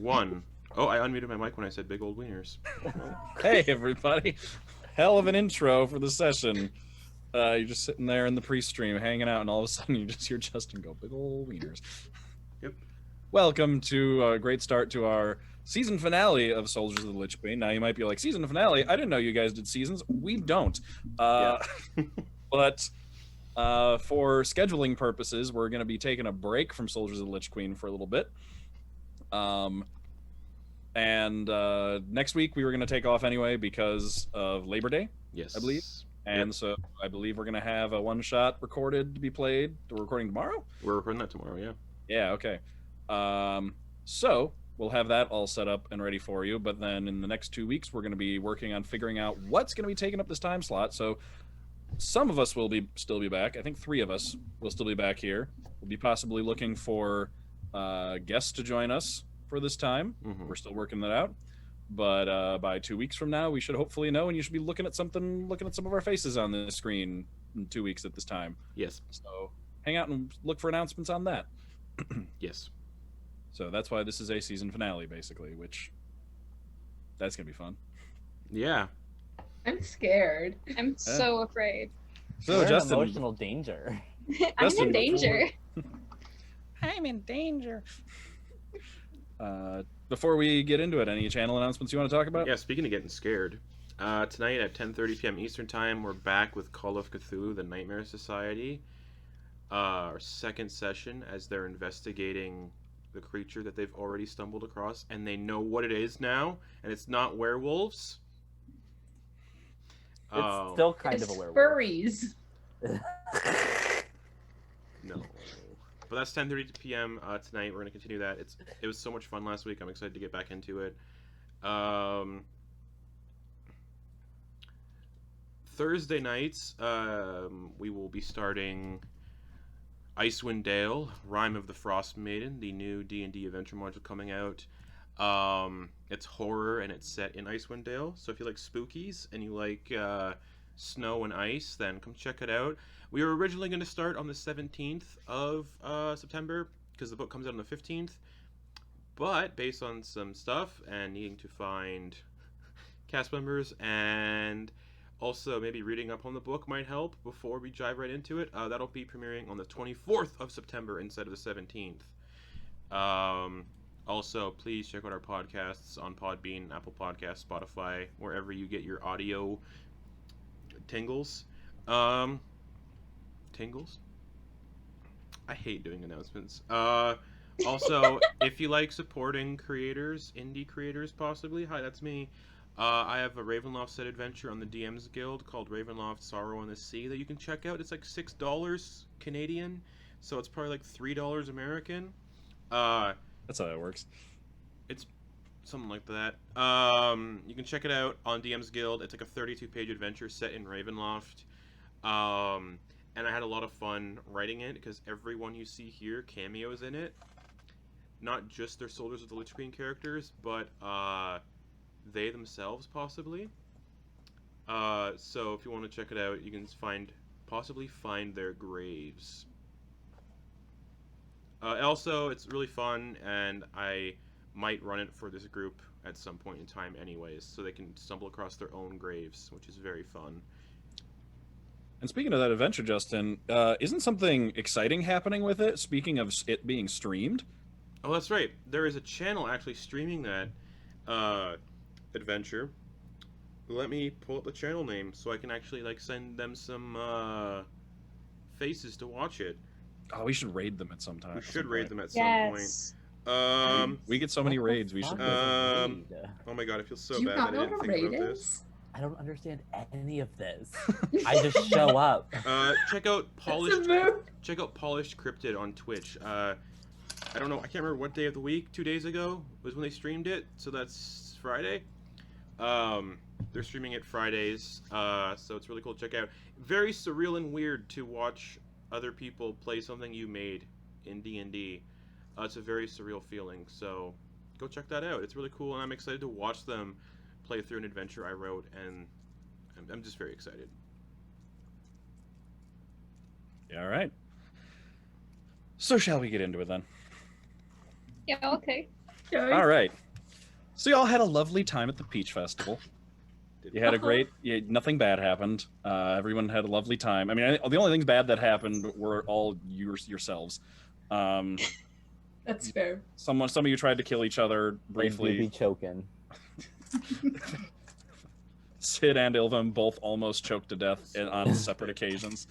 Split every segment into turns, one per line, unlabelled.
1. Oh, I unmuted my mic when I said big old wieners.
Hey, everybody. Hell of an intro for the session. You're just sitting there in the pre-stream hanging out, and all of a sudden you just hear Justin go, big old wieners.
Yep.
Welcome to a great start to our season finale of Soldiers of the Lich Queen. Now you might be like, season finale? I didn't know you guys did seasons. We don't. But for scheduling purposes, we're going to be taking a break from Soldiers of the Lich Queen for a little bit. And next week we were going to take off anyway because of Labor Day,
Yes.
I believe. And so I believe we're going to have a one-shot recorded to be played. We're recording tomorrow?
We're recording that tomorrow, yeah.
Yeah, okay. So we'll have that all set up and ready for you. But then in the next 2 weeks, we're going to be working on figuring out what's going to be taking up this time slot. So some of us will still be back. I think 3 of us will still be back here. We'll be possibly looking for guests to join us for this time.
Mm-hmm.
We're still working that out. But by 2 weeks from now, we should hopefully know, and you should be looking at some of our faces on the screen in 2 weeks at this time.
Yes.
So hang out and look for announcements on that.
Yes.
So that's why this is a season finale, basically, which that's going to be fun.
Yeah.
I'm scared.
I'm so afraid.
So
We're
Justin,
in emotional danger.
I'm
Justin,
in danger.
I'm in danger. Before we get into it, any channel announcements you want to talk about?
Yeah, speaking of getting scared, tonight at 10:30 p.m. Eastern Time, we're back with Call of Cthulhu, the Nightmare Society. Our second session as they're investigating the creature that they've already stumbled across, and they know what it is now, and it's not werewolves.
It's still kind of a werewolf.
Furries.
No. But that's 10:30 p.m. Tonight. We're going to continue that. It was so much fun last week. I'm excited to get back into it. Thursday nights, we will be starting Icewind Dale, Rime of the Frost Maiden, the new D&D adventure module coming out. It's horror and it's set in Icewind Dale. So if you like spookies and you like snow and ice, then come check it out. We were originally going to start on the 17th of September because the book comes out on the 15th. But based on some stuff and needing to find cast members and also maybe reading up on the book might help before we dive right into it, that'll be premiering on the 24th of September instead of the 17th. Also, please check out our podcasts on Podbean, Apple Podcasts, Spotify, wherever you get your audio tingles. Tingles? I hate doing announcements. Also, if you like supporting creators, indie creators possibly, hi, that's me. I have a Ravenloft set adventure on the DM's Guild called Ravenloft Sorrow on the Sea that you can check out. It's like $6 Canadian, so it's probably like $3 American.
That's how that works.
It's something like that. You can check it out on DM's Guild. It's like a 32-page adventure set in Ravenloft. And I had a lot of fun writing it because everyone you see here cameos in it. Not just their Soldiers of the Lich Queen characters, but they themselves possibly. So if you want to check it out, you can possibly find their graves. Also, it's really fun, and I might run it for this group at some point in time anyways, so they can stumble across their own graves, which is very fun.
And speaking of that adventure, Justin, isn't something exciting happening with it? Speaking of it being streamed?
Oh, that's right. There is a channel actually streaming that adventure. Let me pull up the channel name so I can actually send them some faces to watch it.
Oh, we should raid them at some time.
We should raid them at some
Yes.
point.
We get so many raids. We should.
Oh my god, I feel so
Do you
bad
not
that I
know
didn't
what a
think
raid
about
is?
this.
I don't understand any of this. I just show up.
Check out Polished.
It's a mood.
Check out Polished Cryptid on Twitch. I don't know. I can't remember what day of the week. 2 days ago was when they streamed it. So that's Friday. They're streaming it Fridays. So it's really cool to check out. Very surreal and weird to watch other people play something you made in D&D. It's a very surreal feeling. So go check that out. It's really cool, and I'm excited to watch them play through an adventure I wrote, and I'm just very excited.
Yeah, all right. So shall we get into it then?
Yeah, okay.
All right. So y'all had a lovely time at the Peach Festival. You had a great. Nothing bad happened. Everyone had a lovely time. I mean, the only things bad that happened were all yourselves.
That's fair.
Some of you tried to kill each other
They do be
briefly.
choking.
Sid and Ilvum both almost choked to death on separate occasions.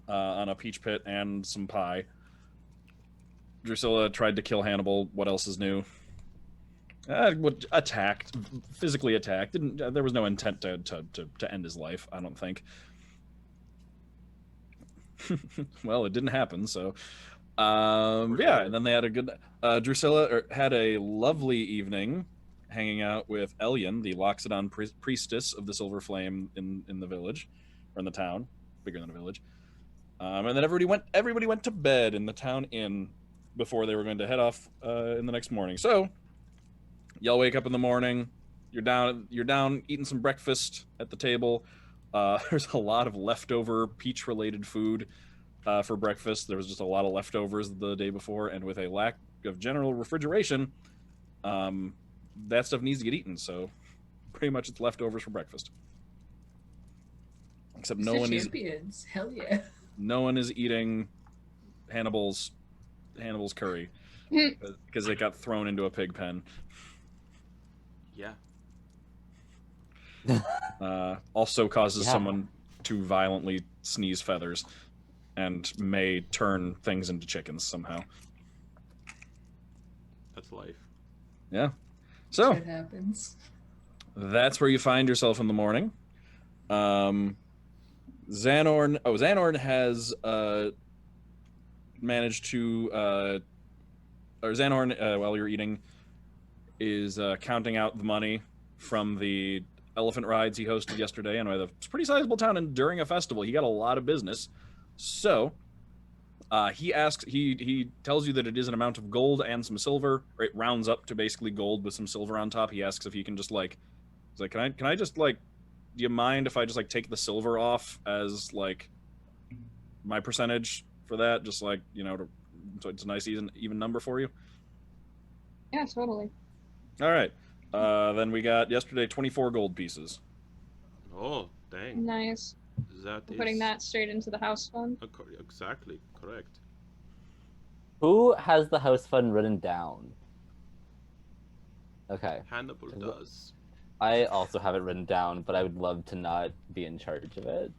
On a peach pit and some pie. Drusilla tried to kill Hannibal. What else is new? Attacked, physically attacked. Didn't. There was no intent to end his life. I don't think. Well, it didn't happen. So, yeah. And then they had a good. Drusilla had a lovely evening, hanging out with Elyon, the Loxodon priestess of the Silver Flame in the village, or in the town, bigger than a village. And then everybody went to bed in the town inn before they were going to head off in the next morning. So y'all wake up in the morning, you're down eating some breakfast at the table. There's a lot of leftover peach related food for breakfast. There was just a lot of leftovers the day before, and with a lack of general refrigeration, that stuff needs to get eaten. So pretty much it's leftovers for breakfast. Except no one
champions. Hell yeah.
No one is eating Hannibal's curry because it got thrown into a pig pen.
Yeah.
Also causes someone to violently sneeze feathers and may turn things into chickens somehow.
That's life.
Yeah. So
Shit happens.
that's where you find yourself in the morning. Xanorn has managed to, or Xanorn, while you're eating, is counting out the money from the elephant rides he hosted yesterday, and with a pretty sizable town, and during a festival, he got a lot of business. So, he tells you that it is an amount of gold and some silver, or it rounds up to basically gold with some silver on top. He asks if he can just he's like, can I just do you mind if I just take the silver off as my percentage for that? Just so it's a nice even number for you.
Yeah, totally.
All right. Then we got yesterday 24 gold pieces.
Oh, dang.
Nice. Putting that straight into the house fund.
Exactly, correct.
Who has the house fund written down? Okay.
Hannibal does.
I also have it written down, but I would love to not be in charge of it.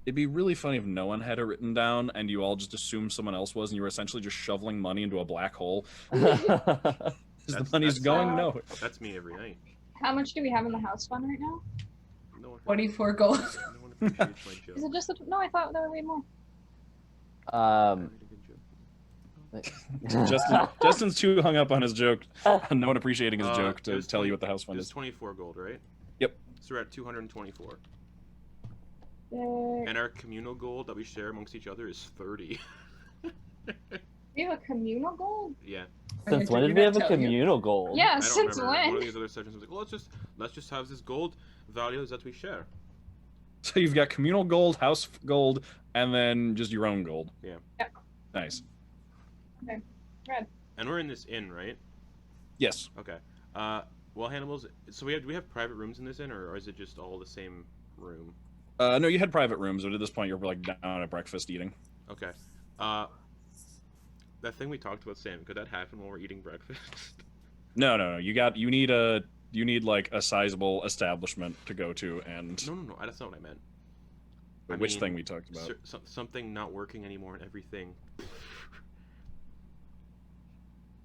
It'd be really funny if no one had it written down and you all just assumed someone else was, and you were essentially just shoveling money into a black hole. The money's going nowhere.
That's me every night.
How much do we have in the house fund right now?
No one
24 gold.
No one appreciates my joke.
Is it just no? I thought there were way more.
I made a good joke.
Justin's too hung up on his joke, no one appreciating his joke to tell you what the house fund
It's
is.
24 gold, right?
Yep.
So we're at 224.
There...
And our communal gold that we share amongst each other is 30.
We have a communal goal?
Yeah.
Since when did we have a communal goal?
Yeah,
I don't
since
remember. One of
when?
these other sessions was like, well, let's just have this gold values that we share.
So you've got communal gold, house gold, and then just your own gold.
Yeah.
Yep.
Nice.
Okay. Red.
And we're in this inn, right?
Yes.
Okay. Well, Hannibal's. So do we have private rooms in this inn, or is it just all the same room?
No, you had private rooms, but at this point you're down at breakfast eating.
Okay. That thing we talked about, Sam, could that happen while we're eating breakfast?
No. You need a sizable establishment to go to, and
No. That's not what I meant.
which thing we talked about?
Something not working anymore and everything.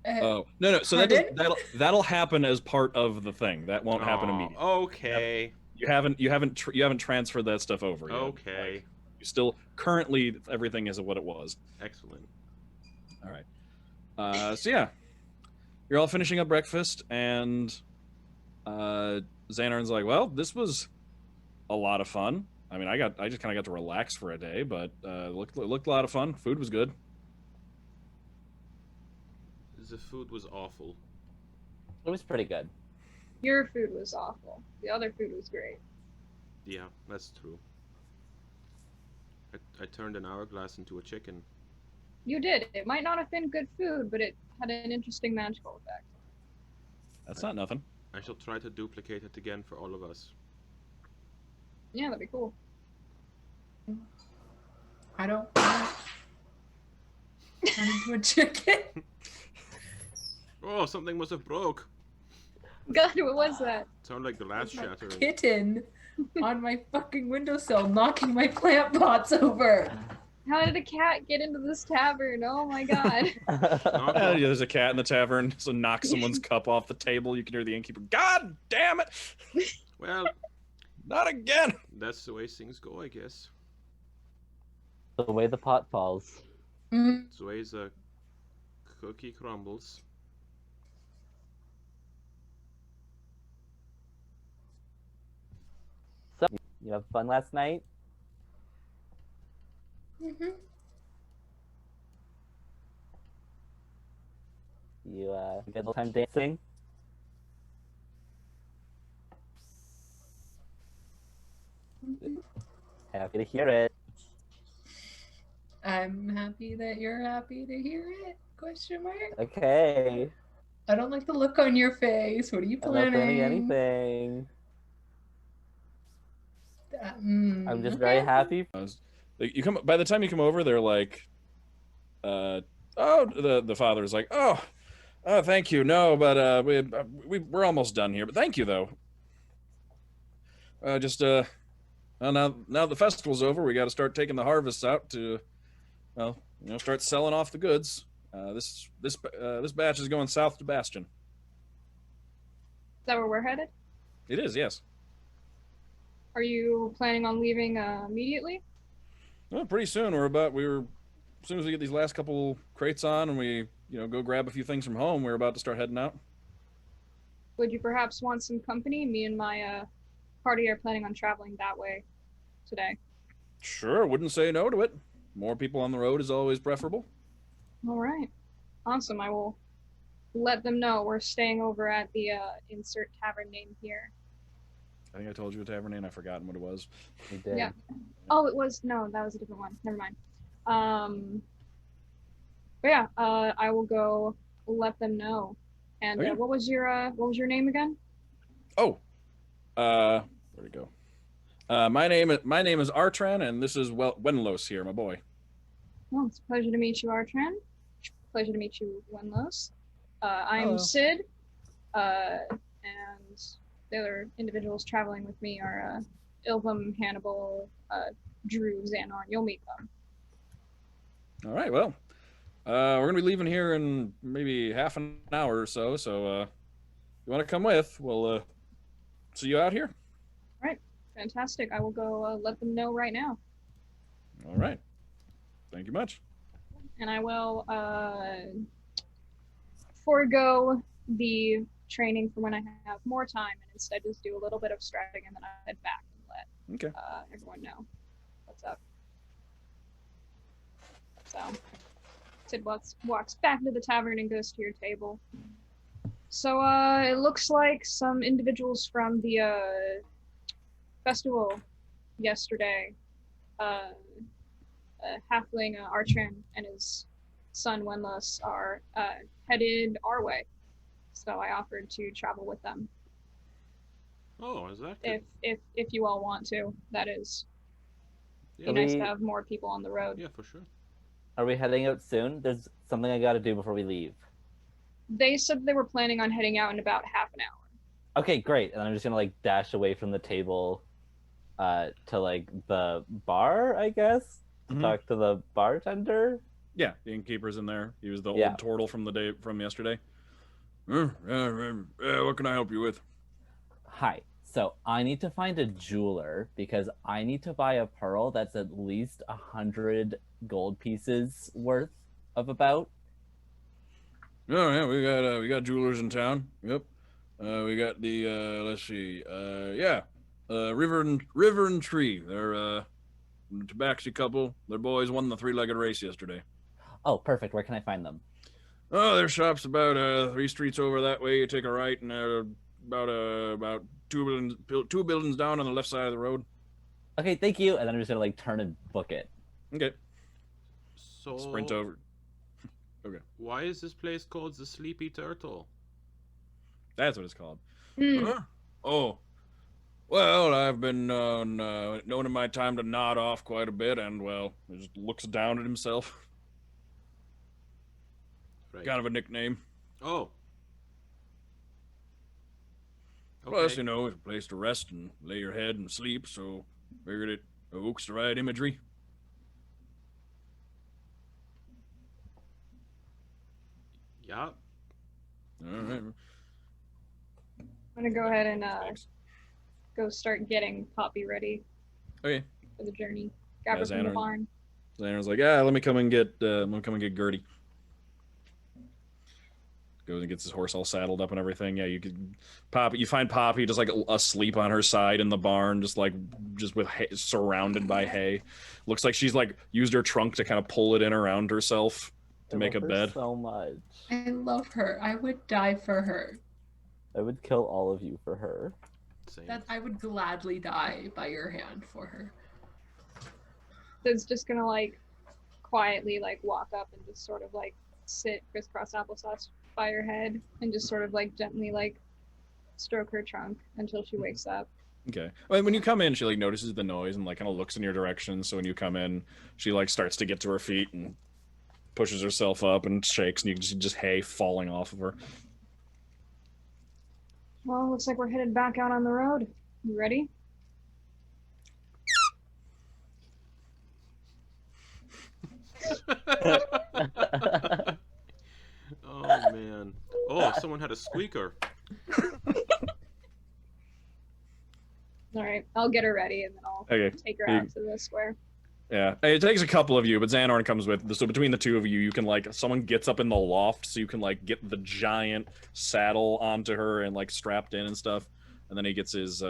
Oh no. So that'll happen as part of the thing. That won't happen immediately.
Okay.
You haven't transferred that stuff over yet.
Okay.
You still currently everything is what it was.
Excellent.
All right. So yeah, you're all finishing up breakfast, and Xanarn's like, "Well, this was a lot of fun. I mean, I just kind of got to relax for a day, but looked a lot of fun. Food was good.
The food was awful.
It was pretty good.
Your food was awful. The other food was great.
Yeah, that's true. I turned an hourglass into a chicken.
You did. It might not have been good food, but it had an interesting magical effect.
That's not nothing.
I shall try to duplicate it again for all of us.
Yeah, that'd be cool.
I don't want to turn into a chicken.
Oh, something must have broke.
God, what was that?
Sounded like glass
My
shattering.
kitten on my fucking windowsill knocking my plant pots over.
How did a cat get into this tavern? Oh my god.
Knock
Yeah,
off.
there's a cat in the tavern, so knock someone's cup off the table. You can hear the innkeeper. God damn it!
Well,
Not again!
that's the way things go, I guess.
The way the pot falls.
Mm.
It's the way the cookie crumbles.
So, you have fun last night?
Mm-hmm.
You get a little time dancing? Happy to hear it.
I'm happy that you're happy to hear it. Question mark.
Okay.
I don't like the look on your face. What are you
I'm not planning
planning?
anything. I'm just
Okay.
very happy.
You come by the time you come over, they're like, oh, the father's like, oh, thank you. No, but we're almost done here. But thank you though. Well, now the festival's over, we got to start taking the harvests out to, well, start selling off the goods. This batch is going south to Bastion.
Is that where we're headed?
It is, yes.
Are you planning on leaving immediately?
Well, pretty soon. As soon as we get these last couple crates on and we, go grab a few things from home, we're about to start heading out.
Would you perhaps want some company? Me and my party are planning on traveling that way today.
Sure, wouldn't say no to it. More people on the road is always preferable.
All right. Awesome. I will let them know we're staying over at the insert tavern name here.
I think I told you a tavern name. I've forgotten what it was.
You did.
Yeah. Oh, it was, no, that was a different one. Never mind. But yeah, I will go let them know. And
Okay.
what was your name again?
Oh, where'd it go? My name is Artran, and this is Wenlos here, my boy.
Well, it's a pleasure to meet you, Artran. Pleasure to meet you, Wenlos. I'm
Hello.
Sid, and the other individuals traveling with me are Ilvum, Hannibal, Drew, Xanon. You'll meet them.
All right, well, we're gonna be leaving here in maybe half an hour or so. So, you want to come with? We'll see you out here.
Fantastic. I will go let them know right now.
All right. Thank you much.
And I will forego the training for when I have more time and instead just do a little bit of stretching and then I head back and let
Okay.
everyone know what's up. So Sid walks back into the tavern and goes to your table. So it looks like some individuals from the festival yesterday, halfling Artran and his son Wenlos are headed our way. So I offered to travel with them
Oh, is that good?
if you all want to. That is,
Yeah,
be nice
we-
to have more people on the road.
yeah, for sure.
Are we heading out soon? There's something I gotta do before we leave.
They said they were planning on heading out in about half an hour.
Okay, great. And I'm just gonna dash away from the table to the bar, I guess. To
Mhm.
talk to the bartender.
Yeah, the innkeeper's in there. He was the
Yeah.
old turtle from yesterday. What can I help you with?
Hi. So I need to find a jeweler because I need to buy a pearl that's at least 100 gold pieces worth of about.
Oh yeah, we got jewelers in town. Yep. We got the let's see. River and Tree. They're a tabaxi couple. Their boys won the three-legged race yesterday.
Oh, perfect. Where can I find them?
Oh, their shop's about 3 streets over that way. You take a right, and they're about two buildings down on the left side of the road.
Okay, thank you. And then I'm just gonna turn and book it.
Okay.
So
Sprint over.
Why is this place called the Sleepy Turtle?
That's what it's called.
Hmm.
Huh? Oh. Well, I've been known in my time to nod off quite a bit, and, well, he just looks down at himself.
Right.
Kind of a nickname.
Oh.
Plus,
Okay.
you know, it's a place to rest and lay your head and sleep, so figured it evokes the right imagery.
Yeah.
All right.
I'm gonna go ahead and
Thanks.
go start getting Poppy ready
Okay.
for the journey. Grab
Yeah,
her from the
Xander.
barn.
Xander's like, yeah, let me come and get Gertie. Goes and gets his horse all saddled up and everything. Yeah, you could Poppy. You find Poppy just like asleep on her side in the barn, just with hay, surrounded by hay. Looks like she's like used her trunk to kind of pull it in around herself to
I
make a
love her
bed.
so much.
I love her. I would die for her.
I would kill all of you for her.
Same.
That I would gladly die by your hand for her.
So it's just gonna like quietly like walk up and just sort of like sit crisscross applesauce by her head and just sort of like gently like stroke her trunk until she wakes up.
Okay. Well, when you come in, she like notices the noise and like kind of looks in your direction. So when you come in, she like starts to get to her feet and pushes herself up and shakes, and you can see just hay falling off of her.
Well, looks like we're headed back out on the road. You ready?
Oh man. Oh, someone had a squeaker.
All right, I'll get her ready and then I'll
Okay.
take her out to the square.
Yeah, it takes a couple of you, but Xanorn comes with. So between the two of you, you can like someone gets up in the loft, so you can like get the giant saddle onto her and like strapped in and stuff, and then he gets his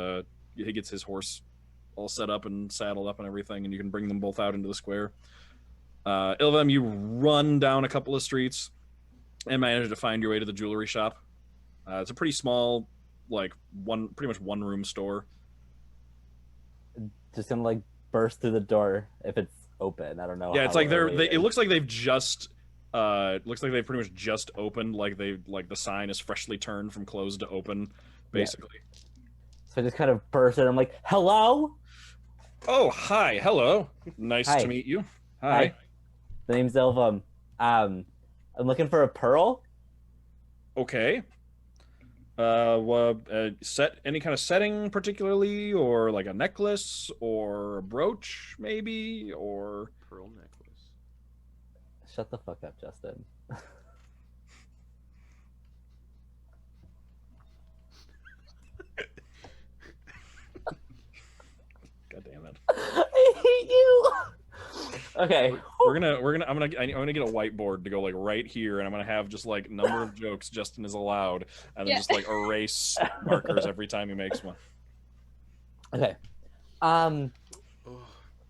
horse all set up and saddled up and everything, and you can bring them both out into the square. Ilvam, you run down a couple of streets and manage to find your way to the jewelry shop. It's a pretty small, like pretty much one room store.
Just gonna like burst through the door if it's open. I don't know.
Yeah,
how
it's like
early
it
is.
looks like they've just looks like they've pretty much just opened. Like the sign is freshly turned from closed to open, basically.
So I just kind of burst in. I'm like, hello.
Oh, hi, hello, nice
Hi.
to meet you.
Hi. The name's Ilvam. I'm looking for a pearl.
Okay. Set any kind of setting particularly, or like a necklace or a brooch, maybe, or
Pearl necklace.
Shut the fuck up, Justin.
God damn it.
I hate you. Okay.
I'm gonna get a whiteboard to go like right here, and I'm gonna have just like number of jokes Justin is allowed, and then
Yeah.
just like erase markers every time he makes one.
Okay.
Oh,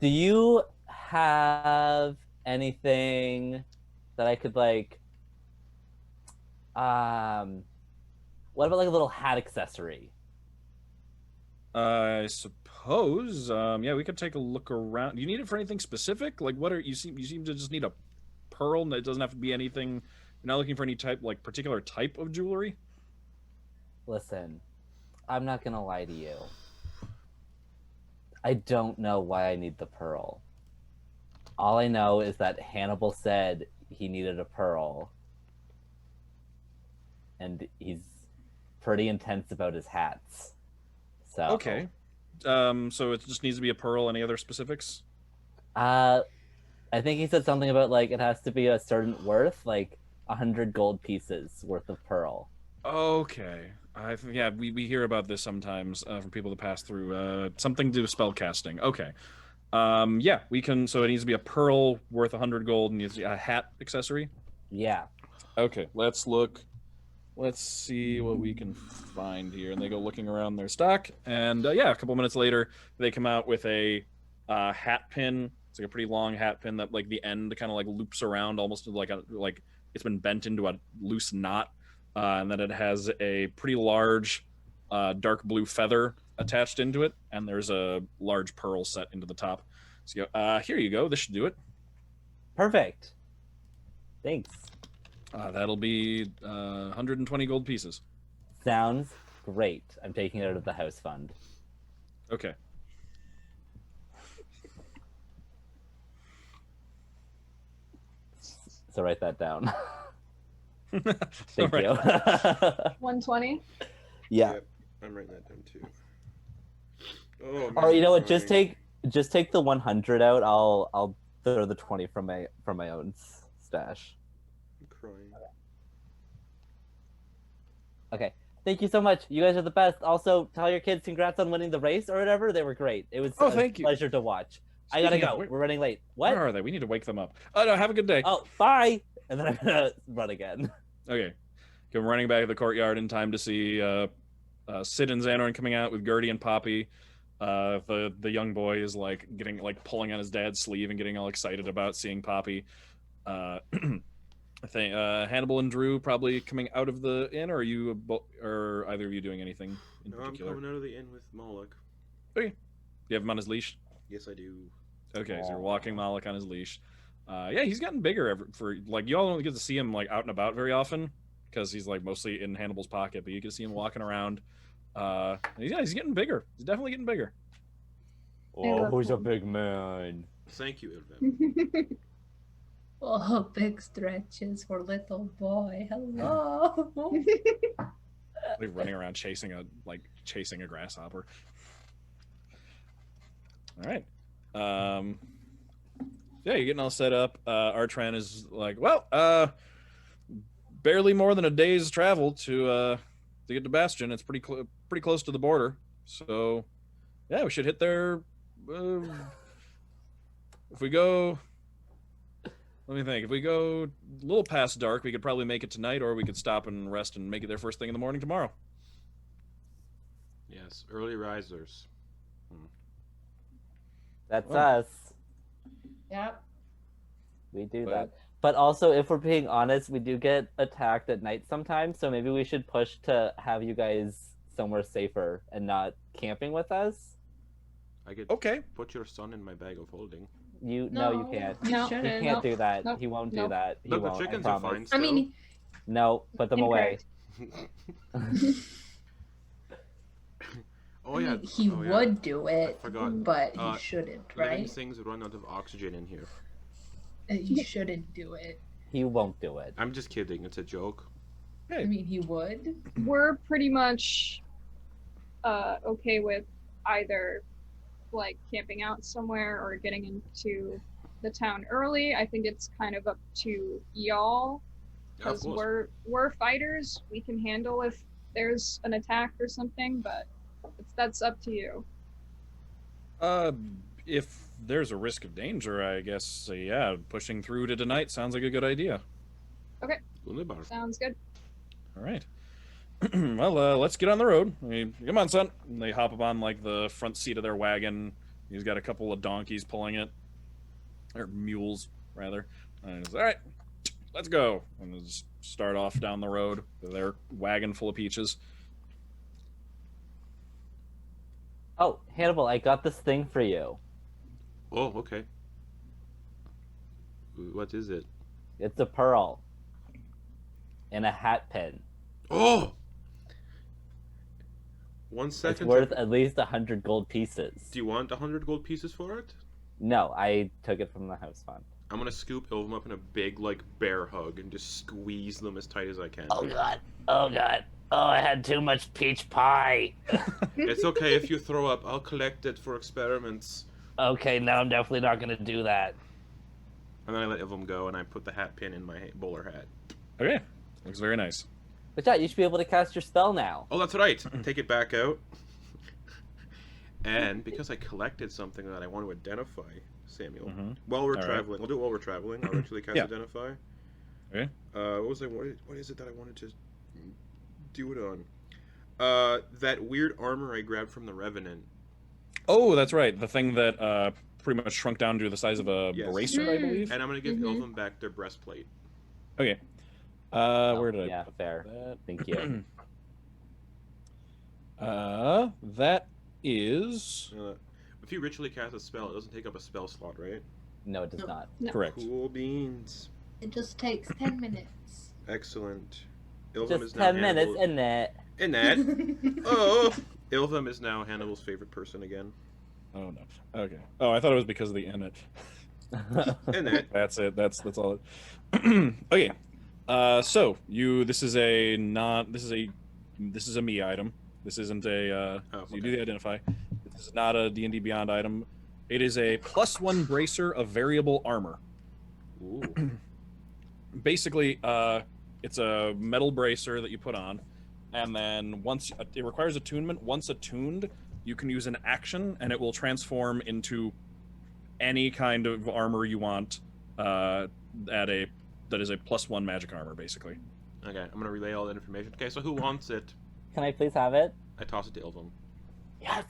Do you have anything that I could like? What about like a little hat accessory?
I suppose. Yeah, we could take a look around. Do you need it for anything specific? Like, what are you seem to just need a pearl, and it doesn't have to be anything. You're not looking for any particular type of jewelry.
Listen, I'm not gonna lie to you. I don't know why I need the pearl. All I know is that Hannibal said he needed a pearl. And he's pretty intense about his hats. So
Okay. So it just needs to be a pearl. Any other specifics?
I think he said something about like it has to be a certain worth, like 100 gold pieces worth of pearl.
Okay. Yeah, we hear about this sometimes from people that pass through. Something to do with spell casting. Okay. Yeah, we can. So it needs to be a pearl worth 100 gold, and needs to be a hat accessory.
Yeah.
Okay, let's look. Let's see what we can find here. And they go looking around their stock, and yeah, a couple minutes later, they come out with a hat pin. It's like a pretty long hat pin that like the end kind of like loops around almost like it's been bent into a loose knot, and then it has a pretty large dark blue feather attached into it, and there's a large pearl set into the top. So here you go. This should do it.
Perfect. Thanks.
That'll be 120 gold pieces.
Sounds great. I'm taking it out of the house fund.
Okay.
So write that down.
All
Thank
right.
you.
120.
Yeah.
Yep, I'm writing that down too. Oh,
Or
man,
you know what?
crying.
Just take the 100 out. I'll throw the 20 from my own stash.
I'm crying.
Okay. Thank you so much. You guys are the best. Also, tell your kids congrats on winning the race or whatever. They were great. It was
Oh,
a
thank you.
pleasure to watch. I gotta
Speaking of
go.
which-
We're running late. What?
Where are they? We need to wake them up. Oh, no, have a good day.
Oh, bye. And then I'm gonna run again.
Okay. Come running back to the courtyard in time to see Sid and Xanorn coming out with Gertie and Poppy. The young boy is like getting like pulling on his dad's sleeve and getting all excited about seeing Poppy. I think Hannibal and Drew probably coming out of the inn, or are you or either of you doing anything in
No, I'm
particular?
coming out of the inn with Moloch.
You have him on his leash.
Yes, I do.
Okay, so you're
Aw.
walking Moloch on his leash. Yeah, he's gotten bigger for like y'all don't get to see him like out and about very often because he's like mostly in Hannibal's pocket, but you can see him walking around. He's getting bigger. He's definitely getting bigger.
Oh, who's a big man?
Thank you, Ilvem.
Oh, big stretches for little boy. Hello.
Like running around chasing a grasshopper. All right. Yeah, you're getting all set up. Artran is like, well, barely more than a day's travel to get to Bastion. It's pretty close to the border. So, yeah, we should hit there. If we go, let me think. If we go a little past dark, we could probably make it tonight, or we could stop and rest and make it there first thing in the morning tomorrow.
Yes, early risers.
That's
Oh.
us.
Yep.
We do
But-
that. But also, if we're being honest, we do get attacked at night sometimes. So maybe we should push to have you guys somewhere safer and not camping with us.
I could
Okay.
put your son in my bag of holding.
No, you can't.
You
No.
He
shouldn't.
can't
Nope.
do that.
Nope.
He won't do
Nope.
that. He
But the
won't.
chickens
I
are
promise.
fine
I
still.
mean,
No, put them away.
Oh
I
yeah.
mean, he
oh, yeah.
would do it,
forgot.
but he
Uh,
shouldn't,
Living
right?
things run out of oxygen in here.
He shouldn't do it.
He won't do it.
I'm just kidding. It's a joke.
I
Hey.
mean, he would.
We're pretty much okay with either like camping out somewhere or getting into the town early. I think it's kind of up to y'all
Yeah, of
because
course.
we're fighters. We can handle if there's an attack or something, but that's up to you.
If there's a risk of danger, I guess, yeah, pushing through to tonight sounds like a good idea.
Wunderbar.
Sounds good.
All right. Well, let's get on the road. Come on, son. And they hop up on like the front seat of their wagon. He's got a couple of donkeys pulling it, or mules rather. And he's all right. Let's go. And they just start off down the road with their wagon full of peaches.
Oh, Hannibal, I got this thing for you.
Oh, okay. What is it?
It's a pearl. And a hat pin.
Oh! 1
It's
second.
worth at least 100 gold pieces.
Do you want 100 gold pieces for it?
No, I took it from the house fund.
I'm gonna scoop Ilvum up in a big, like, bear hug and just squeeze them as tight as I can.
God. Oh god. Oh, I had too much peach pie.
It's okay if you throw up. I'll collect it for experiments.
Okay, now I'm definitely not gonna do that.
And then I let Ilvum go, and I put the hat pin in my bowler hat.
Okay. Looks very nice.
But yeah, you should be able to cast your spell now.
Oh, that's right. Take it back out. And because I collected something that I want to identify, Samuel,
Mhm.
while we're
All right.
traveling, we'll do it while we're traveling. I'll actually cast
Yeah.
Identify.
Okay.
What is it that I wanted to do it on? That weird armor I grabbed from the Revenant.
Oh, that's right. The thing that pretty much shrunk down to the size of a
Yes.
bracer, I believe.
And I'm going to give
Mhm.
Ilvum back their breastplate.
Okay.
Oh,
Where did I
yeah,
put
fair.
that?
Thank you.
That is
If you ritually cast a spell, it doesn't take up a spell slot, right?
No, it does
No.
not.
No.
correct.
Cool beans.
It just takes 10 minutes.
Excellent. Ilvam
Just
is now
10 minutes,
Hannibal.
isn't it?
Annette. Oh, Ilvam is now Hannibal's favorite person again.
Oh no. Okay. Oh, I thought it was because of the in it.
Annette.
That's it. That's all. Okay. So this is a me item. This isn't a.
Oh,
You do
okay.
the identify. This is not a D&D Beyond item. It is a +1 bracer of variable armor.
Ooh.
Basically, it's a metal bracer that you put on, and then once it requires attunement. Once attuned, you can use an action, and it will transform into any kind of armor you want. That is a +1 magic armor, basically.
Okay, I'm gonna relay all that information. Okay, so who wants it?
Can I please have it?
I toss it to Ilvam.
Yes.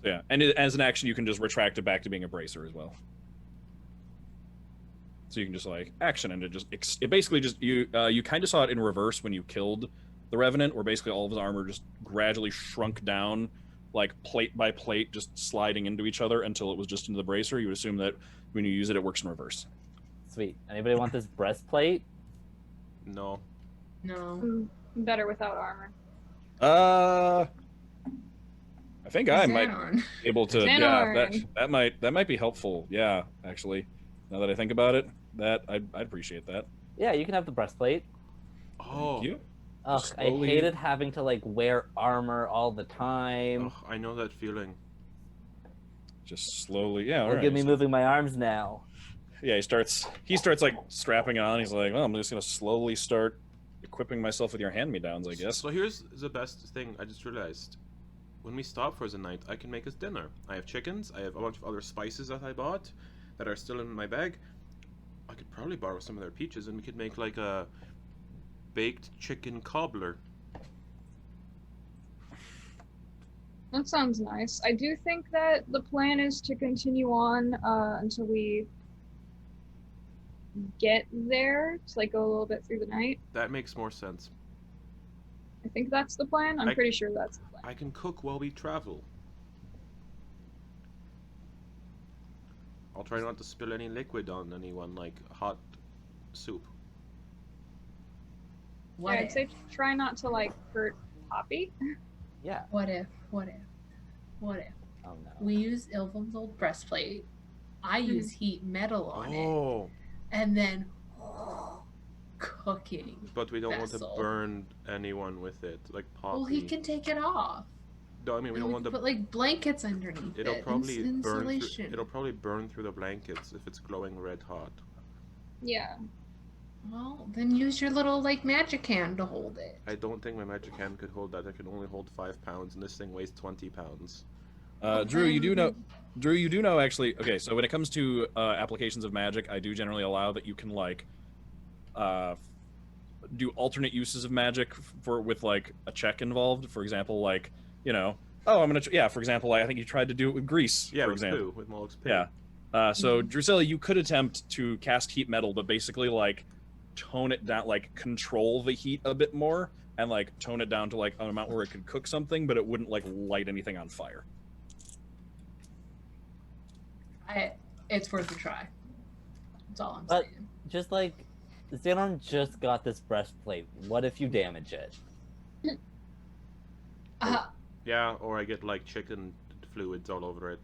So yeah, and as an action, you can just retract it back to being a bracer as well. So you can just like action, and it basically just you kind of saw it in reverse when you killed the Revenant, where basically all of his armor just gradually shrunk down, like plate by plate, just sliding into each other until it was just into the bracer. You would assume that when you use it, it works in reverse.
Sweet. Anybody want this breastplate?
No.
No.
Better without armor.
I think I might
Xanon.
be able to.
Xanon.
Yeah, that might be helpful. Yeah, actually, now that I think about it, I'd appreciate that.
Yeah, you can have the breastplate.
Oh.
Thank you.
Ugh, I
slowly-
hated having to like wear armor all the time.
Oh, I know that feeling.
Just slowly. Yeah. All
Look
right.
at me moving my arms now.
Yeah, he starts like strapping it on. He's like, well, I'm just gonna slowly start equipping myself with your hand-me-downs, I guess.
So here's the best thing I just realized. When we stop for the night, I can make us dinner. I have chickens. I have a bunch of other spices that I bought that are still in my bag. I could probably borrow some of their peaches, and we could make like a baked chicken cobbler.
That sounds nice. I do think that the plan is to continue on until we get there, to like go a little bit through the night.
That makes more sense.
I think that's the plan. I'm
I-
pretty sure that's the plan.
I can cook while we travel. I'll try not to spill any liquid on anyone, like hot soup.
What
Yeah, I'd
if?
say try not to like hurt Poppy.
Yeah.
What if? What if? What if?
Oh no.
We use Ilvum's old breastplate. I use heat metal on it.
Oh,
And then cooking.
but we don't want
Vessel.
to burn anyone with it, like Poppy.
Well, he can take it off.
No, I mean we don't want
can
to.
put like blankets underneath
It'll
it.
probably burn. Through,
Insulation.
it'll probably burn through the blankets if it's glowing red hot.
Yeah.
Well, then use your little like magic hand to hold it.
I don't think my magic hand could hold that. I can only hold 5 pounds, and this thing weighs 20 pounds.
Drew, you do know actually. Okay, so when it comes to applications of magic, I do generally allow that you can like do alternate uses of magic with like a check involved. For example, like I'm gonna for example, I think you tried to do it with grease.
Yeah,
for
with
example.
poo, with Moloch's poo.
Yeah. So Drusilla, you could attempt to cast heat metal, but basically like tone it down, like control the heat a bit more, and like tone it down to like an amount where it could cook something, but it wouldn't like light anything on fire.
It's worth a try. That's all I'm
But-
saying.
Just like Xenon just got this breastplate. What if you damage it?
Yeah, or I get like chicken fluids all over it.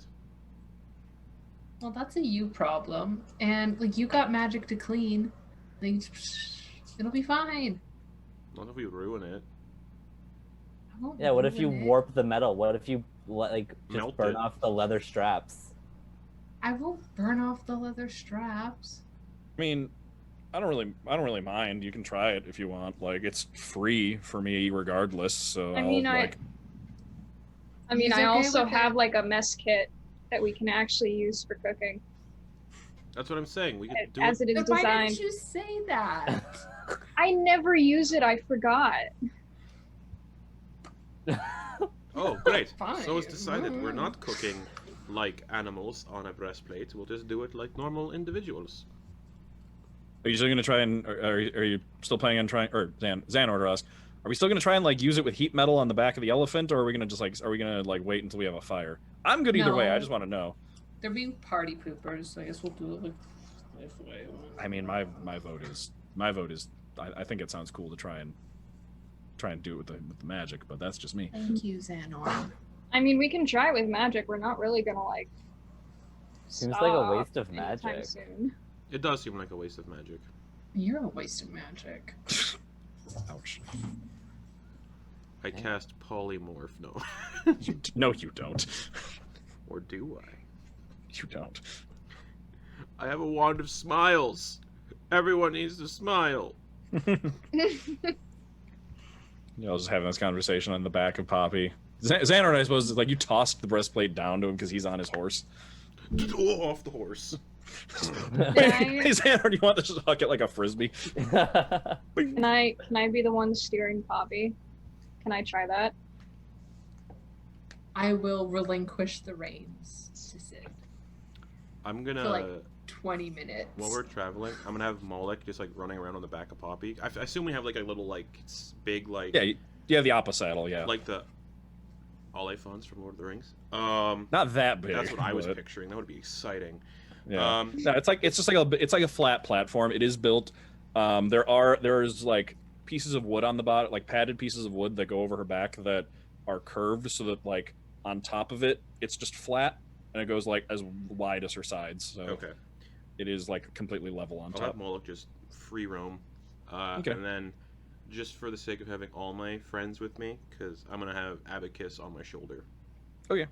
Well, that's a you problem, and like you got magic to clean. Like, it'll be fine.
Not if we ruin it.
I won't
Yeah, what if you
ruin it.
warp the metal? What if you like just
Melt
burn
it.
off the leather straps?
I won't burn off the leather straps.
I mean, I don't really mind. You can try it if you want. Like it's free for me regardless. So
I mean,
I'll,
I
like
He's
I
okay
also
with
have
it.
like a mess kit that we can actually use for cooking,
That's what I'm saying. We could do
as
it.
it is
Then why
designed.
didn't you say that?
I never use it. I forgot.
Oh, great.
Fine.
So it's decided we're not cooking like animals on a breastplate. We'll just do it like normal individuals.
are you still gonna try and are you still planning on trying? Or Xan order us. Are we still gonna try and like use it with heat metal on the back of the elephant, or are we gonna just like wait until we have a fire? I'm good either way. I
No.
just want to know.
They're being party poopers, so I guess we'll do it like this way.
I mean, my vote is my vote is I think it sounds cool to try and do it with the magic, but that's just me.
Thank you, Xanor.
I mean, we can try with magic. We're not really gonna like.
Seems like a
stop
waste of
anytime
magic.
soon.
It does seem like a waste of magic.
You're a waste of magic.
Ouch.
I cast polymorph. No.
No, you don't.
Or do I?
You don't.
I have a wand of smiles. Everyone needs to smile.
You know, just having this conversation on the back of Poppy. Xanor, I suppose, like you tossed the breastplate down to him because he's on his horse.
Oh, off the horse.
Hey, Xanor, do you want to just huck it like a frisbee?
Can I be the one steering Poppy? Can I try that?
I will relinquish the reins to Sid
I'm gonna.
for like 20 minutes.
While we're traveling, I'm gonna have Molek just like running around on the back of Poppy. I assume we have like a little like big like.
Yeah, you have the Appa saddle, yeah.
Like the Oliphaunts from Lord of the Rings.
Not that big.
That's what I was
but-
picturing. That would be exciting.
Yeah. No, it's just like a flat platform. It is built. There's like pieces of wood on the bottom, like padded pieces of wood that go over her back that are curved, so that like on top of it, it's just flat, and it goes like as wide as her sides. So
Okay.
it is like completely level on
I'll
top.
have Moloch just free roam.
Okay.
And then, just for the sake of having all my friends with me, because I'm gonna have Abacus on my shoulder.
Okay.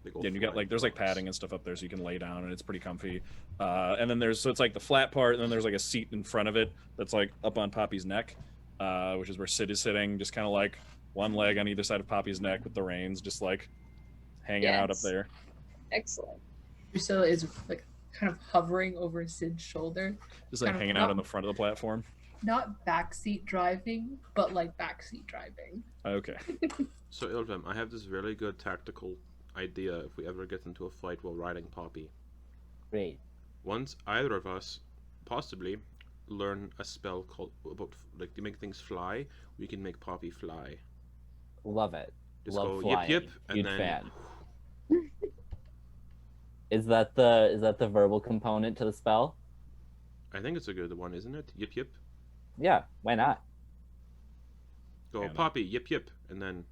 Big old
Yeah, and you got like there's like
flying
padding and stuff up there, so you can lay down, and it's pretty comfy. And then it's like the flat part, and then there's like a seat in front of it that's like up on Poppy's neck, which is where Sid is sitting, just kind of like one leg on either side of Poppy's neck with the reins, just like hanging out up
Yes.
there.
Excellent.
Drusilla is like kind of hovering over Sid's shoulder.
Just like
Kind of
hanging out on the front of the platform.
Not backseat driving, but like backseat driving.
Okay.
So Ilvem, I have this really good tactical idea if we ever get into a fight while riding Poppy.
Great.
Once either of us possibly learn a spell called about like to make things fly, we can make Poppy fly.
Love it.
Just
Love
go
flying.
yip yip and
Huge
then
fan. Is that the verbal component to the spell?
I think it's a good one, isn't it? Yip yip.
Yeah, why not?
Go
Yeah, no.
Poppy, yip yip, and then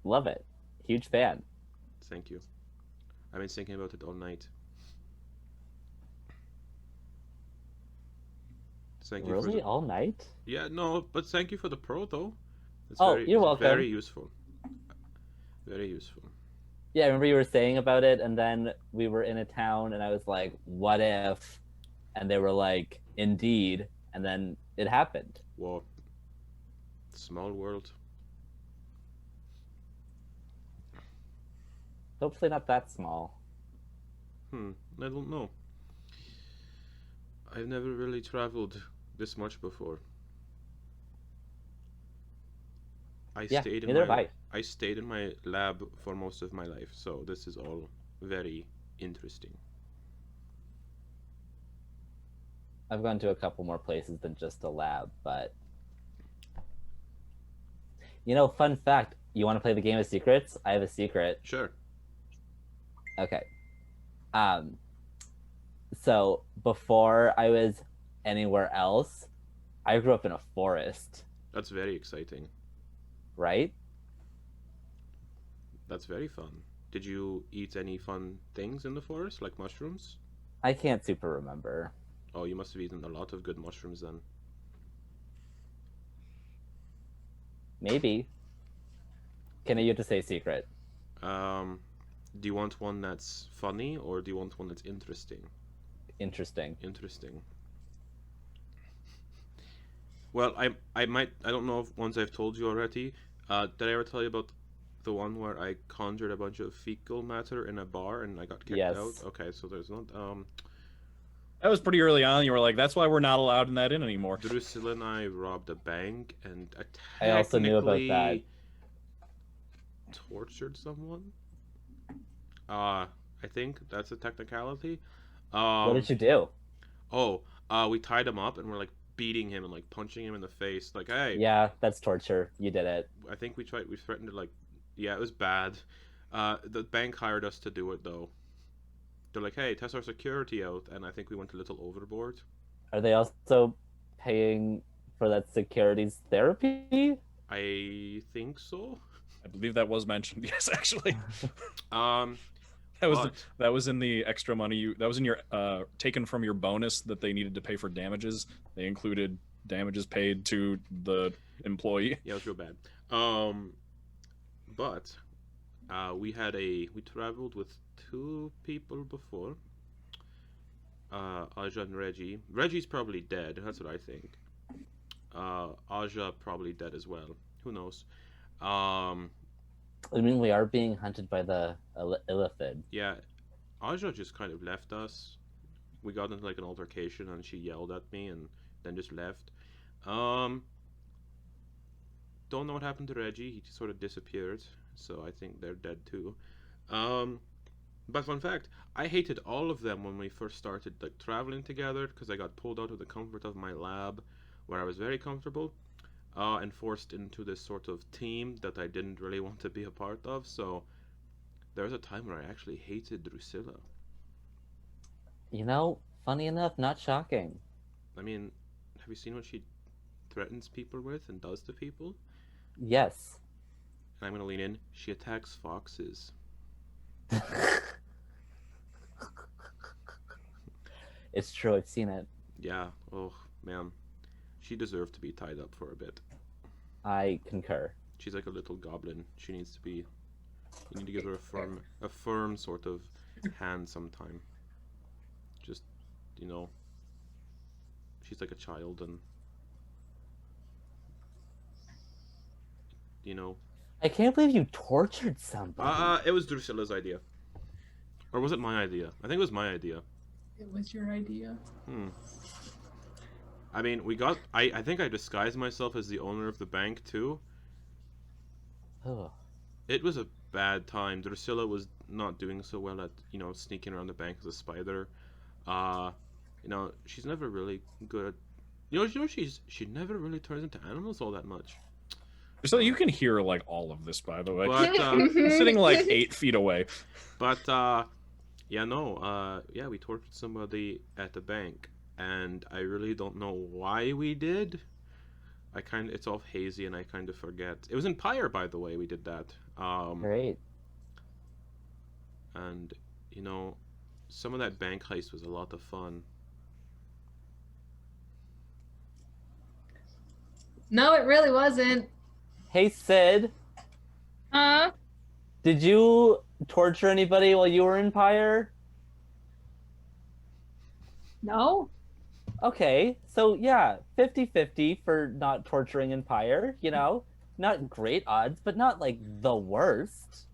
Love it. Huge fan.
thank you. I've been thinking about it all night. Thank you for
Really?
the...
All night?
Yeah, no, but thank you for the pro though. It's
Oh,
very,
you're
it's
welcome.
Very useful. Very useful.
Yeah, I remember you were saying about it, and then we were in a town, and I was like, what if? And they were like, indeed. And then it happened.
Whoa. Small world.
Hopefully not that small.
I don't know. I've never really traveled this much before.
Yeah, neither have I.
I stayed in my lab for most of my life, so this is all very interesting.
I've gone to a couple more places than just a lab, but... You know, fun fact, you want to play the game of secrets? I have a secret.
Sure.
Okay. So before I was anywhere else, I grew up in a forest,
That's very exciting.
right?
That's very fun. Did you eat any fun things in the forest, like mushrooms?
I can't super remember.
Oh, you must have eaten a lot of good mushrooms then.
Maybe. Can you just say secret?
Do you want one that's funny or do you want one that's interesting?
Interesting.
Interesting. Well, I don't know if ones I've told you already. Did I ever tell you about the one where I conjured a bunch of fecal matter in a bar and I got kicked
Yes.
out? Okay, so there's not
That was pretty early on. You were like, that's why we're not allowed in that inn anymore.
Drusilla and I robbed a bank and
I also knew about that.
technically tortured someone. I think that's a technicality.
What did you do?
We tied him up and we're like beating him and like punching him in the face. Like, hey,
Yeah, that's torture. You did it.
I think we threatened to like, yeah, it was bad. The bank hired us to do it though. they're like, hey, test our security out, and I think we went a little overboard.
Are they also paying for that security's therapy?
I think so.
I believe that was mentioned. Yes, actually.
Um,
That was
but
that was in the extra money that was in your taken from your bonus that they needed to pay for damages. They included damages paid to the employee.
yeah, it was real bad. But we traveled with two people before. Aja and Reggie. Reggie's probably dead. That's what I think. Aja probably dead as well. Who knows? Um,
I mean, we are being hunted by the Illithid.
yeah, Aja just kind of left us. We got into like an altercation, and she yelled at me, and then just left. Um, don't know what happened to Reggie. He just sort of disappeared. So I think they're dead too. Um, but fun fact, I hated all of them when we first started like traveling together because I got pulled out of the comfort of my lab, where I was very comfortable, and forced into this sort of team that I didn't really want to be a part of. So there was a time where I actually hated Drusilla.
You know, funny enough, not shocking.
I mean, have you seen what she threatens people with and does to people?
Yes.
And I'm gonna lean in. She attacks foxes.
It's true, I've seen it.
Yeah. Oh man, she deserved to be tied up for a bit.
I concur.
She's like a little goblin. She needs to be. You need to give her a firm sort of hand sometime. Just, she's like a child, and
I can't believe you tortured somebody.
It was Drusilla's idea, or was it my idea? I think it was my idea.
It was your idea.
I mean, I think I disguised myself as the owner of the bank too.
Ugh.
It was a bad time. Drusilla was not doing so well at, sneaking around the bank as a spider. She's never really good at, she never really turns into animals all that much.
So you can hear like all of this, by the way.
But
I'm sitting like 8 feet away.
But we tortured somebody at the bank, and I really don't know why we did. It's all hazy, and I kind of forget. It was in Pyre, by the way, we did that.
Great.
And some of that bank heist was a lot of fun.
No, it really wasn't.
Hey, Sid, did you torture anybody while you were in Pyre?
No.
Okay, so yeah, 50-50 for not torturing in Pyre, Not great odds, but not like the worst.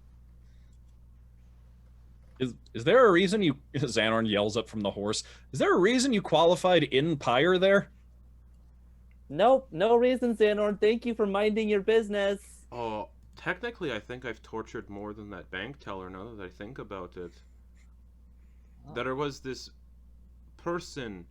Is there a reason you Xanorn yells up from the horse? Is there a reason you qualified in Pyre there?
Nope, no reason, Xanorn. Thank you for minding your business.
Oh, technically, I think I've tortured more than that bank teller now that I think about it.
Oh.
There was this person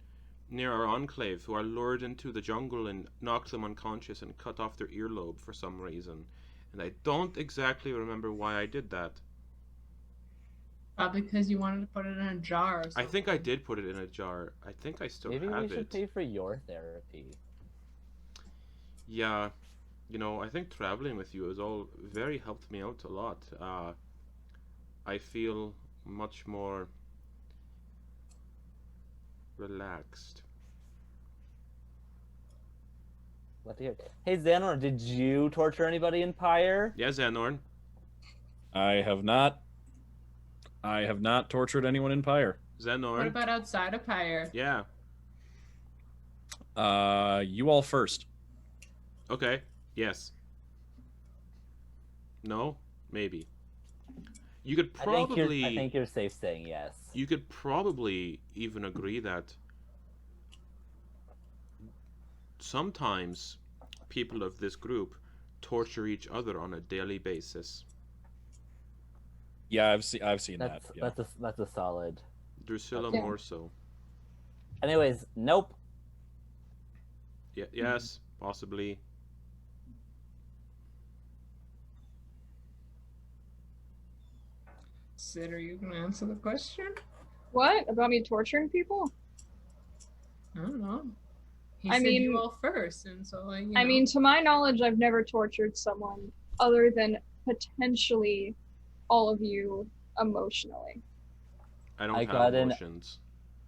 near our enclave who I lured into the jungle and knocked them unconscious and cut off their earlobe for some reason. And I don't exactly remember why I did that.
Probably because you wanted to put it in a jar or something.
I think I did put it in a jar. I think I still
Maybe
have
we should
it.
pay for your therapy.
Yeah, I think traveling with you has all very helped me out a lot. I feel much more relaxed.
What do you? Hey, Xanorn, did you torture anybody in Pyre?
Yeah, Xanorn.
I have not tortured anyone in Pyre.
Xanorn.
What about outside of Pyre?
Yeah.
You all first.
Okay. Yes. No? Maybe. You could probably...
I think you're safe saying yes.
You could probably even agree that sometimes people of this group torture each other on a daily basis.
Yeah, I've seen that. Yeah.
That's a solid.
Drusilla
Yeah.
more so.
Anyways, nope.
Yeah, yes, possibly.
Sid, are you going to answer the question?
What about me torturing people?
I don't know. He
I
said
mean-
you all first, and so like.
I mean, to my knowledge, I've never tortured someone other than potentially all of you emotionally.
I don't
I
have
got an-
emotions.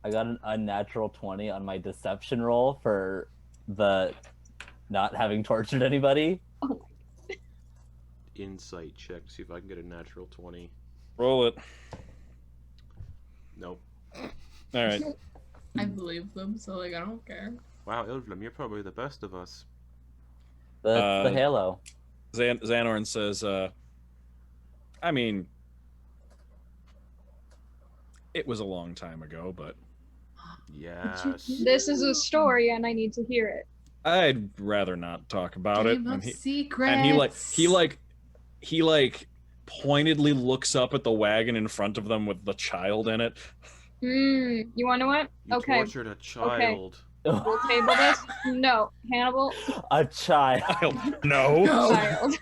I got an unnatural 20 on my deception roll for the not having tortured anybody.
Oh
Insight check. See if I can get a natural 20.
Roll it.
Nope.
All right.
I believe them, so like I don't care.
Wow, Ilvlam, you're probably the best of us.
That's the Halo.
Xanorn says, I mean, it was a long time ago, but
Yes.
This is a story, and I need to hear it.
I'd rather not talk about it.
Game of
And
Secrets.
he pointedly looks up at the wagon in front of them with the child in it.
You want to know what?
You
Okay,
tortured a child.
we'll table this. No, Hannibal,
A child.
No.
child.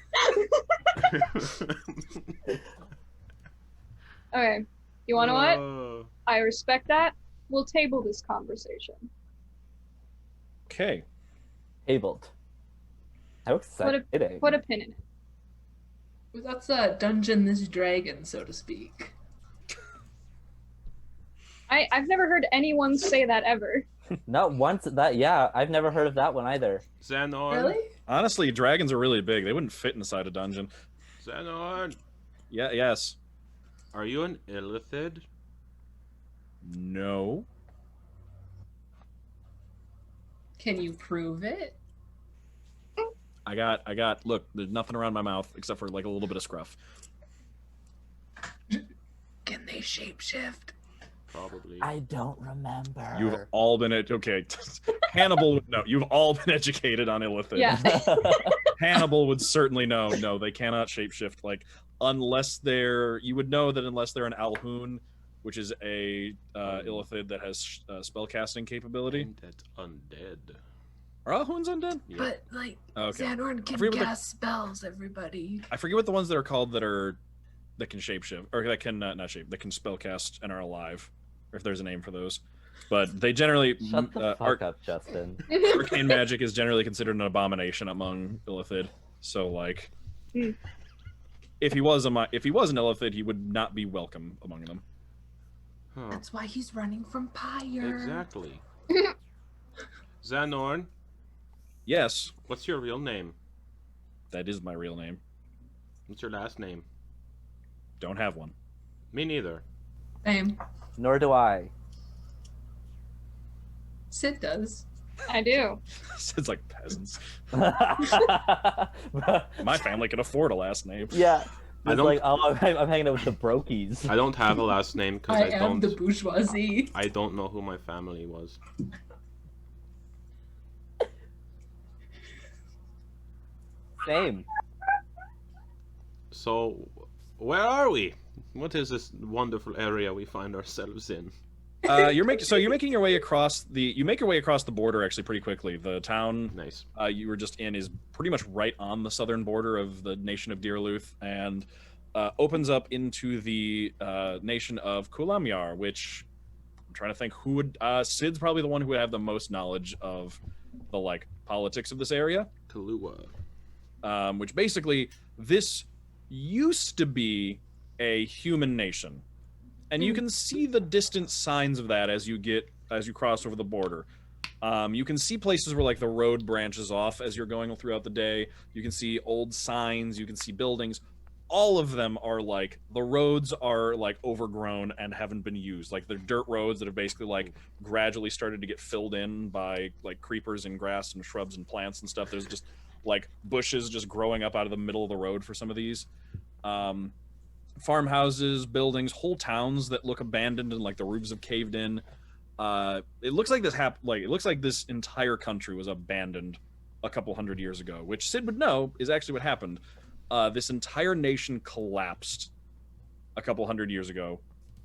Okay, you want to know what?
Oh.
I respect that. We'll table this conversation.
Okay.
Tabled. How exciting.
Put a pin in it.
That's a Dungeon This Dragon, so to speak.
I've never heard anyone say that ever.
Not once that, yeah, I've never heard of that one either.
Xenon.
Really?
Honestly, dragons are really big. They wouldn't fit inside a dungeon.
Xenon.
Yeah. Yes.
Are you an illithid?
No.
Can you prove it?
I got. Look, there's nothing around my mouth except for like a little bit of scruff.
Can they shapeshift?
Probably.
I don't remember.
You've all been okay. Hannibal would know. You've all been educated on illithid.
Yeah.
Hannibal would certainly know. No, they cannot shapeshift. Like unless they're, you would know that unless they're an Alhoon, which is a illithid that has spellcasting capability.
That's undead.
Are Alhoons undead?
Yeah.
But like
Okay.
Xandorn can
forget what
cast spells, everybody.
I forget what the ones that are called that can shapeshift or that can not shape. That can spellcast and are alive, or if there's a name for those. But they generally
Shut the fuck up, Justin.
arcane magic is generally considered an abomination among illithid. So like,
Mm.
if he was an illithid, he would not be welcome among them.
Huh.
That's why he's running from Pyre.
Exactly. Xanorn,
Yes,
what's your real name?
that is my real name.
What's your last name?
Don't have one.
Me neither.
Same.
Nor do I.
Sid does.
I do.
It's like peasants.
yeah.
My family can afford a last name.
I
It's
don't-
like, oh, I'm hanging out with the brokies.
I don't have a last name because
I
I
am
don't.
the bourgeoisie.
I don't know who my family was.
Same.
So, where are we? What is this wonderful area we find ourselves in?
You're making your way across the border actually pretty quickly. The town
Nice.
you were just in is pretty much right on the southern border of the nation of Deerluth and opens up into the nation of Kulamyar, which I'm trying to think who would Sid's probably the one who would have the most knowledge of the like politics of this area.
Kahlua.
Which basically this used to be a human nation. And you can see the distant signs of that as you cross over the border. You can see places where like the road branches off as you're going throughout the day. You can see old signs, you can see buildings. All of them are like the roads are like overgrown and haven't been used. Like they're dirt roads that have basically like gradually started to get filled in by like creepers and grass and shrubs and plants and stuff. There's just like bushes just growing up out of the middle of the road for some of these. Farmhouses, buildings, whole towns that look abandoned and like the roofs have caved in. It looks like this entire country was abandoned a couple hundred years ago, which Sid would know is actually what happened. This entire nation collapsed a couple hundred years ago,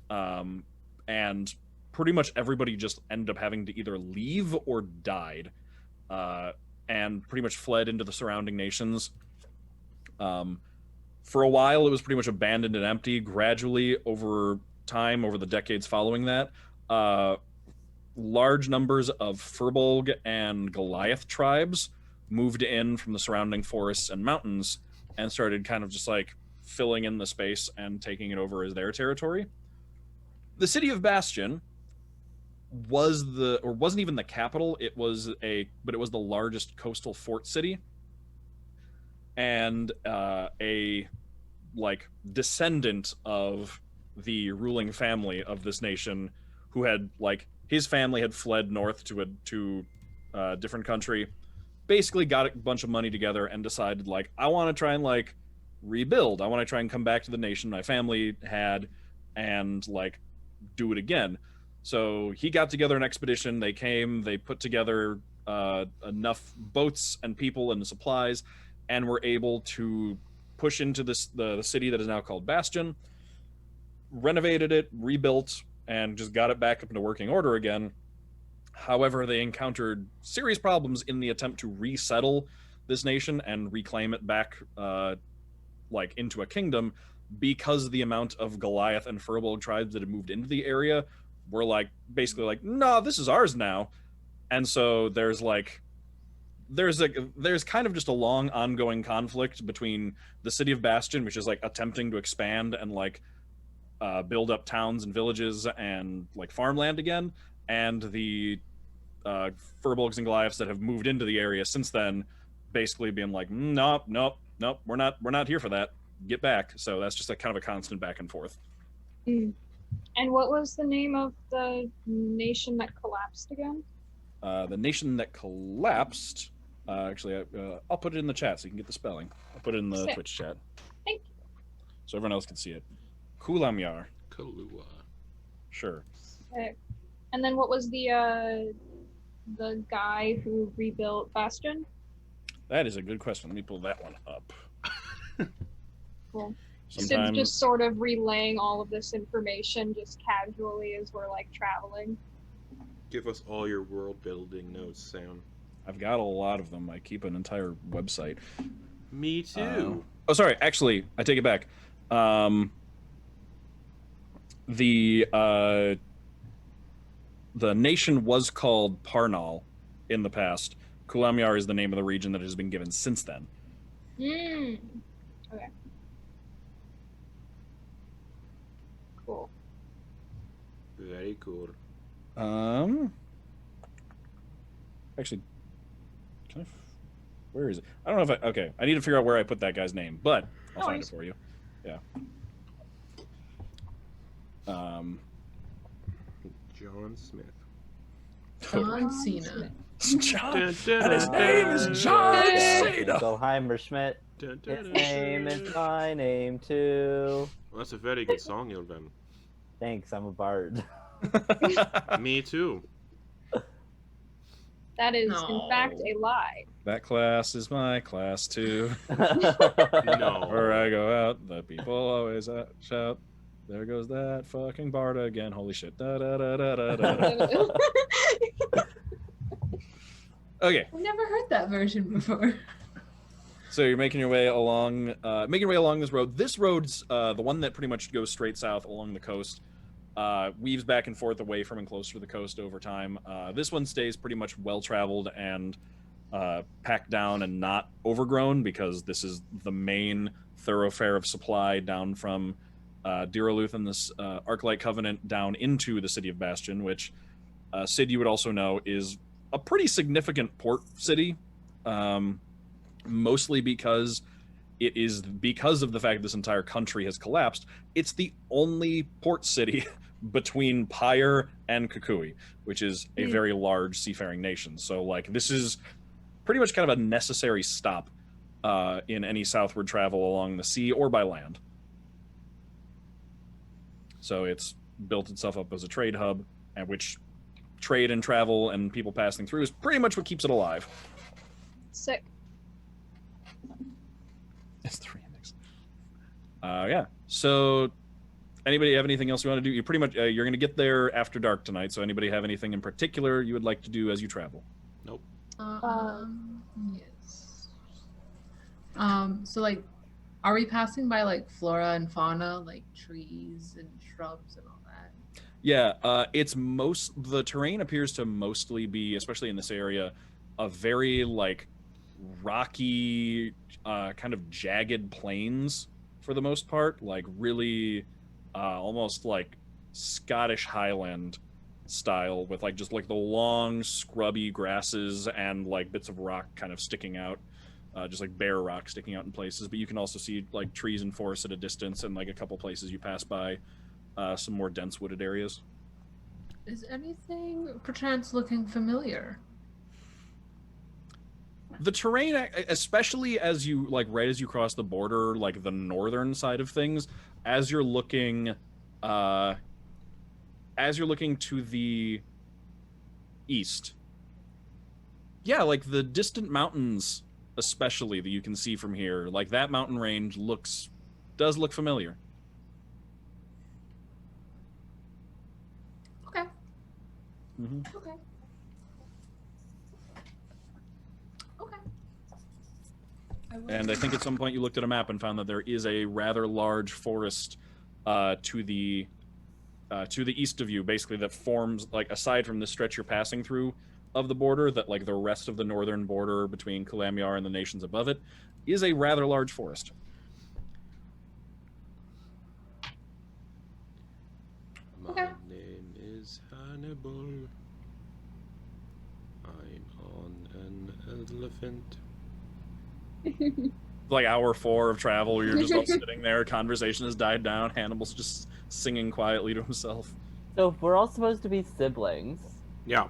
and pretty much everybody just ended up having to either leave or died, and pretty much fled into the surrounding nations. For a while, it was pretty much abandoned and empty. Gradually, over time over the decades following that, large numbers of Furbolg and Goliath tribes moved in from the surrounding forests and mountains and started kind of just like filling in the space and taking it over as their territory. The city of Bastion wasn't even the capital. It was the largest coastal fort city, and a like descendant of the ruling family of this nation, who had like his family had fled north to a different country, basically got a bunch of money together and decided like, I want to try and like rebuild. I want to try and come back to the nation my family had and like do it again. So he got together an expedition. They came, they put together enough boats and people and supplies, and were able to push into the city that is now called Bastion, renovated it, rebuilt, and just got it back up into working order again. However, they encountered serious problems in the attempt to resettle this nation and reclaim it back like into a kingdom, because the amount of Goliath and Furbolg tribes that had moved into the area were like basically like, no, this is ours now. And so there's kind of just a long ongoing conflict between the city of Bastion, which is like attempting to expand and like build up towns and villages and like farmland again, and the Furbolgs and Goliaths that have moved into the area since then, basically being like, nope, we're not here for that. Get back. So that's just a kind of a constant back and forth.
Mm. And what was the name of the nation that collapsed again?
The nation that collapsed. Actually, I'll put it in the chat so you can get the spelling. I'll put it in the
Sick.
Twitch chat.
Thank you.
So everyone else can see it. Kulamyar.
Kalua.
Sure.
Sick. And then what was the guy who rebuilt Bastion?
That is a good question. Let me pull that one up.
Cool. Sid's
Sometimes
just sort of relaying all of this information just casually as we're like traveling.
Give us all your world building notes, Sam.
I've got a lot of them. I keep an entire website.
Me too.
Oh, sorry. Actually, I take it back. The nation was called Parnal in the past. Kulamyar is the name of the region that has been given since then.
Mm. Okay. Cool.
Very cool.
Actually, where is it? I don't know if okay, I need to figure out where I put that guy's name, but I'll find it for you. Yeah.
John Smith.
John Cena.
John,
Dun, dun,
and his
dun,
name is
dun,
John
Okay.
Cena.
Goheimer Schmidt.
dun, dun,
His
dun,
name is my name too.
Well, that's a very good song, Yilven.
Thanks, I'm a bard.
Me too.
That is,
No.
in fact, a lie.
That class is my class too.
No.
Where I go out, the people always shout, "There goes that fucking bard again!" Holy shit! Da, da, da, da, da, da, da. Okay,
I've never heard that version before.
so you're making your way along this road. This road's the one that pretty much goes straight south along the coast. Weaves back and forth away from and closer to the coast over time. This one stays pretty much well-traveled and packed down and not overgrown, because this is the main thoroughfare of supply down from Diraluth and this Arclight Covenant down into the city of Bastion, which Sid, you would also know, is a pretty significant port city, mostly because it is because of the fact that this entire country has collapsed. It's the only port city between Pyre and Kukui, which is a very large seafaring nation. So like this is pretty much kind of a necessary stop in any southward travel along the sea or by land. So it's built itself up as a trade hub, at which trade and travel and people passing through is pretty much what keeps it alive.
Sick.
It's the remix. Yeah. So, anybody have anything else you want to do? You pretty much you're going to get there after dark tonight. So, anybody have anything in particular you would like to do as you travel?
Nope.
Yes. So like, are we passing by like flora and fauna, like trees and shrubs and all
Yeah, the terrain appears to mostly be, especially in this area, a very like rocky, kind of jagged plains for the most part, like really, almost like Scottish Highland style with like just like the long scrubby grasses and like bits of rock kind of sticking out, just like bare rock sticking out in places. But you can also see like trees and forests at a distance, and like a couple places you pass by some more dense wooded areas.
Is anything perchance looking familiar?
The terrain, especially as you like right as you cross the border, like the northern side of things, as you're looking, uh, as you're looking to the east, yeah, like the distant mountains, especially that you can see from here, like that mountain range does look familiar.
Okay.
Mm-hmm.
Okay. Okay.
And I think at some point you looked at a map and found that there is a rather large forest to the east of you, basically, that forms, like, aside from the stretch you're passing through of the border, that like the rest of the northern border between Kalamiar and the nations above it is a rather large forest.
My
Okay.
name is Hannibal. I'm on an elephant.
Like hour 4 of travel where you're just all sitting there, conversation has died down, Hannibal's just singing quietly to himself.
So if we're all supposed to be siblings,
Yeah.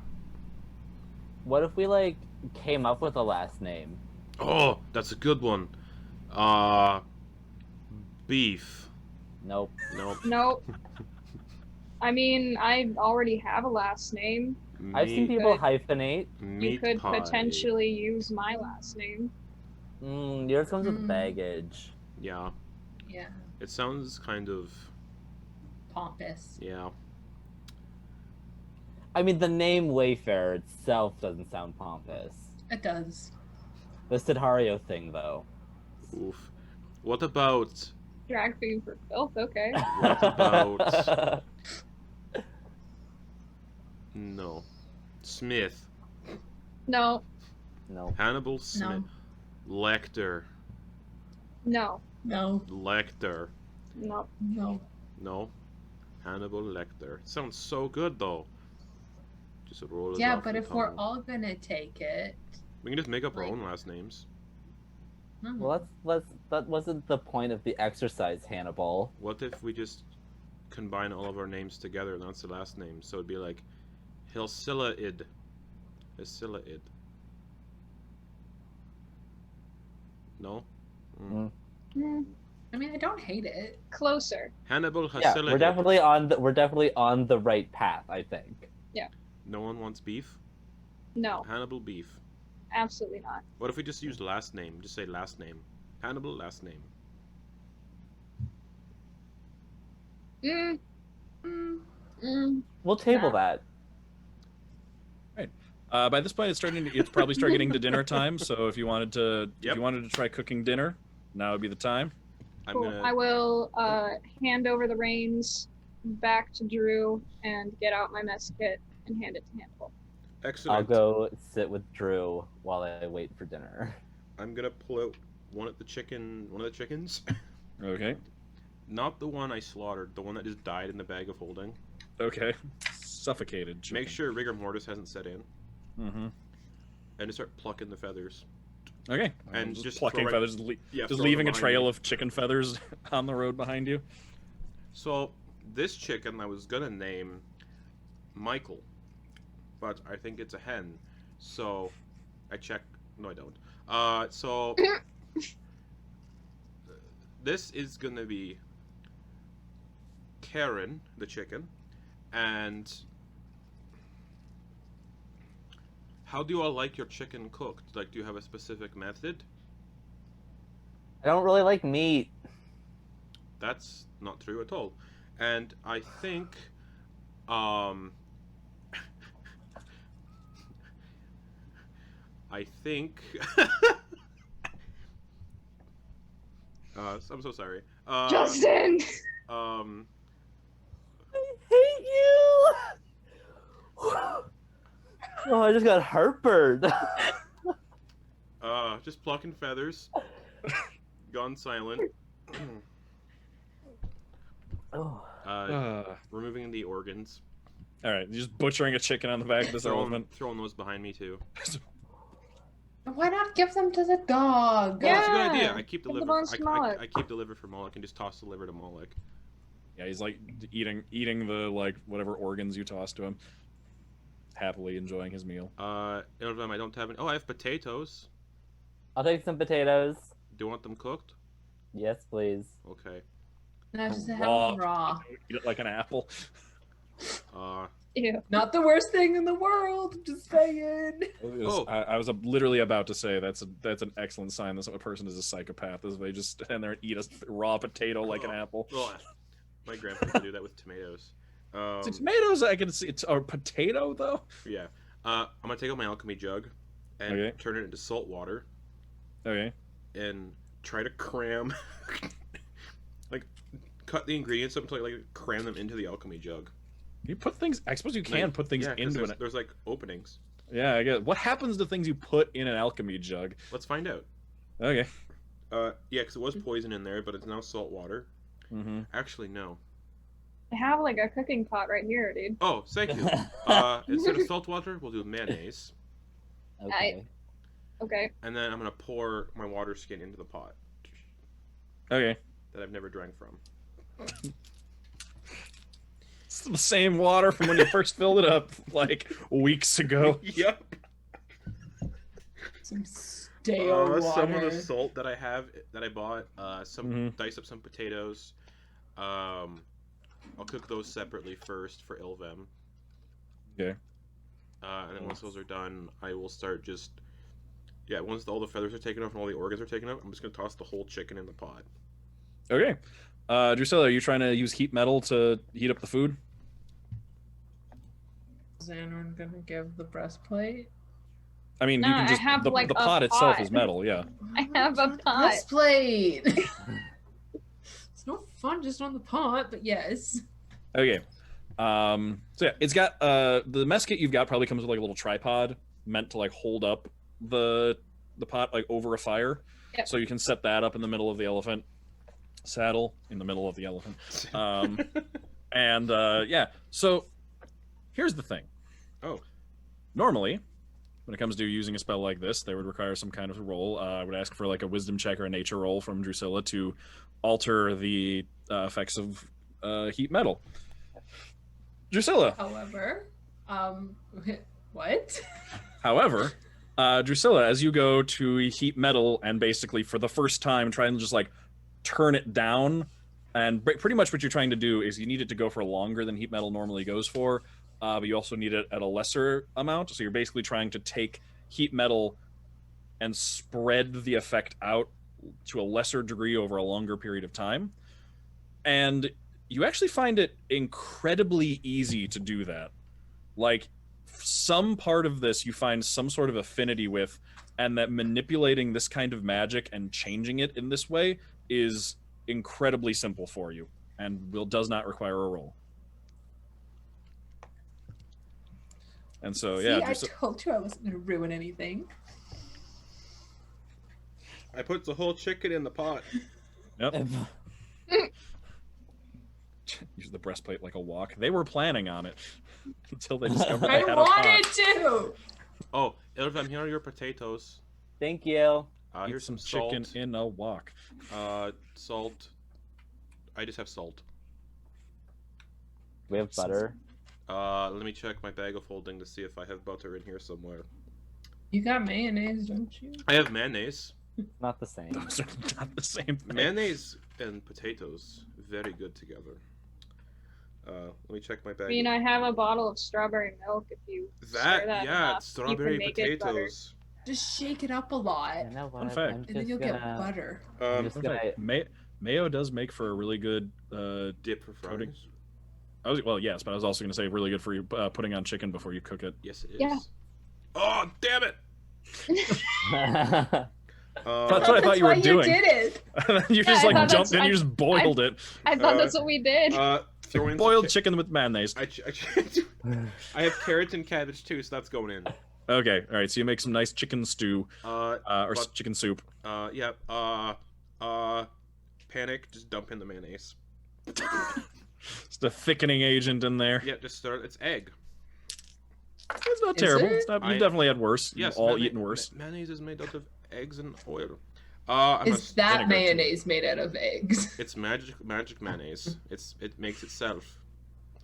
what if we like came up with a last name?
Oh, that's a good one. Beef.
Nope.
Nope.
Nope. I mean, I already have a last name.
I've seen
Meat-
people
Good.
hyphenate.
You
meat
could
pie.
potentially use my last name.
Yours comes with
Mm.
baggage.
Yeah.
Yeah.
It sounds kind of.
Pompous.
Yeah.
I mean, the name Wayfarer itself doesn't sound pompous.
It does.
The Sidhario thing, though.
Oof. What about.
Drag queen for filth, okay.
What about- No. Smith.
No,
No.
Hannibal Smith. Lecter.
no,
No.
Lecter.
no.
No.
No. Hannibal Lecter. Sounds so good though. Just roll it
Yeah,
off
but
the
if we're
tongue.
all gonna take it,
We can just make up our
like-
own last names.
no.
Well, that wasn't the point of the exercise, Hannibal.
What if we just combine all of our names together and that's the last name? So it'd be like Hilsilaid. Hilsilaid. No?
Hmm,
I mean, I don't hate it.
closer.
Hannibal
Yeah,
Hilsilaid.
we're definitely on the right path, I think.
No one wants beef?
No,
Hannibal beef.
absolutely not.
What if we just use last name? Just say last name. Hannibal last name.
Mm,
Mm.
mm.
We'll table
Nah.
that.
By this point, it's probably start getting to dinner time. So if you wanted to
Yep.
try cooking dinner, now would be the time.
I'm
Cool.
gonna.
I will hand over the reins back to Drew and get out my mess kit and hand it to Hannibal.
Excellent.
I'll go sit with Drew while I wait for dinner.
I'm gonna pull out one of the chickens.
Okay.
Not the one I slaughtered, the one that just died in the bag of holding.
Okay. Suffocated. Chicken.
Make sure rigor mortis hasn't set in.
Mm-hmm.
And just start plucking the feathers.
Okay.
And
just
just
plucking
throw
feathers,
Yeah,
just
throw
leaving
them
a
behind
trail
me.
of chicken feathers on the road behind you.
So, this chicken I was gonna name Michael, but I think it's a hen. So, I check. No, I don't. So this is gonna be Karen, the chicken, and how do you all like your chicken cooked? Like, do you have a specific method?
I don't really like meat.
That's not true at all. And I think, I think, I'm so sorry.
Justin!
Um,
I hate you. Oh, I just got heartburn.
Just plucking feathers. Gone silent.
Oh.
Removing the organs.
All right, you're just butchering a chicken on the back of this elephant.
Throwing those behind me too.
Why not give them to the dog?
Well, that's a good
Yeah,
idea. I keep the
give the
liver.
bones to Moloch.
I keep the liver for Moloch and just toss the liver to Moloch.
Yeah, he's like eating the like whatever organs you toss to him. Happily enjoying his meal.
I don't have any. Oh, I have potatoes.
I'll take some potatoes.
Do you want them cooked?
Yes, please.
Okay.
No, just have
Raw.
them raw.
Eat it like an apple.
Ew.
Not the worst thing in the world. Just saying.
I was literally about to say that's an excellent sign that a person is a psychopath, is if they just stand there and eat a raw potato like an apple.
Well, my grandpa would do that with tomatoes.
So tomatoes, I can see. It's a potato though.
Yeah. I'm gonna take out my alchemy jug and
Okay.
turn it into salt water
Okay.
and try to cram, like, cut the ingredients up until I cram them into the alchemy jug.
You put things. I suppose you can put things
Yeah, 'cause
into
there's,
it.
there's like openings.
Yeah, I guess. What happens to things you put in an alchemy jug?
Let's find out.
Okay.
Yeah, because it was poison in there, but it's now salt water.
Mm-hmm.
Actually, no.
I have like a cooking pot right here, dude.
Oh, thank you. Instead of salt water, we'll do mayonnaise,
Okay.
Okay.
and then I'm gonna pour my water skin into the pot
Okay.
that I've never drank from.
It's the same water from when you first filled it up like weeks ago.
Yep.
Some stale water.
Some of the salt that I bought.
Mhm.
Dice up some potatoes. I'll cook those separately first for Ilvem.
Okay.
And then once those are done, I will start just. Yeah, once all the feathers are taken off and all the organs are taken off, I'm just gonna toss the whole chicken in the pot.
Okay. Drusilla, are you trying to use heat metal to heat up the food?
Is anyone gonna give the breastplate?
I mean,
No,
you can
I
just
have,
the
like, a
pot itself
pot.
is metal. Yeah.
I have a pot.
Breastplate. It's no fun just on the pot, but yes.
Okay. So yeah, it's got the mess kit you've got probably comes with like a little tripod meant to like hold up the pot like over a fire.
Yep.
So you can set that up in the middle of the elephant saddle in the middle of the elephant. And yeah, so here's the thing.
Oh.
Normally, when it comes to using a spell like this, they would require some kind of roll. I would ask for like a wisdom check or a nature roll from Drusilla to alter the effects of heat metal. Drusilla.
However, what?
However, Drusilla, as you go to heat metal and basically for the first time try and just like turn it down, and pretty much what you're trying to do is you need it to go for longer than heat metal normally goes for, but you also need it at a lesser amount. So you're basically trying to take heat metal and spread the effect out to a lesser degree over a longer period of time. And you actually find it incredibly easy to do that. Like, some part of this you find some sort of affinity with, and that manipulating this kind of magic and changing it in this way is incredibly simple for you and does not require a roll. And so, yeah.
See, I told you I wasn't going to ruin anything.
I put the whole chicken in the pot.
Yep. Use the breastplate like a walk. They were planning on it until they discovered
I
they had a pot.
wanted to!
Oh, Ilvem, here are your potatoes.
Thank you.
Eat
Here's some
chicken
salt.
in a walk.
Salt. I just have salt.
We have butter.
Let me check my bag of holding to see if I have butter in here somewhere.
You got mayonnaise, don't you?
I have mayonnaise.
Not the same.
Those are not the same thing.
Mayonnaise and potatoes, very good together. Let me check my bag.
I mean, I have a bottle of strawberry milk if you stir that
yeah,
enough,
strawberry
you can make it butter.
potatoes.
Just shake it up a lot,
You know what?
Fun fact.
I'm
and then
just
you'll get
gonna-
butter.
I'm just
In
gonna.
fact, mayo does make for a really good
Dip for
Coating.
fries.
well, yes, but I was also going to say really good for you putting on chicken before you cook it.
Yes, it is.
Yeah.
Oh, damn it!
That's what I thought you were
why
doing.
You did it.
You
Yeah,
just
I
like
thought
jumped in,
that's-
you just boiled it.
I thought that's what we did.
throw in
Boiled chicken with mayonnaise.
I have carrots and cabbage too, so that's going in.
Okay, all right. So you make some nice chicken stew, or
but-
chicken soup.
Yeah. Panic. Just dump in the mayonnaise.
Just a thickening agent in there.
Yeah. Just start. It's egg.
It's not
Is
terrible.
it?
It's not, you've definitely had worse. You've
Yes.
all eaten worse.
Mayonnaise is made out of eggs and oil.
Is that
vinegar, too.
mayonnaise made out of eggs?
It's magic mayonnaise. It makes itself.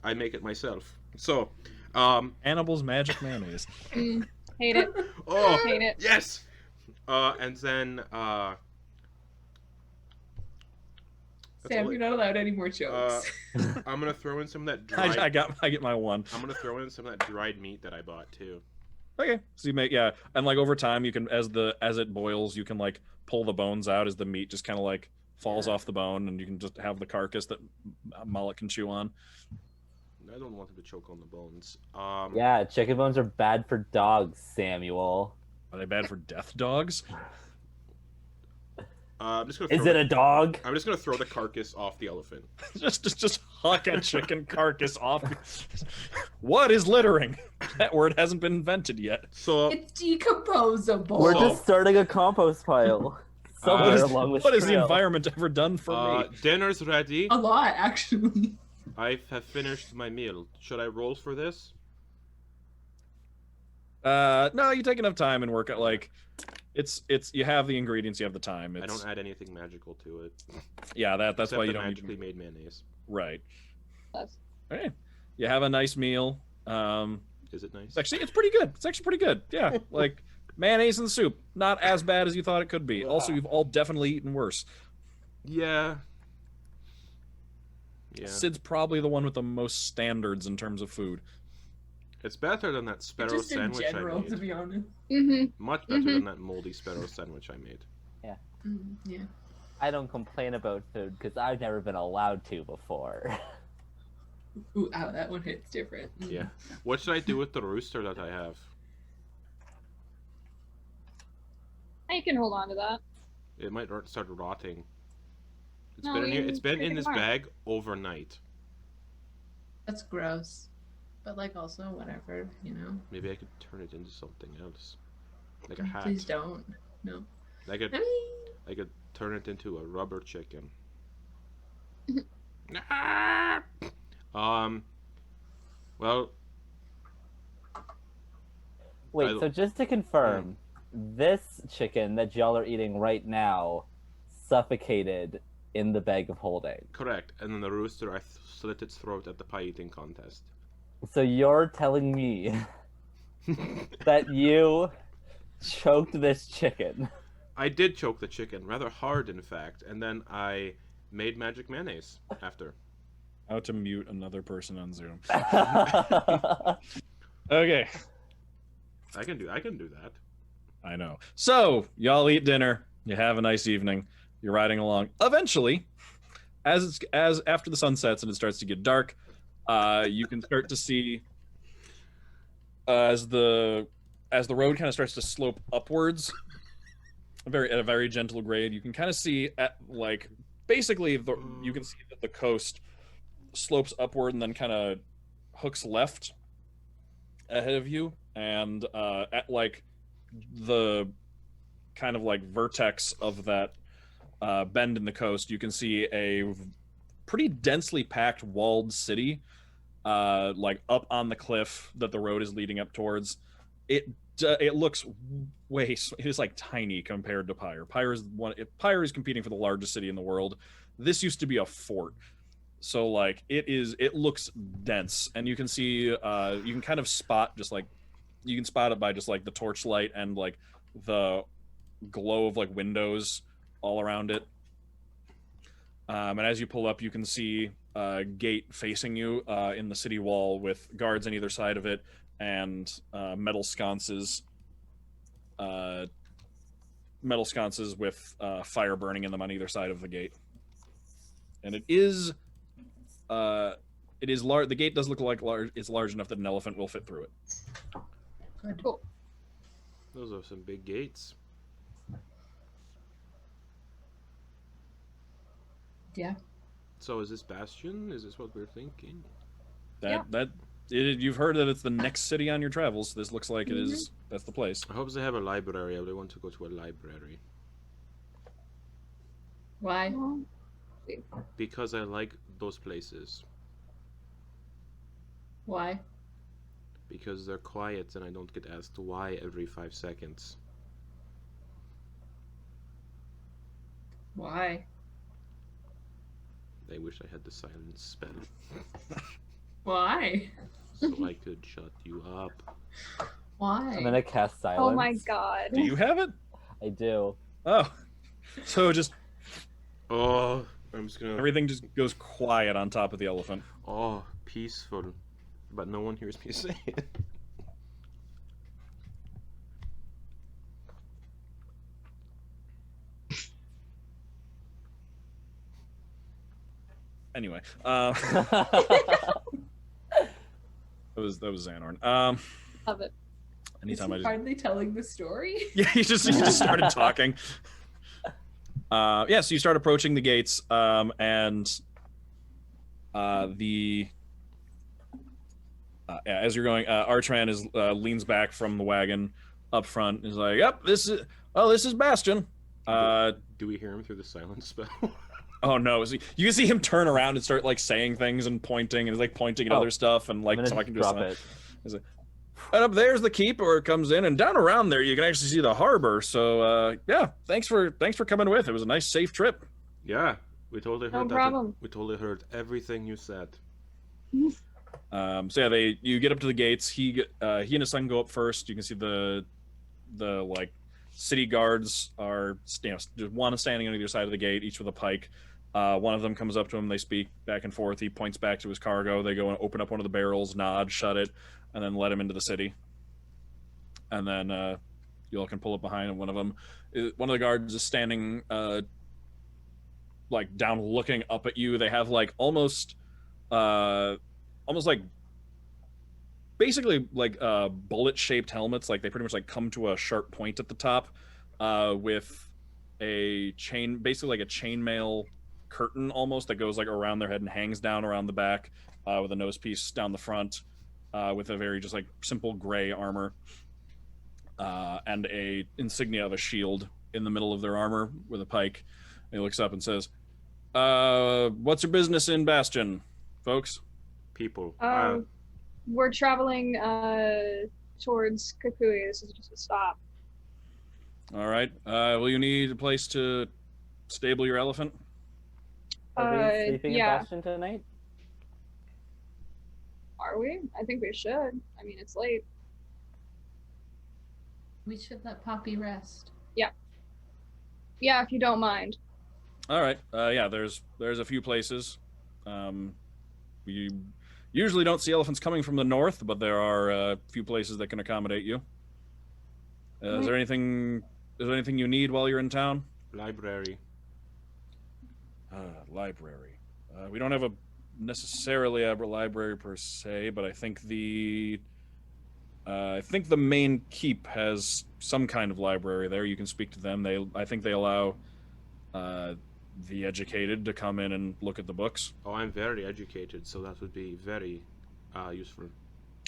I make it myself. So,
Hannibal's magic mayonnaise.
Hate it.
oh
Hate it.
yes. And then that's
Sam,
all
you're not allowed any more jokes.
I'm gonna throw in some of that dried.
I get my one.
I'm gonna throw in some of that dried meat that I bought too.
Okay, so you make and like over time you can as it boils you can like pull the bones out as the meat just kind of like falls off the bone and you can just have the carcass that Mullet can chew on.
I don't want him to choke on the bones.
Yeah, chicken bones are bad for dogs, Samuel.
Are they bad for death dogs?
I'm just gonna.
Is it a dog?
I'm just gonna throw the carcass off the elephant.
just huck a chicken carcass off. What is littering? That word hasn't been invented yet.
So
It's decomposable.
We're
So-
just starting a compost pile. Somewhere along this
what has the
trail.
environment ever done for me?
dinner's ready.
A lot, actually.
I have finished my meal. Should I roll for this?
No, you take enough time and work at like it's you have the ingredients, you have the time.
I don't add anything magical to it.
Yeah, that's
Except
why you
the
don't
magically
need
made mayonnaise.
right.
That's-
Okay. You have a nice meal.
Is it nice?
It's pretty good. It's actually pretty good. Yeah, like mayonnaise and soup, not as bad as you thought it could be. Also, you've all definitely eaten worse.
Yeah. Yeah.
Sid's probably the one with the most standards in terms of food.
It's better than that sparrow
Just in
sandwich
general,
I
to
made.
be honest.
Much better than that moldy sparrow sandwich I made.
Yeah.
I don't complain about food because I've never been allowed to before.
Ooh, ow, that one hits different.
Yeah. What should I do with the rooster that I have?
You can hold on to that.
It might start rotting. It's
No,
been in here.
you
It's been
take
in
it
this
apart.
bag overnight.
That's gross. But, like, also, whatever, you know?
Maybe I could turn it into something else, like a hat.
Please don't. No.
I could
I mean,
I could turn it into a rubber chicken. Ah! Well,
Wait,
I-
so just to confirm, this chicken that y'all are eating right now suffocated in the bag of holding.
correct. And then the rooster, I slit its throat at the pie eating contest.
So you're telling me that you choked this chicken?
I did choke the chicken, rather hard in fact, and then I made magic mayonnaise after.
How to mute another person on Zoom.
I
Okay,
I can do that.
I know. So y'all eat dinner. You have a nice evening. You're riding along. Eventually, as after the sun sets and it starts to get dark, you can start to see as the road kind of starts to slope upwards, at a very gentle grade. You can kind of see at like basically you can see that the coast slopes upward and then kind of hooks left ahead of you, and at like the kind of like vertex of that bend in the coast, you can see a pretty densely packed walled city, like up on the cliff that the road is leading up towards. It looks it is like tiny compared to Pyre. Pyre is competing for the largest city in the world. This used to be a fort. So like it looks dense, and you can see you can kind of spot you can spot it by just like the torchlight and like the glow of like windows all around it. And as you pull up, you can see a gate facing you in the city wall with guards on either side of it, and metal sconces with fire burning in them on either side of the gate. And it is large. The gate does look like it's large enough that an elephant will fit through it.
good.
Cool.
Those are some big gates.
Yeah.
So is this Bastion? Is this what we're thinking?
You've heard that it's the next city on your travels. This looks like it is. That's the place.
I hope they have a library. I really want to go to a library.
Why?
Well,
Because I like those places.
Why?
Because they're quiet and I don't get asked why every 5 seconds.
Why?
I wish I had the silence spell.
Why?
So I could shut you up.
Why?
I'm gonna cast silence.
oh my god.
Do you have it?
I do.
Oh, so just
Oh, I'm just gonna...
everything just goes quiet on top of the elephant.
Oh, peaceful. But no one hears me say it.
Anyway, that was Xanorn.
Love it.
Anytime I
Is
just
he finally telling the story?
yeah, he just started talking. Yeah, so you start approaching the gates, and as you're going, Artran leans back from the wagon up front and is like, "Yep, this is Bastion."
Do we hear him through the silence spell?
Oh no! So you can see him turn around and start like saying things and pointing, and he's like pointing at other stuff and like
I'm gonna
talking to
drop
us.
it.
He's like, and up there's the keep where it comes in, and down around there you can actually see the harbor. So yeah, thanks for coming with. It was a nice, safe trip.
Yeah, we totally heard
No
that.
problem.
We totally heard everything you said.
So yeah, you get up to the gates. He and his son go up first. You can see the like city guards are just one standing on either side of the gate, each with a pike. One of them comes up to him. They speak back and forth. He points back to his cargo. They go and open up one of the barrels, nod, shut it, and then let him into the city. And then you all can pull up behind him. One of the guards is standing like down, looking up at you. They have like almost like basically like bullet-shaped helmets. Like they pretty much like come to a sharp point at the top, with a chain, basically like a chainmail curtain almost that goes like around their head and hangs down around the back, with a nose piece down the front, with a very just like simple gray armor, and a insignia of a shield in the middle of their armor with a pike. And he looks up and says, "What's your business in Bastion, folks?"
People.
We're traveling towards Kukui. This is just a stop.
All right. Will you need a place to stable your elephant?
Are we sleeping
yeah.
in Bastion tonight?
Are we? I think we should. I mean, it's late.
We should let Poppy rest.
Yeah, if you don't mind.
All right. Yeah, there's a few places. We usually don't see elephants coming from the north, but there are a few places that can accommodate you. Is there anything you need while you're in town?
Library.
Library. We don't have necessarily a library per se, but I think the main keep has some kind of library there. You can speak to them. I think they allow the educated to come in and look at the books.
Oh, I'm very educated, so that would be very useful.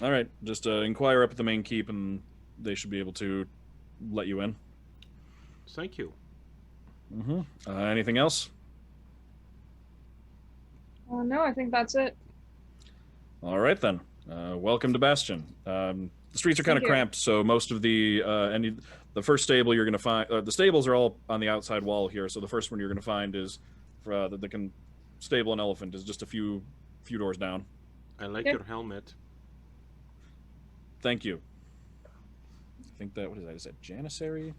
All right, just inquire up at the main keep, and they should be able to let you in.
Thank you.
Anything else?
No, I think that's it.
All right then. Welcome to Bastion. The streets are kind of
Thank you.
cramped, so most of the first stable you're going to find. The stables are all on the outside wall here, so the first one you're going to find is that they can stable an elephant is just a few doors down.
I like
Yep.
your helmet.
Thank you. I think that, what is that? Is that Janissary?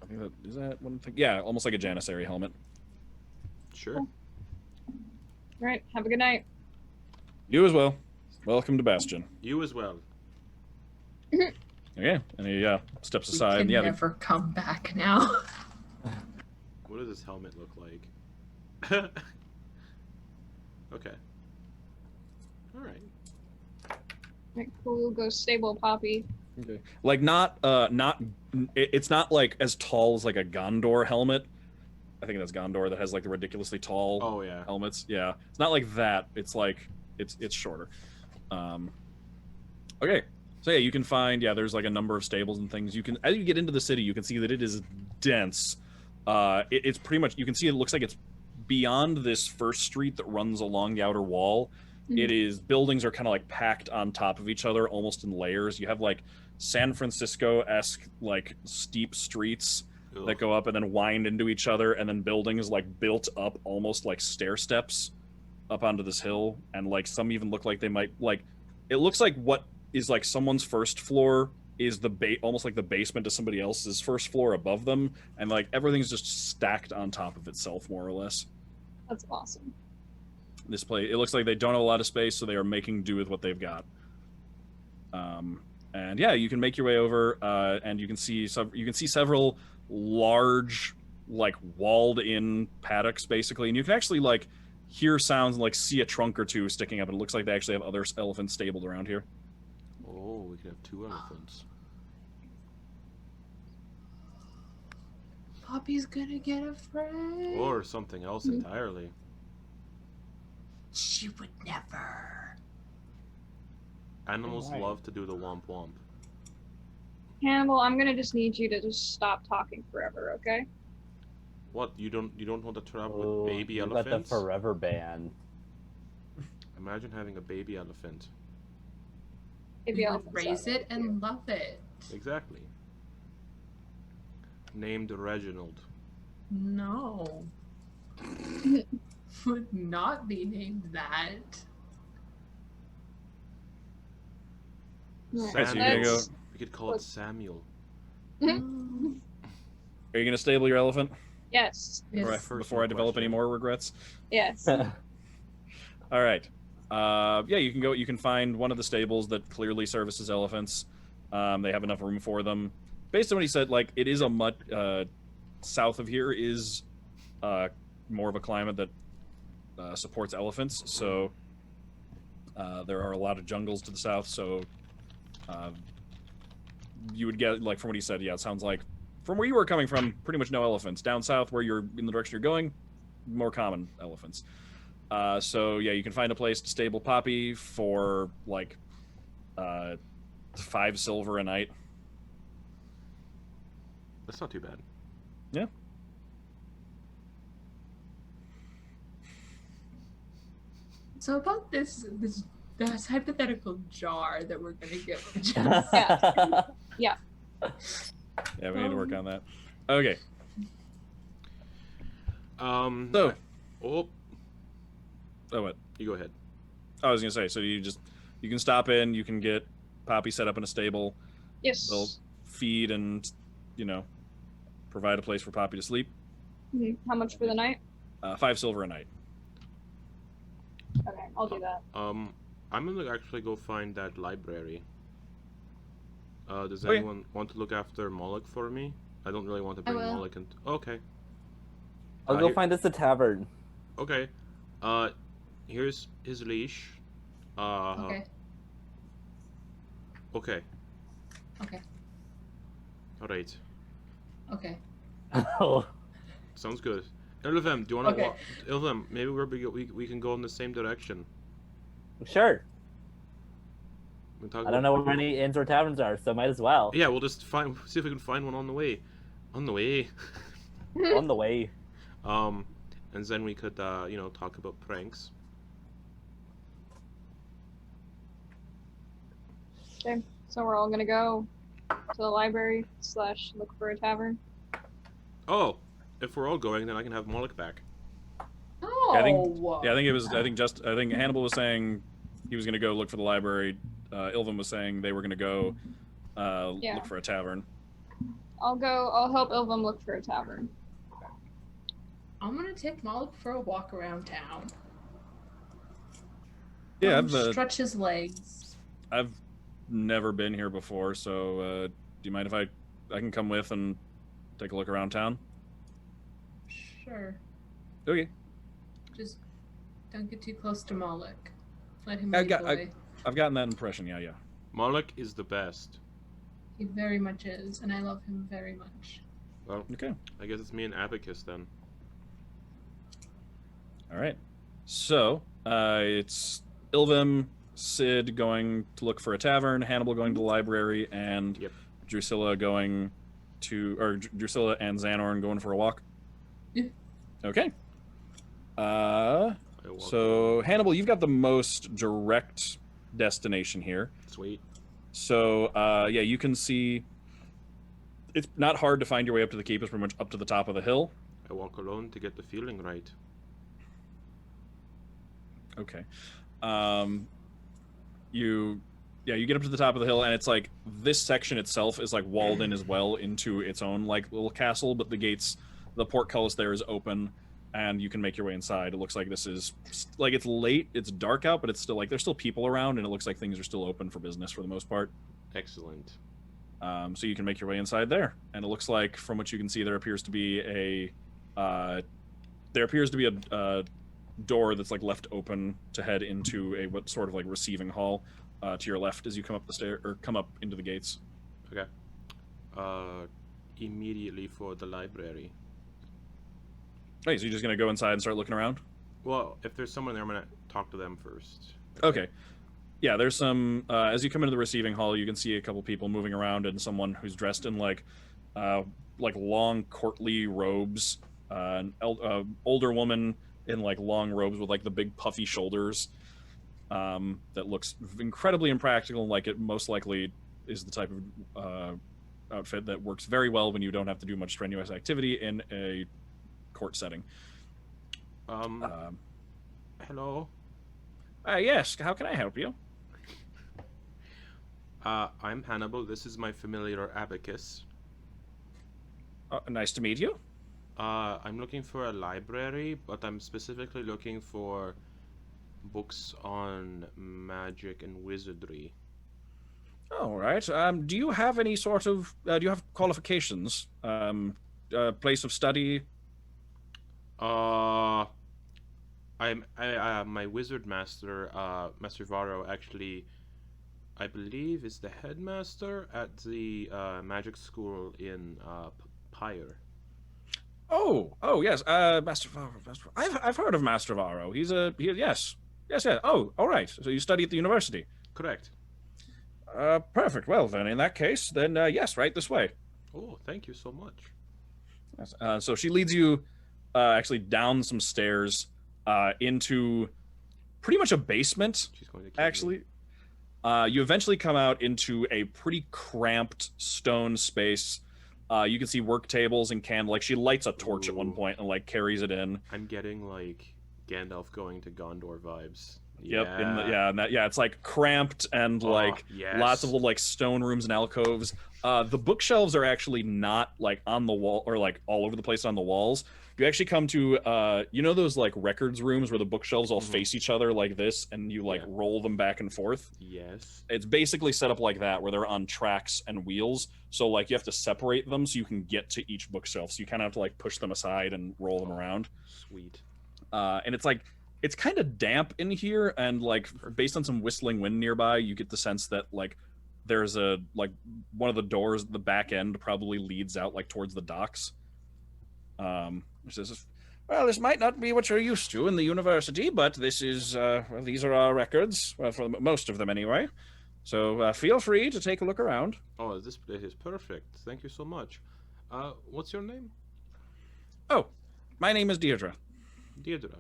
I think is that one thing? Yeah, almost like a Janissary helmet.
Sure.
Cool. All right. Have a good night.
You as well. Welcome to Bastion.
You as well.
Okay, and he steps
We
aside.
can
Yeah,
never come back now.
What does this helmet look like? Okay. All right.
Right, cool. Go stable Poppy.
okay. Like it's not like as tall as like a Gondor helmet, I think that's Gondor that has like the ridiculously tall
Oh yeah.
helmets. Yeah, it's not like that. It's like it's shorter. Okay, so yeah, you can find there's like a number of stables and things. You can as you get into the city, you can see that it is dense. It's pretty much you can see it looks like it's beyond this first street that runs along the outer wall. It is buildings are kind of like packed on top of each other, almost in layers. You have like San Francisco-esque like steep streets
Ugh.
that go up and then wind into each other, and then buildings like built up almost like stair steps up onto this hill, and like some even look like they might like it looks like what is like someone's first floor is the almost like the basement to somebody else's first floor above them, and like everything's just stacked on top of itself more or less.
That's awesome.
This place, it looks like they don't have a lot of space, so they are making do with what they've got. And yeah, you can make your way over, and you can see several large, like walled-in paddocks, basically, and you can actually like hear sounds and like see a trunk or two sticking up. And it looks like they actually have other elephants stabled around here.
Oh, we could have 2 elephants.
Poppy's gonna get afraid.
Or something else entirely.
She would never.
Animals
Right.
love to do the womp womp.
Hannibal, I'm gonna just need you to just stop talking forever, okay?
What? You don't want to travel
Ooh,
with baby
you
elephants?
got the forever ban.
Imagine having a baby elephant.
If
You
you
would raise it and love it.
Exactly. Named Reginald.
No. Would not be named that.
Right.
Okay, so you're gonna
Samuel.
go-
We could call it Samuel.
Mm.
Are you gonna stable your elephant
Yes.
Yes.
before I develop any more regrets?
Yes.
All right. Yeah, you can go. You can find one of the stables that clearly services elephants. They have enough room for them. Based on what he said, like it is a much south of here is more of a climate that supports elephants. So there are a lot of jungles to the south. So you would get like from what he said. Yeah, it sounds like from where you were coming from, pretty much no elephants. Down south, where you're in the direction you're going, more common elephants. So yeah, you can find a place to stable Poppy for like 5 silver a night.
That's not too bad.
Yeah.
So about this hypothetical jar that we're gonna get.
Yeah, we need to work on that. Okay. So,
Oh,
what?
you go ahead.
I was gonna say, so you can stop in, you can get Poppy set up in a stable,
Yes.
they'll feed and provide a place for Poppy to sleep.
How much for the night?
5 silver a night.
Okay, I'll do that.
I'm gonna actually go find that library. Does
Okay.
anyone want to look after Moloch for me? I don't really want to
I
bring
will.
Moloch in. Okay.
I'll go
Here-
find us a tavern.
Okay. Here's his leash.
Okay.
Okay.
Okay.
All right.
Okay.
Oh,
Sounds good. Ilvem, do you want to
Okay.
walk? Ilvem, maybe we can go in the same direction.
sure.
We can talk
I don't know where any inns or taverns are, so might as well.
Yeah, we'll just see if we can find one on the way. On the way.
On the way.
And then we could talk about pranks.
Okay, so we're all gonna go to the library / look for a tavern.
Oh, if we're all going, then I can have Moloch back.
Oh.
I think Hannibal was saying he was gonna go look for the library. Ilvin was saying they were gonna go
Yeah.
look for a tavern.
I'll help Ilvum look for a tavern.
I'm gonna take Moloch for a walk around town.
Yeah,
Stretch his legs.
I've never been here before, so do you mind if I can come with and take a look around town?
Sure.
Okay.
Just don't get too close to Moloch. Let him
I
lead
got-
the way.
I've gotten that impression. Yeah.
Moloch is the best.
He very much is, and I love him very much.
Well,
Okay.
I guess it's me and Abacus then.
All right. So it's Ilvim, Sid going to look for a tavern, Hannibal going to the library, and
Yep.
Drusilla going to, or Drusilla and Xanorn going for a walk.
Yeah.
Okay.
I walk
So
along.
Hannibal, you've got the most direct destination here.
Sweet.
So yeah, you can see. It's not hard to find your way up to the keep. It's pretty much up to the top of the hill.
I walk alone to get the feeling right.
Okay. You get up to the top of the hill, and it's like this section itself is like walled in as well into its own like little castle, but the gates, the portcullis there is open, and you can make your way inside. It looks like this is like it's late, it's dark out, but it's still like there's still people around, and it looks like things are still open for business for the most part.
Excellent.
So you can make your way inside there, and it looks like from what you can see, there appears to be a door that's like left open to head into a what sort of like receiving hall to your left as you come up the stair or come up into the gates.
Okay. Immediately for the library.
Right, so you're just gonna go inside and start looking around?
Well, if there's someone there, I'm gonna talk to them first.
Okay. Yeah, there's some as you come into the receiving hall, you can see a couple people moving around and someone who's dressed in like long courtly robes, an older woman in like long robes with like the big puffy shoulders, that looks incredibly impractical, like it most likely is the type of outfit that works very well when you don't have to do much strenuous activity in a court setting.
Hello.
Yes, how can I help you?
I'm Hannibal. This is my familiar Abacus.
Nice to meet you.
I'm looking for a library, but I'm specifically looking for books on magic and wizardry.
All right. Do you have any sort of? Do you have qualifications? Place of study?
My wizard master, Master Varro, actually, I believe is the headmaster at the magic school in Pyre.
Oh yes. Master Varro. I've heard of Master Varro. Yes. Oh, all right. So you study at the university.
Correct.
Perfect. Well, then, in that case, then yes, right this way.
Oh, thank you so much.
Yes. So she leads you actually down some stairs into pretty much a basement.
She's going to kill me.
Actually, you eventually come out into a pretty cramped stone space. You can see work tables and candle. Like she lights a torch at one
Ooh.
point and like carries it in.
I'm getting like Gandalf going to Gondor vibes.
Yep. It's like cramped and like
yes.
lots of little like stone rooms and alcoves. The bookshelves are actually not like on the wall or like all over the place on the walls. You actually come to you know those like records rooms where the bookshelves all face each other like this and you like roll them back and forth.
Yes.
It's basically set up like that where they're on tracks and wheels. So like you have to separate them so you can get to each bookshelf. So you kind of have to like push them aside and roll them around.
Sweet.
And it's like it's kind of damp in here, and like based on some whistling wind nearby, you get the sense that like there's a like one of the doors at the back end probably leads out like towards the docks. It says, well, this might not be what you're used to in the university, but this is well, these are our records, well, for most of them anyway. So feel free to take a look around.
Oh, this place is perfect. Thank you so much. What's your name?
Oh, my name is Deirdre.
Deirdre.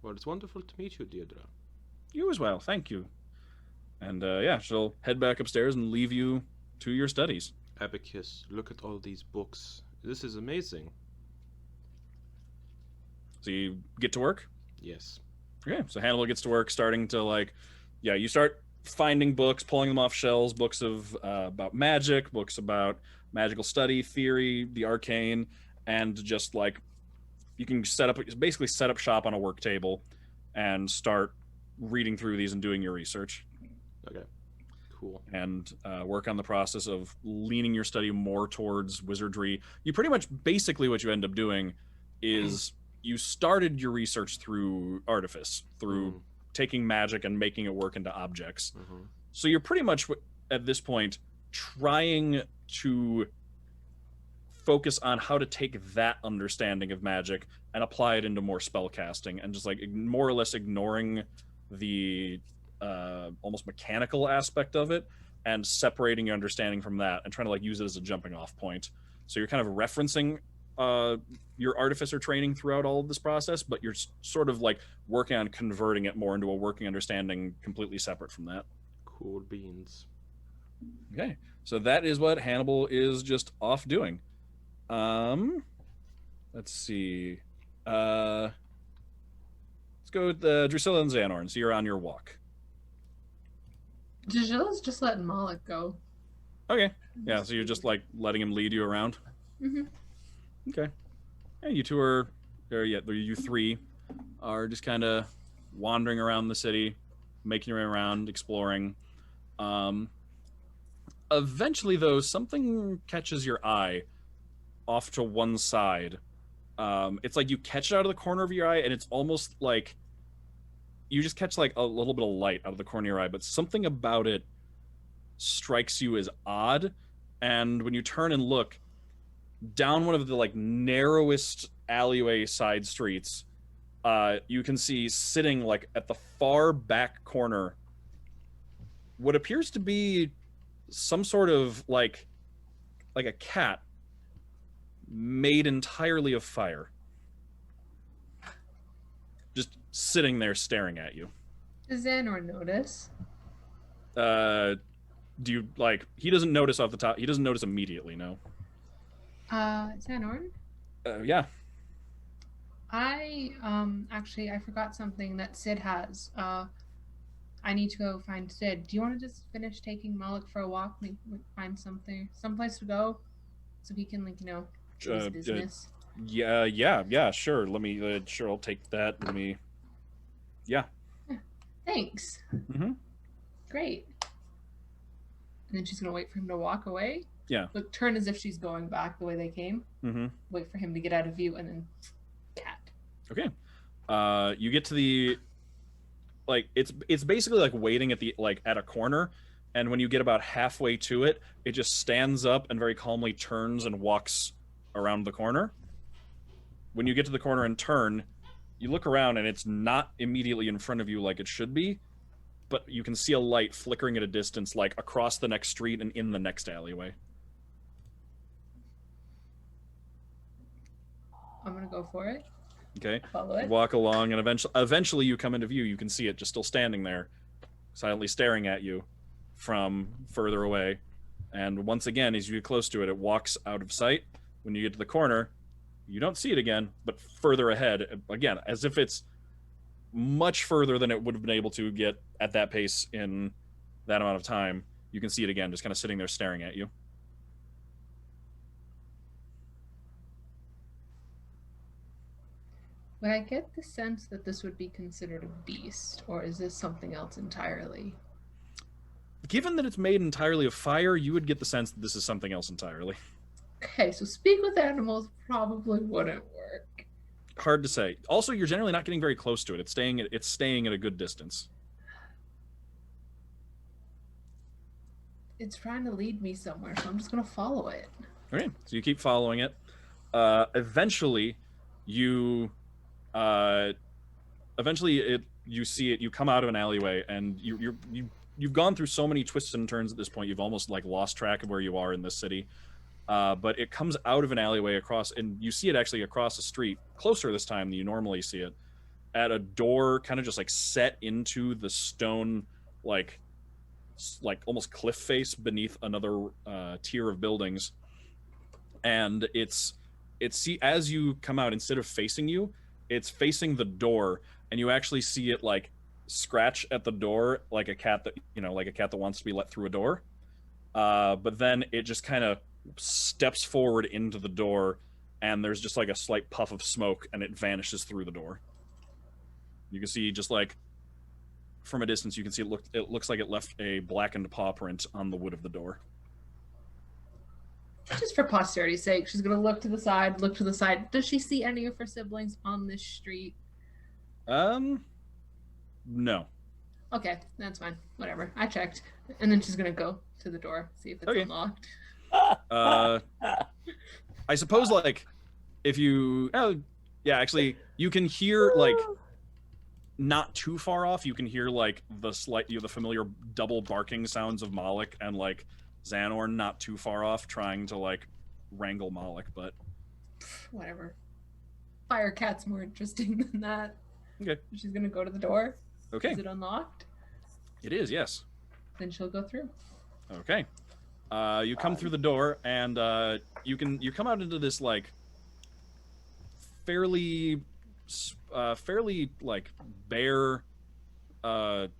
Well, it's wonderful to meet you, Deirdre.
You as well, thank you. And yeah, she'll head back upstairs and leave you to your studies.
Abacus, look at all these books. This is amazing.
So you get to work?
Yes.
Okay, so Hannibal gets to work starting to like, yeah, you start finding books, pulling them off shelves, books of about magic, books about magical study, theory, the arcane, and just like you can basically set up shop on a work table and start reading through these and doing your research.
Okay. Cool.
And work on the process of leaning your study more towards wizardry. You pretty much basically what you end up doing is you started your research through artifice, through taking magic and making it work into objects. So you're pretty much at this point trying to focus on how to take that understanding of magic and apply it into more spell casting, and just like more or less ignoring the almost mechanical aspect of it and separating your understanding from that and trying to like use it as a jumping off point. So you're kind of referencing your artificer training throughout all of this process, but you're sort of like working on converting it more into a working understanding completely separate from that.
Cool beans.
Okay, so that is what Hannibal is just off doing. Let's see. Let's go with Drusilla and Xanorn. So you're on your walk.
Drusilla's just letting Moloch go.
Okay. Yeah, so you're just like letting him lead you around.
Mm-hmm.
Okay. Yeah, you two are there. Yeah, you three are just kind of wandering around the city, making your way around, exploring. Eventually, though, something catches your eye off to one side. It's like you catch it out of the corner of your eye, and it's almost like you just catch like a little bit of light out of the corner of your eye, but something about it strikes you as odd. And when you turn and look down one of the like narrowest alleyway side streets, you can see sitting like at the far back corner what appears to be some sort of like a cat made entirely of fire, just sitting there staring at you.
Does Xanor notice?
Do you like? He doesn't notice off the top. He doesn't notice immediately. No.
Xanor?
Yeah.
I actually I forgot something that Sid has. I need to go find Sid. Do you want to just finish taking Moloch for a walk? Maybe find someplace to go, so he can like do his business.
Yeah. Sure. Let me. Sure, I'll take that. Let me. Yeah.
Thanks.
Mm-hmm.
Great. And then she's gonna wait for him to walk away.
Yeah.
Look, turn as if she's going back the way they came.
Mm-hmm.
Wait for him to get out of view, and then cat.
Okay. You get to the like it's basically like waiting at the like at a corner, and when you get about halfway to it, it just stands up and very calmly turns and walks around the corner. When you get to the corner and turn, you look around and it's not immediately in front of you like it should be, but you can see a light flickering at a distance, like across the next street and in the next alleyway.
I'm gonna go for it.
Okay.
Follow it.
Walk along, and eventually you come into view. You can see it just still standing there, silently staring at you from further away. And once again, as you get close to it, it walks out of sight. When you get to the corner, you don't see it again, but further ahead, again, as if it's much further than it would have been able to get at that pace in that amount of time. You can see it again, just kind of sitting there staring at you.
Would I get the sense that this would be considered a beast, or is this something else entirely?
Given that it's made entirely of fire, you would get the sense that this is something else entirely.
Okay, so speak with animals probably wouldn't work.
Hard to say. Also, you're generally not getting very close to it. It's staying at a good distance.
It's trying to lead me somewhere, so I'm just gonna follow it.
Okay, so you keep following it. Eventually, you see it. You come out of an alleyway, and you've gone through so many twists and turns at this point. You've almost like lost track of where you are in this city. But it comes out of an alleyway across, and you see it actually across the street, closer this time than you normally see it, at a door kind of just like set into the stone, like almost cliff face beneath another tier of buildings. And as you come out, instead of facing you, it's facing the door, and you actually see it like scratch at the door like a cat that wants to be let through a door. But then it just kind of steps forward into the door, and there's just like a slight puff of smoke, and it vanishes through the door. You can see just like from a distance, you can see it looks like it left a blackened paw print on the wood of the door.
Just for posterity's sake, she's gonna look to the side. Does she see any of her siblings on this street?
No.
Okay, that's fine. Whatever. I checked. And then she's gonna go to the door, see if it's
Okay.
unlocked.
I suppose like if you actually you can hear like not too far off, you can hear like the familiar double barking sounds of Moloch and like Xanorn not too far off trying to like wrangle Moloch, but
Whatever. Firecat's more interesting than that.
Okay.
She's gonna go to the door.
Okay.
Is it unlocked?
It is, yes.
Then she'll go through.
Okay. You come through the door and you come out into this like fairly like bare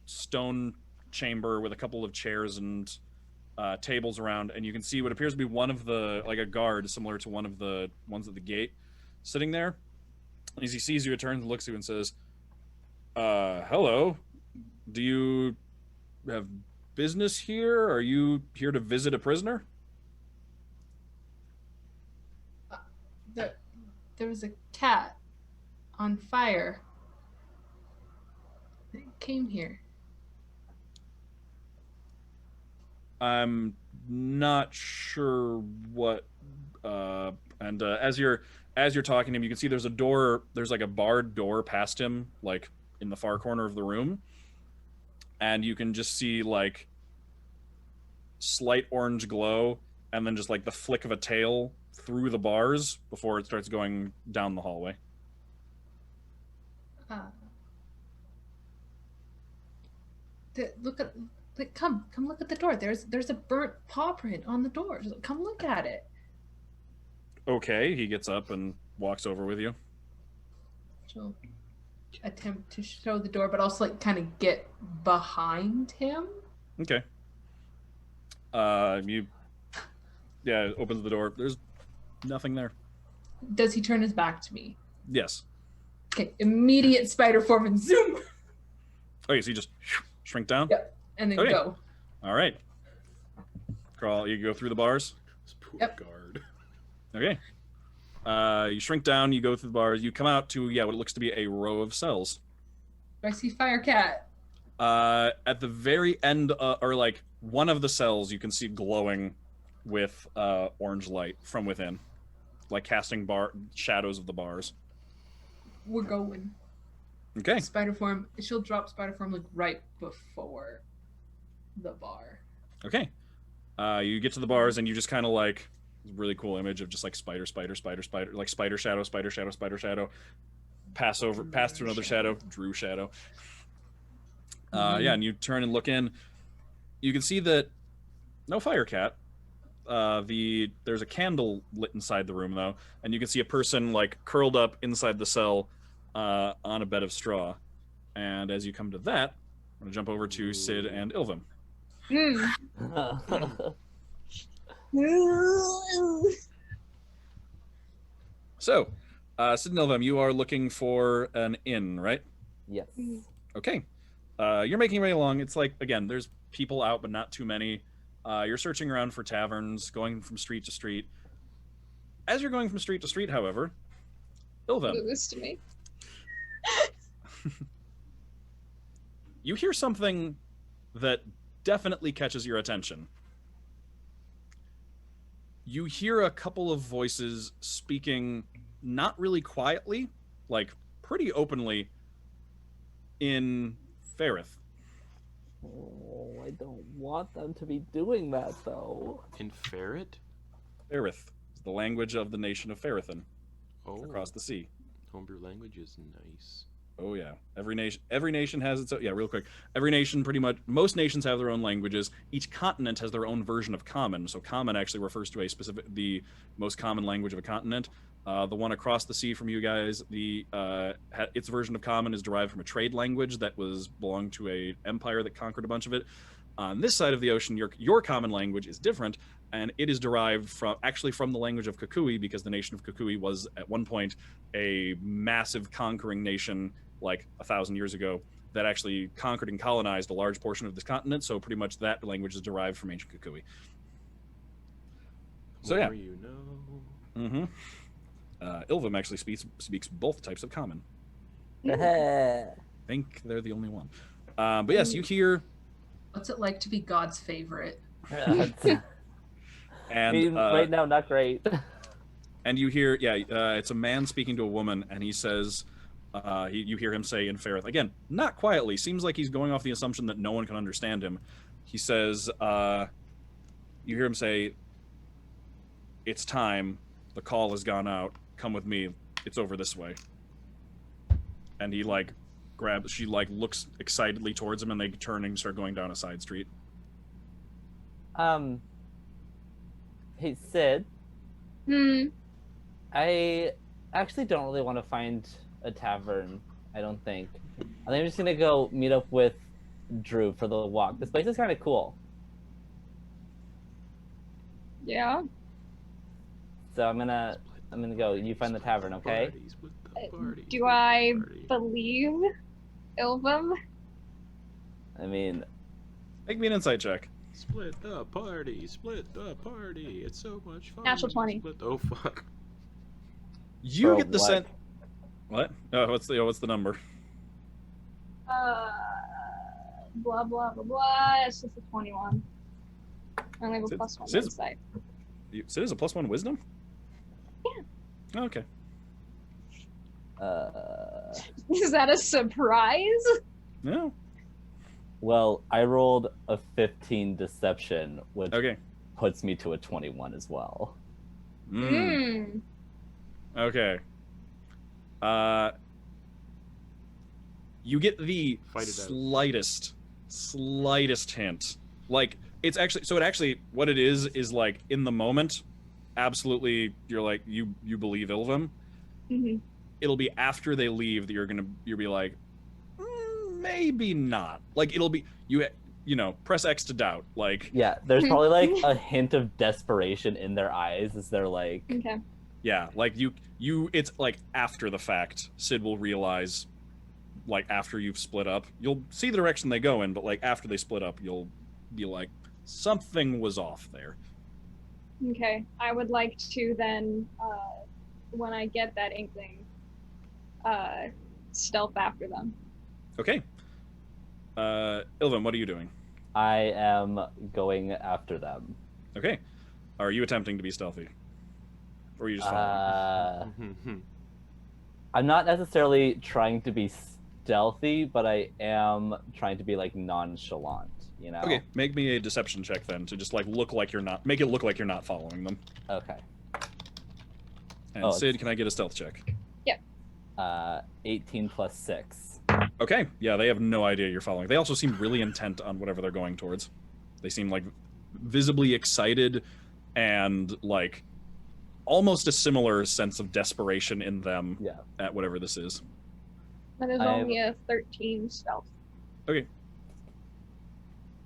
stone chamber with a couple of chairs and tables around, and you can see what appears to be one of the like a guard similar to one of the ones at the gate sitting there. As he sees you, he turns and looks at you and says, hello, do you have business here? Are you here to visit a prisoner?
There was a cat on fire. It came here.
I'm not sure what and as you're talking to him, you can see there's like a barred door past him, like in the far corner of the room, and you can just see like slight orange glow and then just like the flick of a tail through the bars before it starts going down the hallway.
Come look at the door. There's a burnt paw print on the door. Come look at it.
Okay, he gets up and walks over with you.
She'll attempt to show the door, but also like kind of get behind him.
Okay. Opens the door. There's nothing there.
Does he turn his back to me?
Yes.
Okay, immediate spider form and zoom.
Okay, so you just shrink down?
Yep, and then
Okay.
go.
All right. Crawl, you go through the bars?
This poor
Yep.
guard.
Okay. You shrink down, you go through the bars, you come out to, what looks to be a row of cells.
Do I see Firecat?
At the very end, or like one of the cells, you can see glowing with orange light from within, like casting shadows of the bars.
We're going.
Okay.
Spider form. She'll drop spider form like right before the bar.
Okay. You get to the bars and you just kind of like really cool image of just like spider, like spider shadow. Pass through another shadow, Drew shadow. And you turn and look in. You can see that no Firecat. There's a candle lit inside the room though, and you can see a person like curled up inside the cell on a bed of straw. And as you come to that, I'm gonna jump over to Sid and Ilvim. So, Sid and Ilvim, you are looking for an inn, right?
Yes.
Okay. You're making your way along. It's like, again, there's people out, but not too many. You're searching around for taverns, going from street to street. As you're going from street to street, however, Ilvim,
Do this to me.
you hear something that definitely catches your attention. You hear a couple of voices speaking not really quietly, like pretty openly, in Ferrith.
Oh, I don't want them to be doing that though.
In Ferret?
Ferrith is the language of the nation of Ferrithan
Oh,
across the sea.
homebrew language is nice.
Oh yeah, every nation has its own. Yeah, real quick. Every nation, pretty much, most nations have their own languages. Each continent has their own version of common. So common actually refers to the most common language of a continent. The one across the sea from you guys, its version of common is derived from a trade language that belonged to a empire that conquered a bunch of it. On this side of the ocean, your common language is different, and it is derived from the language of Kukui, because the nation of Kukui was at one point a massive conquering nation like 1,000 years ago that actually conquered and colonized a large portion of this continent. So pretty much that language is derived from ancient Kukui. So yeah.
More you know.
Mm-hmm. Ilvim actually speaks both types of common.
Yeah.
I think they're the only one. But yes, you hear.
What's it like to be God's favorite?
And
right now, not great.
And you hear, it's a man speaking to a woman, and he says, you hear him say in Ferrith, again, not quietly, seems like he's going off the assumption that no one can understand him. He says, you hear him say, "It's time. The call has gone out. Come with me. It's over this way." And he, like, she, like, looks excitedly towards him, and they turn and start going down a side street.
Hey, Sid.
Hmm.
I actually don't really want to find a tavern, I don't think. I think I'm just going to go meet up with Drew for the walk. This place is kind of cool.
Yeah.
So I'm gonna go. You find the tavern, okay?
Do I believe Ilvum?
I mean,
Make me an insight check.
Split the party, split the party. It's so much fun.
Natural 20.
Oh fuck.
You
For
get the
what?
sense. What? Oh, what's the number?
Blah blah blah blah. It's just a 21. I only have a
Sid-
plus 1
Sid's-
insight.
Sid is a +1 wisdom?
Yeah.
Oh, okay.
Is that a surprise?
No.
well, I rolled a 15 deception, which
Okay.
puts me to a 21 as well.
Mm. Okay. You get the
Fight it out.
slightest hint. Like, it's actually, what it is like, in the moment, absolutely, you're like, you believe Ilvum.
Mm-hmm.
It'll be after they leave that you'll be like, maybe not. Like, it'll be, you know, press X to doubt. Like,
Yeah, there's probably like a hint of desperation in their eyes as they're like,
Okay.
yeah, like it's like after the fact, Sid will realize, like, after you've split up, you'll see the direction they go in, but like after they split up, you'll be like, something was off there.
Okay. I would like to then, when I get that inkling, stealth after them.
Okay. Ilvin, what are you doing?
I am going after them.
Okay. Are you attempting to be stealthy? Or are you just following?
I'm not necessarily trying to be stealthy, but I am trying to be like nonchalant, you know?
Okay, make me a deception check then to just like make it look like you're not following them.
Okay.
And
Oh,
Sid, can I get a stealth check?
18 plus 6.
Okay, yeah, they have no idea you're following. They also seem really intent on whatever they're going towards. They seem like visibly excited and like almost a similar sense of desperation in them
Yeah.
at whatever this is.
That is
I have-
only a 13 stealth.
Okay.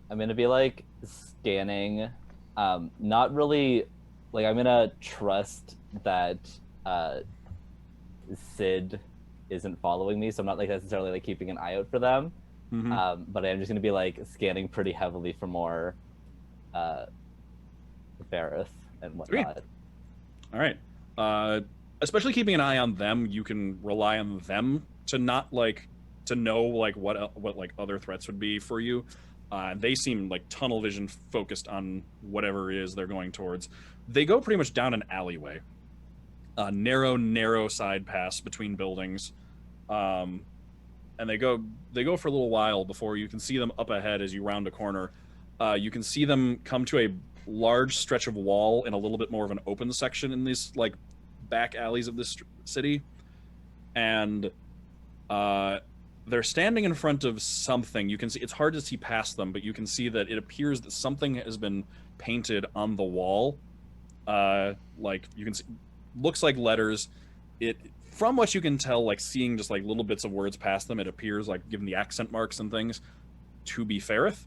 I'm gonna be like scanning, not really, like I'm gonna trust that Sid isn't following me, so I'm not like necessarily like keeping an eye out for them.
Mhm.
But I'm just gonna be like scanning pretty heavily for more Varith and whatnot.
All right. Especially keeping an eye on them, you can rely on them to not like to know like what like other threats would be for you. They seem like tunnel vision focused on whatever it is they're going towards. They go pretty much down an alleyway, narrow side pass between buildings, and they go for a little while before you can see them up ahead as you round a corner. You can see them come to a large stretch of wall in a little bit more of an open section in these like back alleys of this city, and they're standing in front of something. You can see, it's hard to see past them, but you can see that it appears that something has been painted on the wall. Like you can see, looks like letters. It, from what you can tell, like seeing just like little bits of words past them, it appears like, given the accent marks and things, to be Ferrith.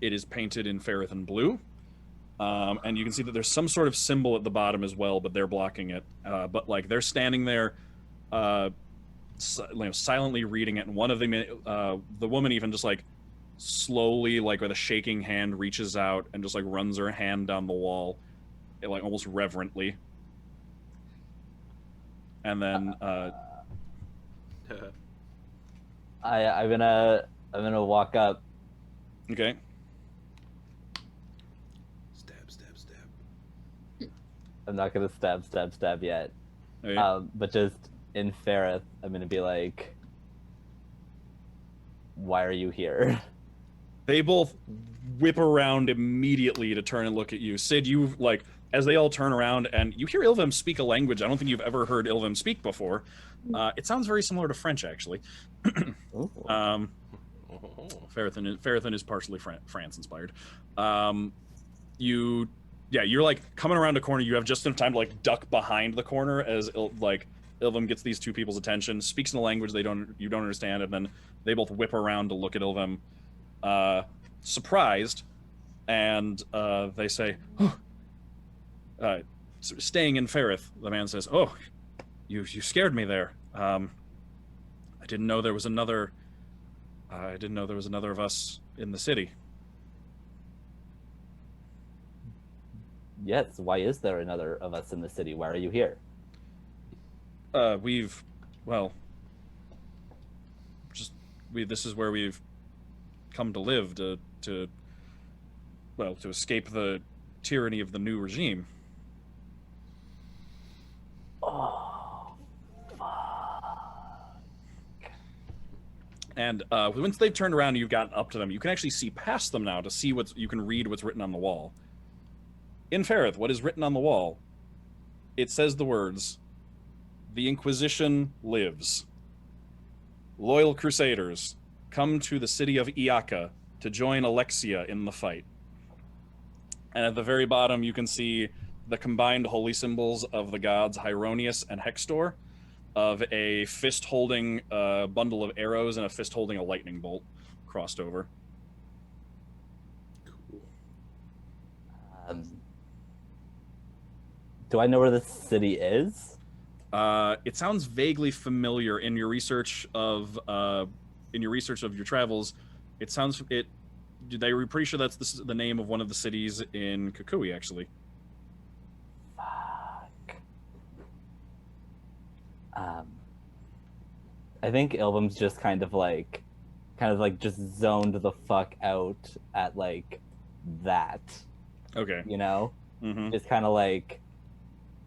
It is painted in Ferrith and blue. And you can see that there's some sort of symbol at the bottom as well, but they're blocking it. But like they're standing there, silently reading it, and one of them, the woman even just like slowly, like with a shaking hand, reaches out and just like runs her hand down the wall, like almost reverently. And then
I'm gonna walk up.
okay,
Stab.
I'm not gonna stab yet.
Okay.
But just in Ferrith, I'm gonna be like, why are you here?
They both whip around immediately to turn and look at you. Sid, you like as they all turn around and you hear Ilvim speak a language I don't think you've ever heard Ilvim speak before. It sounds very similar to French, actually.
Ooh.
Farathan is partially France inspired. You're like coming around a corner. You have just enough time to like duck behind the corner as Ilvim gets these two people's attention, speaks in a language you don't understand, and then they both whip around to look at Ilvim, surprised, and they say, "Oh, staying in Ferrith." The man says, "Oh, you scared me there. I didn't know there was another. I didn't know there was another of us in the city."
Yes, why is there another of us in the city? Why are you here?
This is where we've come to live to escape the tyranny of the new regime.
Oh,
And once they've turned around and you've gotten up to them, you can actually see past them now to see you can read what's written on the wall. In Ferrith, what is written on the wall? It says the words, "The Inquisition lives. Loyal Crusaders, come to the city of Iaka to join Alexia in the fight." And at the very bottom, you can see the combined holy symbols of the gods Hieronius and Hextor, of a fist holding a bundle of arrows and a fist holding a lightning bolt crossed over.
Cool.
Do I know where this city is?
It sounds vaguely familiar in your research of your travels. They were pretty sure that's the name of one of the cities in Kukui, actually.
Fuck. I think Ilvim's just kind of like just zoned the fuck out at like that.
Okay.
You know?
Mm-hmm.
Just kind of like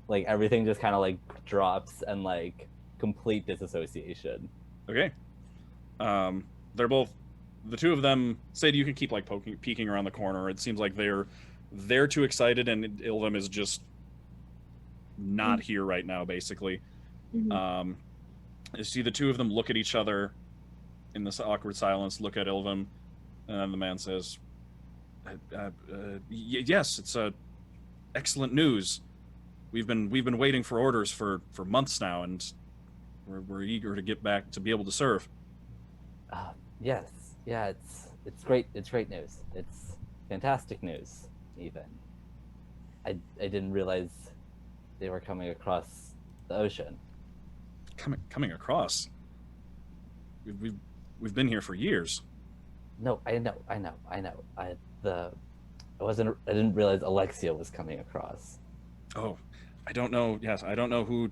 everything just kind of like drops and like complete disassociation.
Okay. They're both, the two of them said you can keep like peeking around the corner. It seems like they're too excited and Ilvim is just not here right now, basically.
Mm-hmm.
You see the two of them look at each other in this awkward silence, look at Ilvim, and then the man says, yes, it's excellent news. We've been waiting for orders for months now, and we're eager to get back to be able to serve.
Yes, yeah, it's great. It's great news. It's fantastic news. Even I didn't realize they were coming across the ocean.
Coming across. We've been here for years.
No, I know. I didn't realize Alexia was coming across.
Oh, I don't know. Yes, I don't know who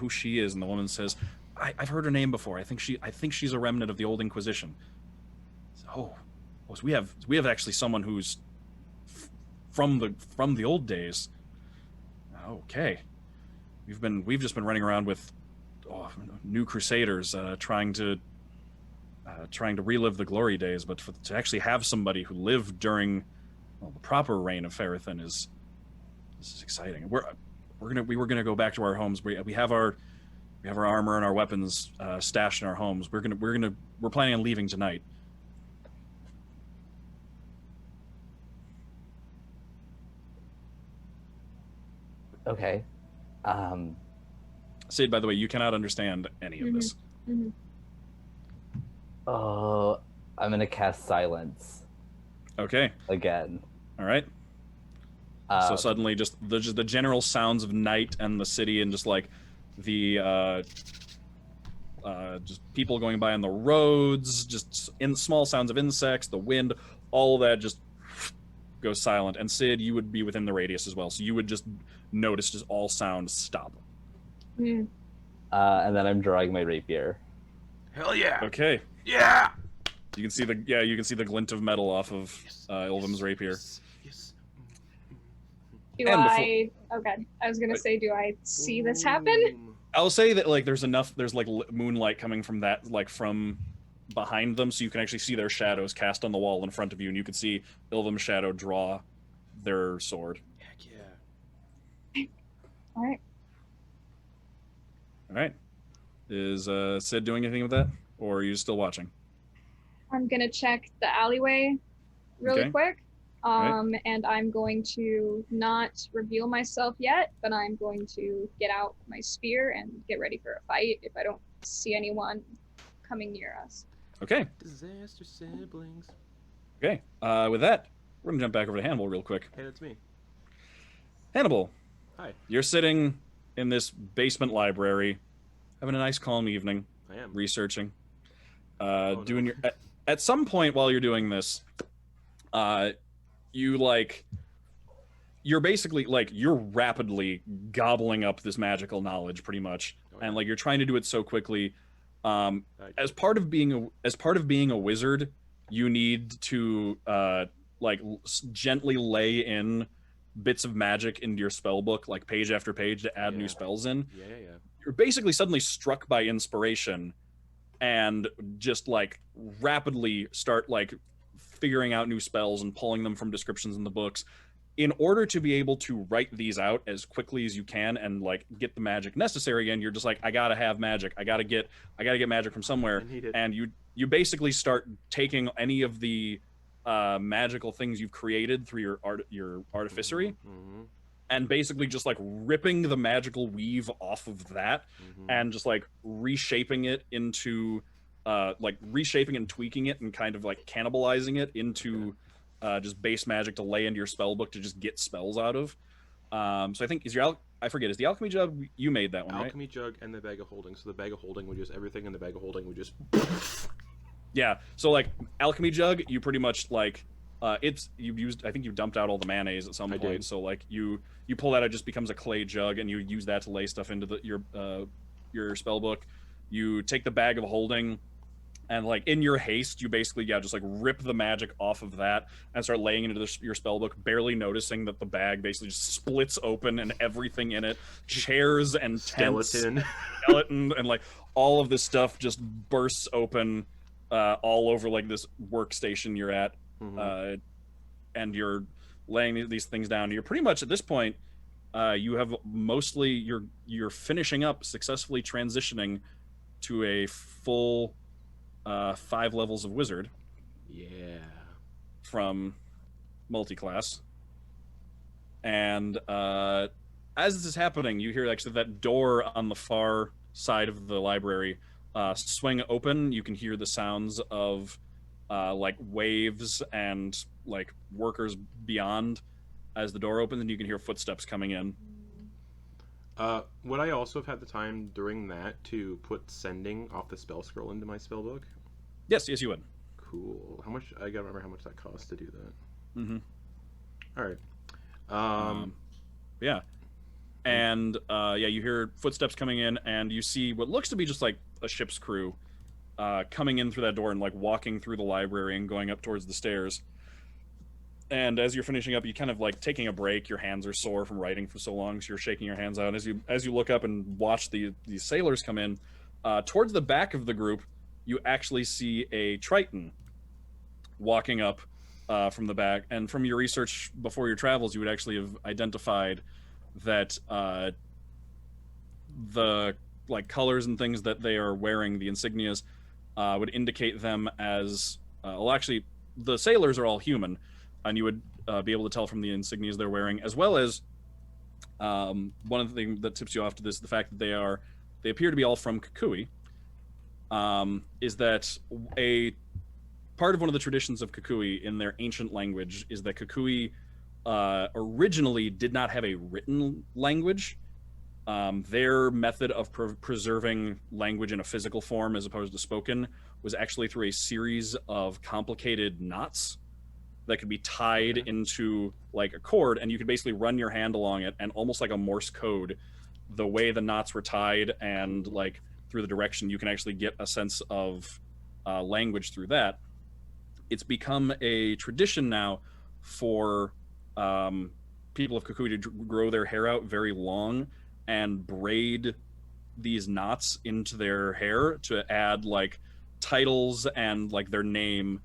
she is. And the woman says, I've heard her name before. I think she's a remnant of the old Inquisition. So we have actually someone who's from the old days. Okay, we've just been running around with new Crusaders, trying to relive the glory days. But to actually have somebody who lived during the proper reign of Farathan this is exciting. We were gonna go back to our homes. We have our armor and our weapons stashed in our homes. We're planning on leaving tonight.
Okay.
Sid, by the way, you cannot understand any of this.
Mm-hmm.
Oh, I'm gonna cast silence
Okay.
again.
All right. So suddenly, just the general sounds of night and the city, and just like the just people going by on the roads, just in small sounds of insects, the wind, all of that just goes silent. And Sid, you would be within the radius as well, so you would just notice just all sounds stop.
Mm.
And then I'm drawing my rapier.
Hell yeah!
Okay.
Yeah!
You can see the glint of metal off of Ilvim's rapier.
Yes.
Do
And
I? Okay, I was gonna say, do I see this happen?
Boom.
I'll say that like there's like moonlight coming from that, like from behind them, so you can actually see their shadows cast on the wall in front of you, and you can see Ilvum's shadow draw their sword.
Heck yeah.
All right.
All right. Is Sid doing anything with that, or are you still watching?
I'm gonna check the alleyway really
Okay.
quick.
Right.
And I'm going to not reveal myself yet, but I'm going to get out my spear and get ready for a fight if I don't see anyone coming near us.
Okay.
Disaster siblings.
Okay. With that, we're gonna jump back over to Hannibal real quick.
Hey, that's me.
Hannibal,
Hi.
you're sitting in this basement library, having a nice calm evening,
I am.
researching,
no.
doing your. At some point while you're doing this, you're basically like you're rapidly gobbling up this magical knowledge, pretty much,
Oh, yeah.
and like you're trying to do it so quickly.
I
As part of being a wizard, you need to gently lay in bits of magic into your spell book, like page after page, to add new
Yeah.
spells in.
Yeah.
You're basically suddenly struck by inspiration and just like rapidly start like figuring out new spells and pulling them from descriptions in the books in order to be able to write these out as quickly as you can and like get the magic necessary. Again, you're just like, I gotta have magic, I gotta get magic from somewhere.
I need it.
And you basically start taking any of the magical things you've created through your artificery,
Mm-hmm.
and basically just like ripping the magical weave off of that
Mm-hmm.
and just like reshaping it into reshaping and tweaking it and kind of like cannibalizing it into just base magic to lay into your spell book to just get spells out of. So I think is the alchemy jug, you made that one, right?
Alchemy jug and the bag of holding. So the bag of holding would just everything in the bag of holding would just.
Yeah. So like alchemy jug, you pretty much like it's you used. I think you dumped out all the mayonnaise at some
I
point.
did.
So like you pull that, it just becomes a clay jug, and you use that to lay stuff into your spell book. You take the bag of holding, and like in your haste, you basically just like rip the magic off of that and start laying it into your spell book, barely noticing that the bag basically just splits open and everything in it, chairs and tents, skeleton, and like all of this stuff just bursts open all over like this workstation you're at.
Mm-hmm.
And you're laying these things down. You're pretty much at this point, you have mostly you're finishing up, successfully transitioning to a full 5 levels of wizard.
Yeah.
From multi-class. And as this is happening, you hear actually that door on the far side of the library swing open. You can hear the sounds of like waves and like workers beyond as the door opens, and you can hear footsteps coming in.
Would I also have had the time during that to put sending off the spell scroll into my spell book?
Yes, you would.
Cool. How much? I gotta remember how much that costs to do that.
Mm-hmm.
All right.
Yeah. And you hear footsteps coming in, and you see what looks to be just like a ship's crew coming in through that door and like walking through the library and going up towards the stairs. And as you're finishing up, you kind of like taking a break. Your hands are sore from writing for so long, so you're shaking your hands out. As you look up and watch these sailors come in, towards the back of the group, you actually see a Triton walking up from the back. And from your research before your travels, you would actually have identified that the like colors and things that they are wearing, the insignias, would indicate them as actually the sailors are all human, and you would be able to tell from the insignias they're wearing, as well as one of the things that tips you off to this, the fact that they appear to be all from Kukui, is that a part of one of the traditions of Kukui in their ancient language is that Kukui originally did not have a written language. Their method of preserving language in a physical form as opposed to spoken was actually through a series of complicated knots that could be tied into like a cord, and you could basically run your hand along it, and almost like a Morse code, the way the knots were tied and like through the direction, you can actually get a sense of language through that. It's become a tradition now for people of Kukui to grow their hair out very long and braid these knots into their hair to add like titles and like their name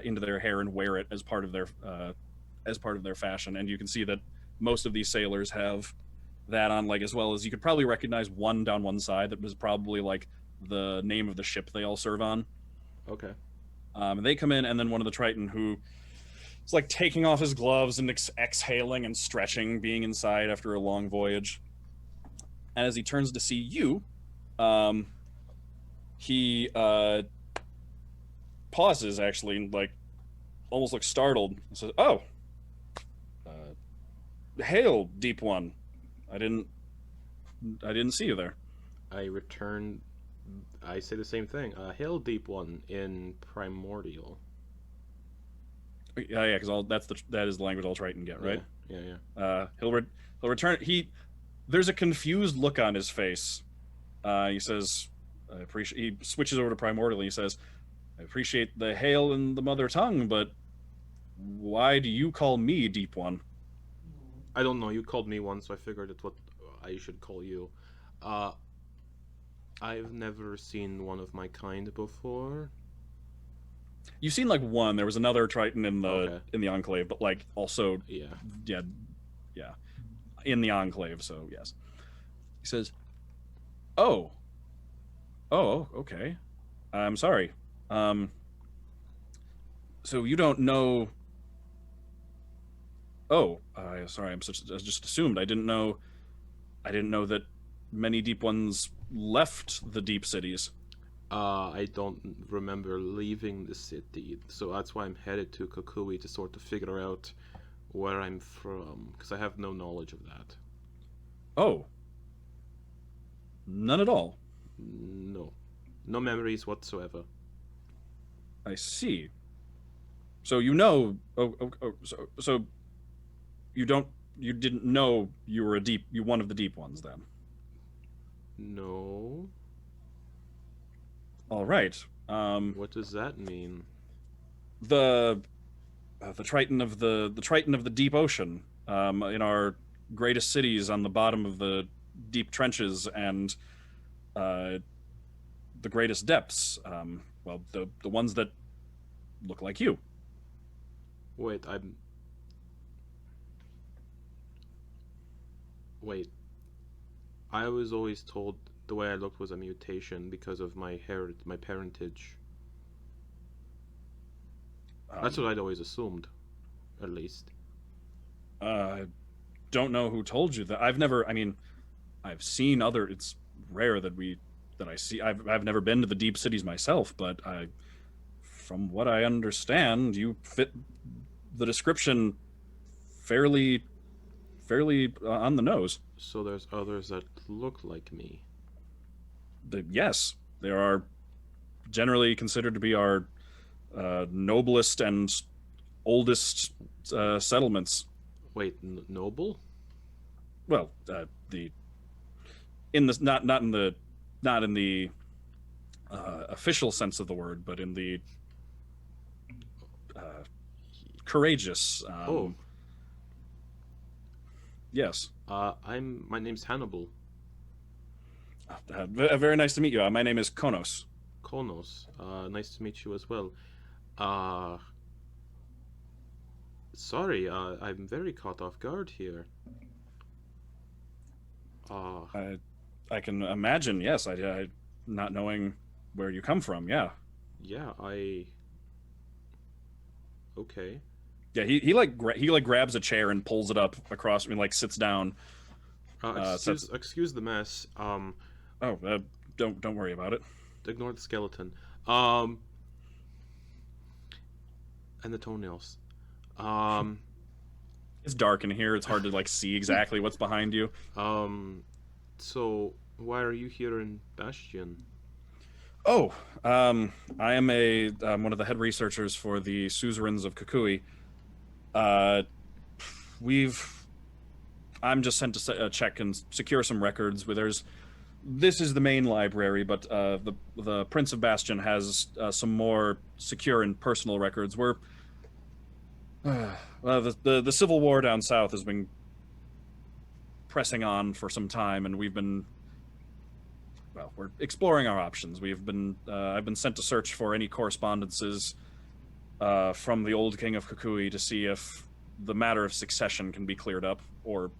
into their hair and wear it as part of their fashion. And you can see that most of these sailors have that on, like, as well as you could probably recognize one down one side that was probably like the name of the ship they all serve on.
Okay.
And they come in, and then one of the Triton who is like taking off his gloves and exhaling and stretching, being inside after a long voyage. And as he turns to see you, he pauses, actually, like almost looks startled, and says, "Oh, hail, Deep One. I didn't see you there."
I return. I say the same thing. Hail, Deep One, in Primordial.
Yeah, because that is the language all Triton get, right?
Yeah.
He'll return. There's a confused look on his face. He says, "I appreciate." He switches over to Primordial. And he says, "I appreciate the hail in the mother tongue, but why do you call me Deep One?"
I don't know. You called me once, so I figured it's what I should call you. I've never seen one of my kind before.
You've seen like one. There was another Triton in the
Okay.
in the Enclave, but like also
Yeah.
yeah, in the Enclave. So yes, he says, "Oh, okay. I'm sorry. So you don't know? Oh, sorry. I just assumed. I didn't know that many Deep Ones left the Deep Cities."
I don't remember leaving the city, so that's why I'm headed to Kukui to sort of figure out where I'm from, because I have no knowledge of that.
Oh, none at all.
No. No memories whatsoever.
I see. So you know. So you didn't know you were one of the Deep Ones then.
No.
All right.
What does that mean?
The Triton of the deep ocean, in our greatest cities on the bottom of the deep trenches and the greatest depths. Well, the ones that look like you.
Wait, Wait. I was always told the way I looked was a mutation because of my parentage. That's what I'd always assumed, at least.
Don't know who told you that. I've never. I mean, I've seen other. It's rare that I see. I've never been to the deep cities myself, but from what I understand, you fit the description fairly on the nose.
So there's others that look like me.
Yes, they are generally considered to be our noblest and oldest settlements.
Wait, noble?
Well, not in the official sense of the word, but in the courageous. Yes.
My name's Hannibal.
Very nice to meet you. My name is Konos.
Konos. Nice to meet you as well. Sorry, I'm very caught off guard here.
I can imagine. Yes, I not knowing where you come from. Yeah.
Yeah, Okay.
Yeah, he grabs a chair and pulls it up across me, like sits down.
Excuse the mess.
Don't worry about it.
Ignore the skeleton. And the toenails.
It's dark in here. It's hard to like see exactly what's behind you.
So why are you here in Bastion?
Oh, I am one of the head researchers for the suzerains of Kukui. I'm just sent to check and secure some records. This is the main library, but the Prince of Bastion has some more secure and personal records. Well, the civil war down south has been pressing on for some time, and we're exploring our options. I've been sent to search for any correspondences from the old king of Kukui to see if the matter of succession can be cleared up, or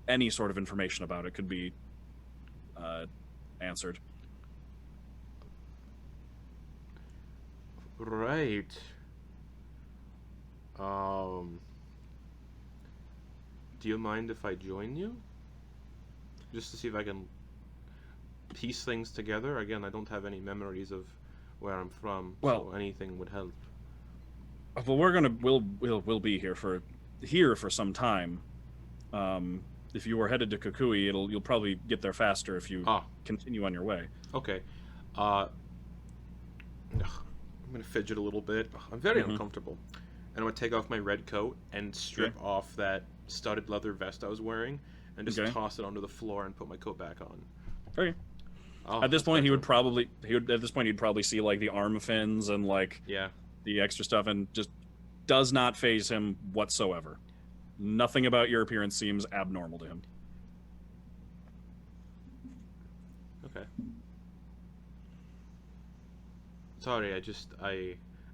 any sort of information about it could be answered.
Right. Um, do you mind if I join you? Just to see if I can piece things together. Again, I don't have any memories of where I'm from,
Well-
so anything would help.
Well, we'll be here for some time. If you were headed to Kukui, you'll probably get there faster if you
Ah,
continue on your way.
okay. I'm gonna fidget a little bit. I'm very
Mhm.
uncomfortable. And I'm gonna take off my red coat and strip off that studded leather vest I was wearing and just
Okay.
toss it onto the floor and put my coat back on.
Okay.
Oh,
At this
that's
point,
better.
he'd probably see like the arm fins and like
Yeah.
the extra stuff, and just does not phase him whatsoever. Nothing about your appearance seems abnormal to him.
Okay. Sorry,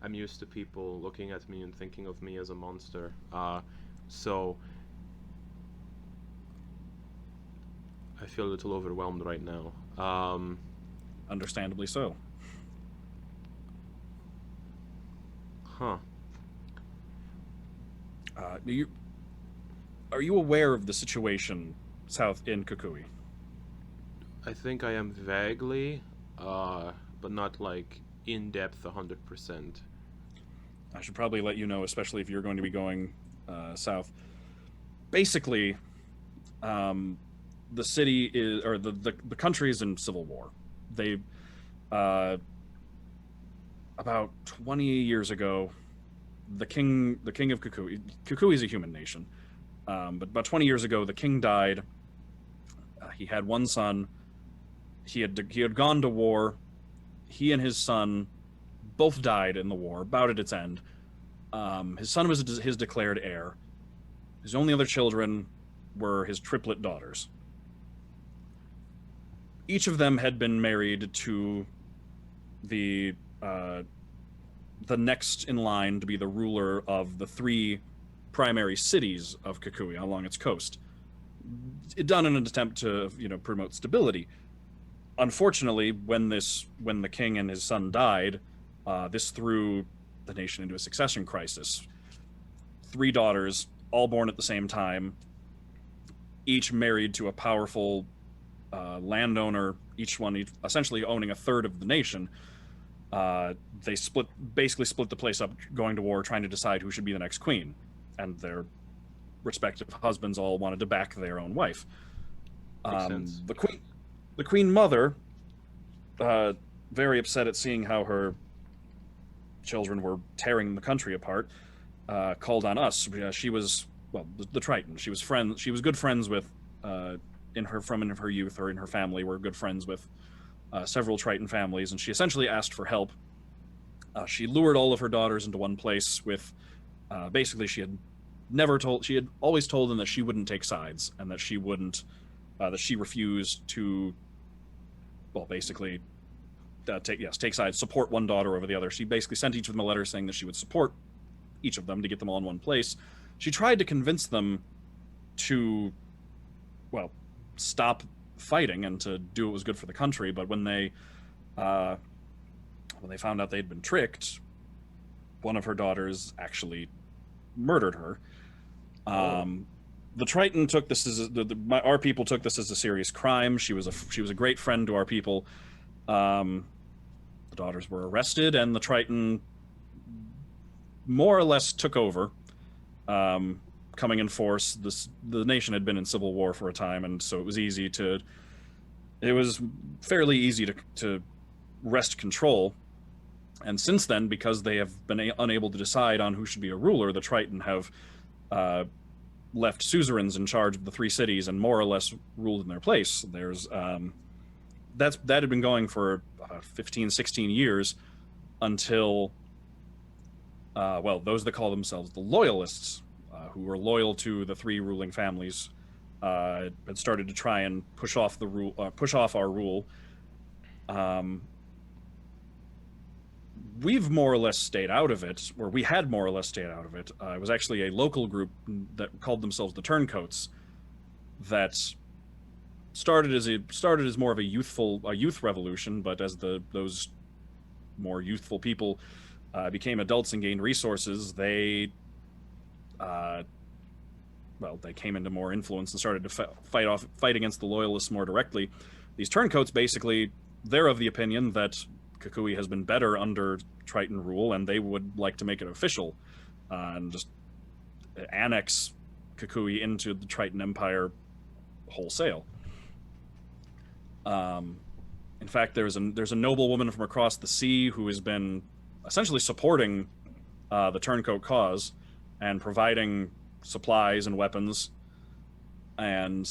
I'm used to people looking at me and thinking of me as a monster. So I feel a little overwhelmed right now.
Understandably so.
Huh.
Are you aware of the situation south in Kukui?
I think I am vaguely, but not like in depth 100%.
I should probably let you know, especially if you're going to be going south. Basically, the city is, or the country is in civil war. They, about 20 years ago, the king of Kukui is a human nation, but about 20 years ago, the king died. He had one son. He had gone to war. He and his son both died in the war, about at its end. His son was his declared heir. His only other children were his triplet daughters. Each of them had been married to the next in line to be the ruler of the three primary cities of Kukui along its coast. It done in an attempt to, promote stability. Unfortunately, when the king and his son died, this threw the nation into a succession crisis. 3 daughters, all born at the same time, each married to a powerful landowner, each essentially owning a third of the nation. They basically split the place up, going to war, trying to decide who should be the next queen, and their respective husbands all wanted to back their own wife.
Makes sense.
The queen mother, very upset at seeing how her children were tearing the country apart, called on us. She was, the Triton. She was good friends with, in her youth, or in her family, were good friends with several Triton families, and she essentially asked for help. She lured all of her daughters into one place with, basically, she had always told them that she wouldn't take sides, and that she refused to, basically, take sides, support one daughter over the other. She basically sent each of them a letter saying that she would support each of them to get them all in one place. She tried to convince them to, stop fighting and to do what was good for the country, but when they found out they'd been tricked, one of her daughters actually murdered her. The Triton took this as our people took this as a serious crime. She was a great friend to our people. The daughters were arrested, and the Triton more or less took over, coming in force. The nation had been in civil war for a time, and so it was fairly easy to wrest control. And since then, because they have been unable to decide on who should be a ruler, the Triton have left suzerains in charge of the 3 cities and more or less ruled in their place. That had been going for 15, 16 years until well, those that call themselves the Loyalists, who were loyal to the three ruling families, had started to try and push off our rule. We've more or less stayed out of it, or we had more or less stayed out of it. It was actually a local group that called themselves the Turncoats that started as more of a youth revolution, but as those more youthful people became adults and gained resources, they came into more influence and started to fight against the Loyalists more directly. These Turncoats, basically, they're of the opinion that Kukui has been better under Triton rule, and they would like to make it official and just annex Kukui into the Triton Empire wholesale. In fact, there's a noble woman from across the sea who has been essentially supporting the Turncoat cause and providing supplies and weapons, and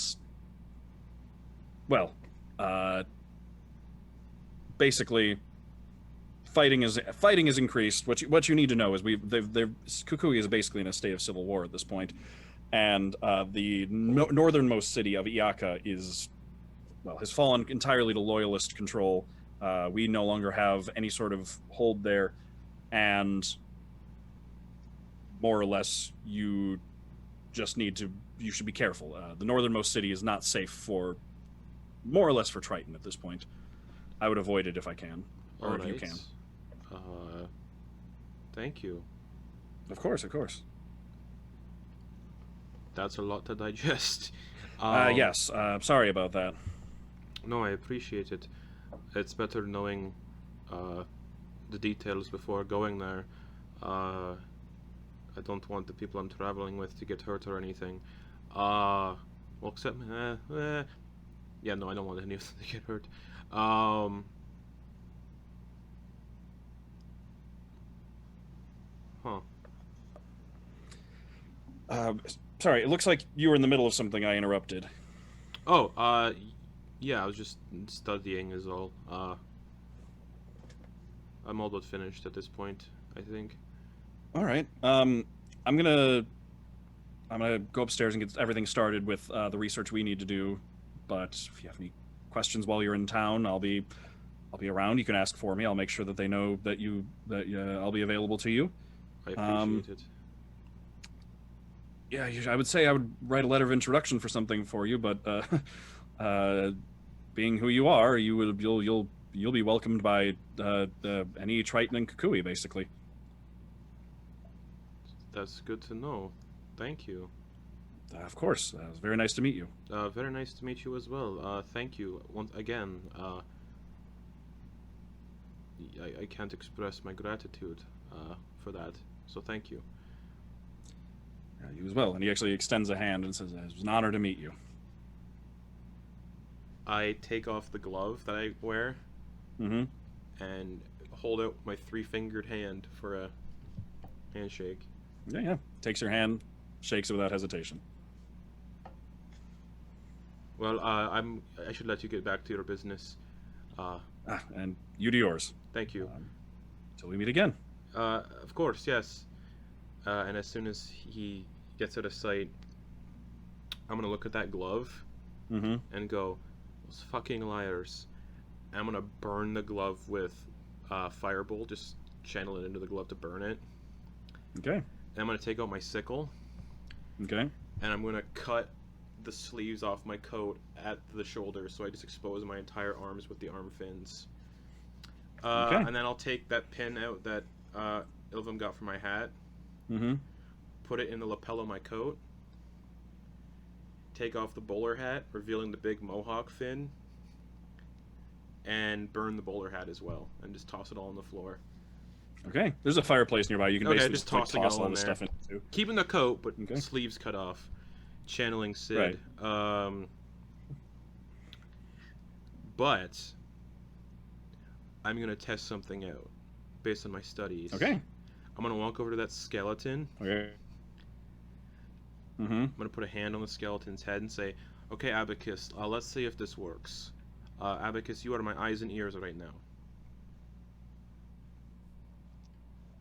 basically fighting is increased. What you need to know is Kukui is basically in a state of civil war at this point, and the northernmost city of Iaka has fallen entirely to Loyalist control. We no longer have any sort of hold there, and more or less you should be careful. The northernmost city is not safe more or less for Triton at this point. I would avoid it if I can, or if you can.
Thank you.
Of course.
That's a lot to digest.
Yes. Sorry about that.
No, I appreciate it. It's better knowing the details before going there. I don't want the people I'm traveling with to get hurt or anything. Well, except, yeah, no, I don't want any of them to get hurt.
Sorry, it looks like you were in the middle of something. I interrupted.
Oh, yeah, I was just studying is all. I'm all but finished at this point, I think.
All right. I'm gonna go upstairs and get everything started with the research we need to do. But if you have any questions while you're in town, I'll be around. You can ask for me. I'll make sure that they know that I'll be available to you.
I appreciate it.
Yeah, I would say I would write a letter of introduction for something for you, but being who you are, you'll be welcomed by any Triton and Kukui, basically.
That's good to know. Thank you.
Of course. It was very nice to meet you.
Very nice to meet you as well. Thank you once again. I can't express my gratitude for that. So thank you.
You as well. And he actually extends a hand and says, "It was an honor to meet you."
I take off the glove that I wear and hold out my 3-fingered hand for a handshake.
Yeah. Takes your hand, shakes it without hesitation.
Well, I should let you get back to your business.
And you do yours.
Thank you.
Till we meet again.
Of course, yes. And as soon as he gets out of sight, I'm gonna look at that glove and go, "Those fucking liars." I'm gonna burn the glove with Firebolt, just channel it into the glove to burn it.
Okay.
And I'm gonna take out my sickle.
Okay.
And I'm gonna cut the sleeves off my coat at the shoulders, so I just expose my entire arms with the arm fins.
Okay.
And then I'll take that pin out that Ilvum got from my hat, put it in the lapel of my coat, take off the bowler hat, revealing the big mohawk fin, and burn the bowler hat as well, and just toss it all on the floor.
Okay. There's a fireplace nearby. You can basically
just tossing it all
all
in
the
there.
stuff into.
Keeping the coat, but
Okay.
sleeves cut off. Channeling Sid.
Right.
But I'm going to test something out based on my studies.
Okay.
I'm going to walk over to that skeleton.
Okay.
I'm going to put a hand on the skeleton's head and say, "Okay, Abacus, let's see if this works. Abacus, you are my eyes and ears right now."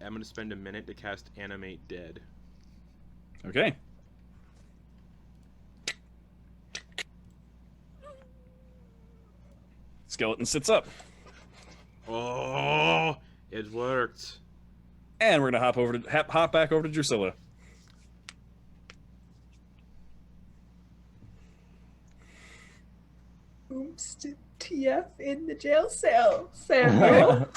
I'm gonna spend a minute to cast Animate Dead.
Okay. Skeleton sits up.
Oh, it worked.
And we're gonna hop back over to Drusilla.
Oops, TF in the jail cell. Samuel.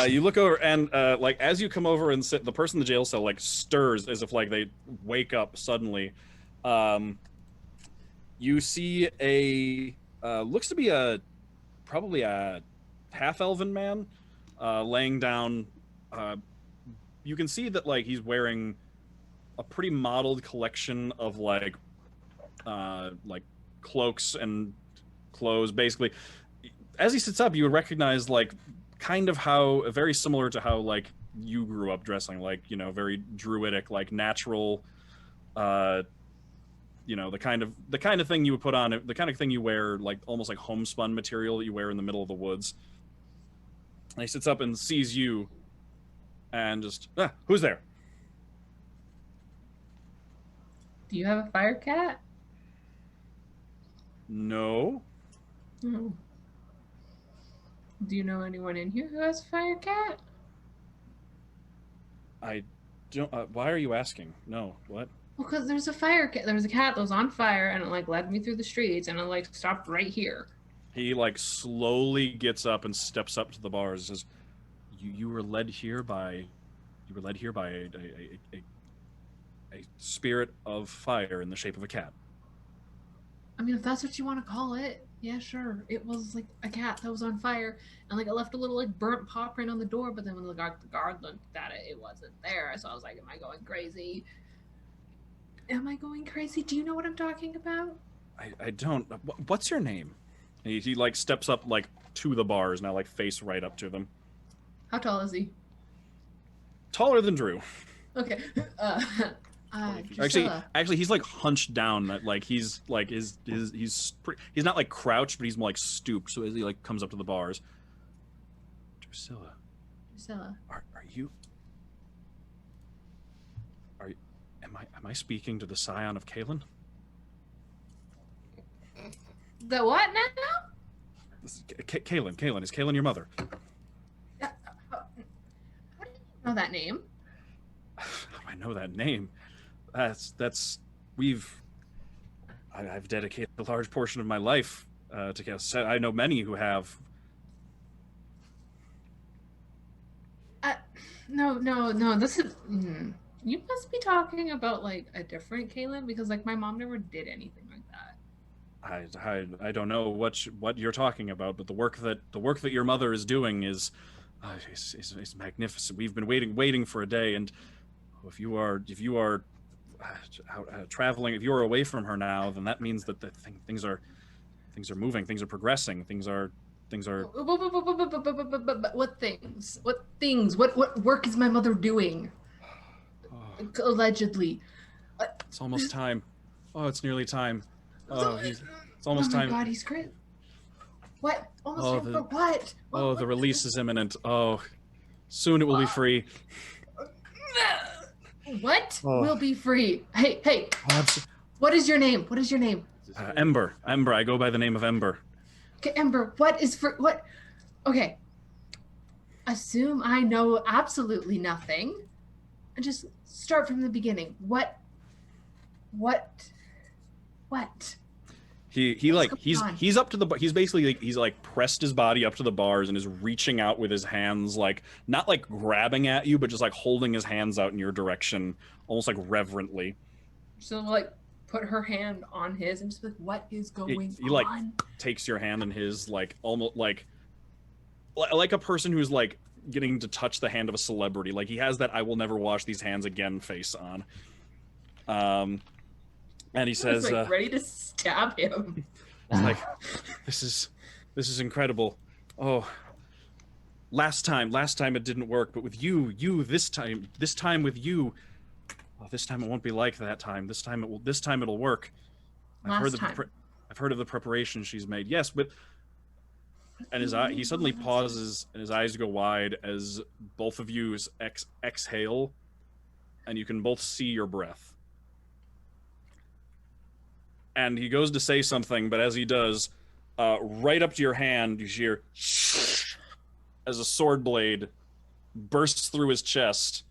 You look over and like as you come over and sit, the person in the jail cell like stirs as if like they wake up suddenly. You see a looks to be probably a half-elven man laying down. You can see that like he's wearing a pretty modeled collection of like cloaks and clothes. Basically, as he sits up, you would recognize like kind of how very similar to how like you grew up dressing, like, you know, very druidic, like natural, you know, the kind of thing you would put on, the kind of thing you wear, like almost like homespun material that you wear in the middle of the woods. And he sits up and sees you and just, who's there?
Do you have a fire cat?
No.
No. Do you know anyone in here who has a fire cat?
I don't, why are you asking? No, what?
Well, because there's a fire cat. There was a cat that was on fire, and it like led me through the streets, and it like stopped right here.
He like slowly gets up and steps up to the bars and says, you were led here by a spirit of fire in the shape of a cat.
I mean, if that's what you want to call it, yeah, sure. It was like a cat that was on fire, and like it left a little like burnt paw print on the door. But then when the guard looked at it, it wasn't there. So I was like, "Am I going crazy? Am I going crazy? Do you know what I'm talking about?"
I don't. What's your name? And he like steps up like to the bars now, like face right up to them.
How tall is he?
Taller than Drew.
Okay.
Actually,
Drusilla.
he's like hunched down. That like he's like he's not like crouched, but he's more like stooped. So as he like comes up to the bars, Drusilla, are you? Am I speaking to the scion of Kalen?
The what now?
Kalen, is Kalen your mother?
How do you know that name?
I know that name. I've dedicated a large portion of my life to Kalen. I know many who have.
No. This is. You must be talking about like a different Kaylin, because like my mom never did anything like that.
I don't know what you're talking about, but the work that your mother is doing is magnificent. We've been waiting for a day, and if you are traveling, if you are away from her now, then that means that things are moving, things are progressing, things are.
What things? What work is my mother doing? Allegedly.
It's almost time. Oh, it's nearly time. Oh, it's almost time.
Oh my God, he's great. What? Almost time for what?
Oh, the release is imminent. Oh, soon it will be free.
What will be free? Hey. What is your name?
Ember. I go by the name of Ember.
Okay, Ember, what is for what? Okay. Assume I know absolutely nothing. And just start from the beginning. What?
He's up to the, he's basically like, he's like pressed his body up to the bars and is reaching out with his hands, like not like grabbing at you, but just like holding his hands out in your direction, almost like reverently.
So like put her hand on his and just be like, what is going
he like
on?
takes your hand in his, like almost like a person who's like getting to touch the hand of a celebrity. Like he has that "I will never wash these hands again" face on. And he says,
like ready to stab him.
It's like, this is incredible. Oh, last time it didn't work, but with you this time with you, well, this time it won't be like that time. This time it'll work. I've heard of the preparation she's made. Yes, but And he suddenly pauses, and his eyes go wide as both of you exhale, and you can both see your breath. And he goes to say something, but as he does, right up to your hand, you hear as a sword blade bursts through his chest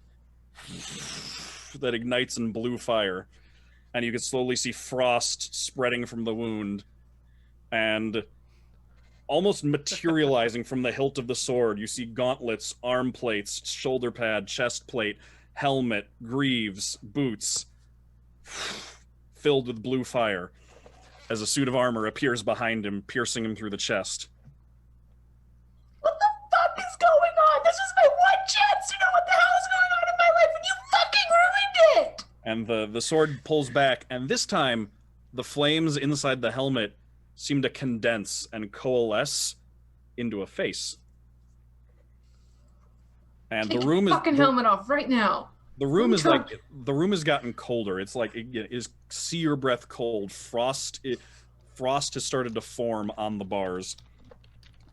that ignites in blue fire. And you can slowly see frost spreading from the wound, and almost materializing from the hilt of the sword, you see gauntlets, arm plates, shoulder pad, chest plate, helmet, greaves, boots, filled with blue fire, as a suit of armor appears behind him, piercing him through the chest.
What the fuck is going on? This was my one chance to know what the hell is going on in my life, and you fucking ruined it!
And the sword pulls back, and this time, the flames inside the helmet seem to condense and coalesce into a face. And
Take
the room
your fucking helmet off right now.
The room is
Trump.
like the room has gotten colder. It's like it is see your breath cold. Frost has started to form on the bars,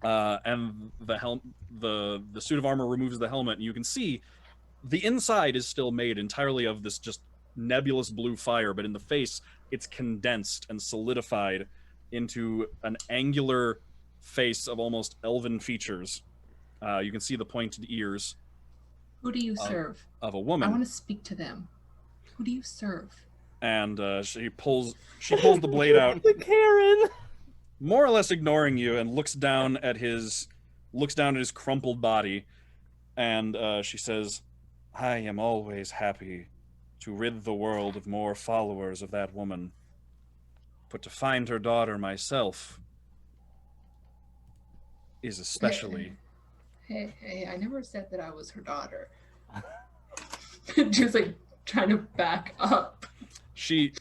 and the suit of armor removes the helmet, and you can see the inside is still made entirely of this just nebulous blue fire, but in the face it's condensed and solidified into an angular face of almost elven features. You can see the pointed ears.
Who do you serve?
Of a woman.
I want to speak to them. Who do you serve?
And she pulls the blade out,
The Karen.
more or less ignoring you, and looks down at his crumpled body, and she says, "I am always happy to rid the world of more followers of that woman, but to find her daughter myself is especially."
Hey, I never said that I was her daughter. Just like trying to back up.
She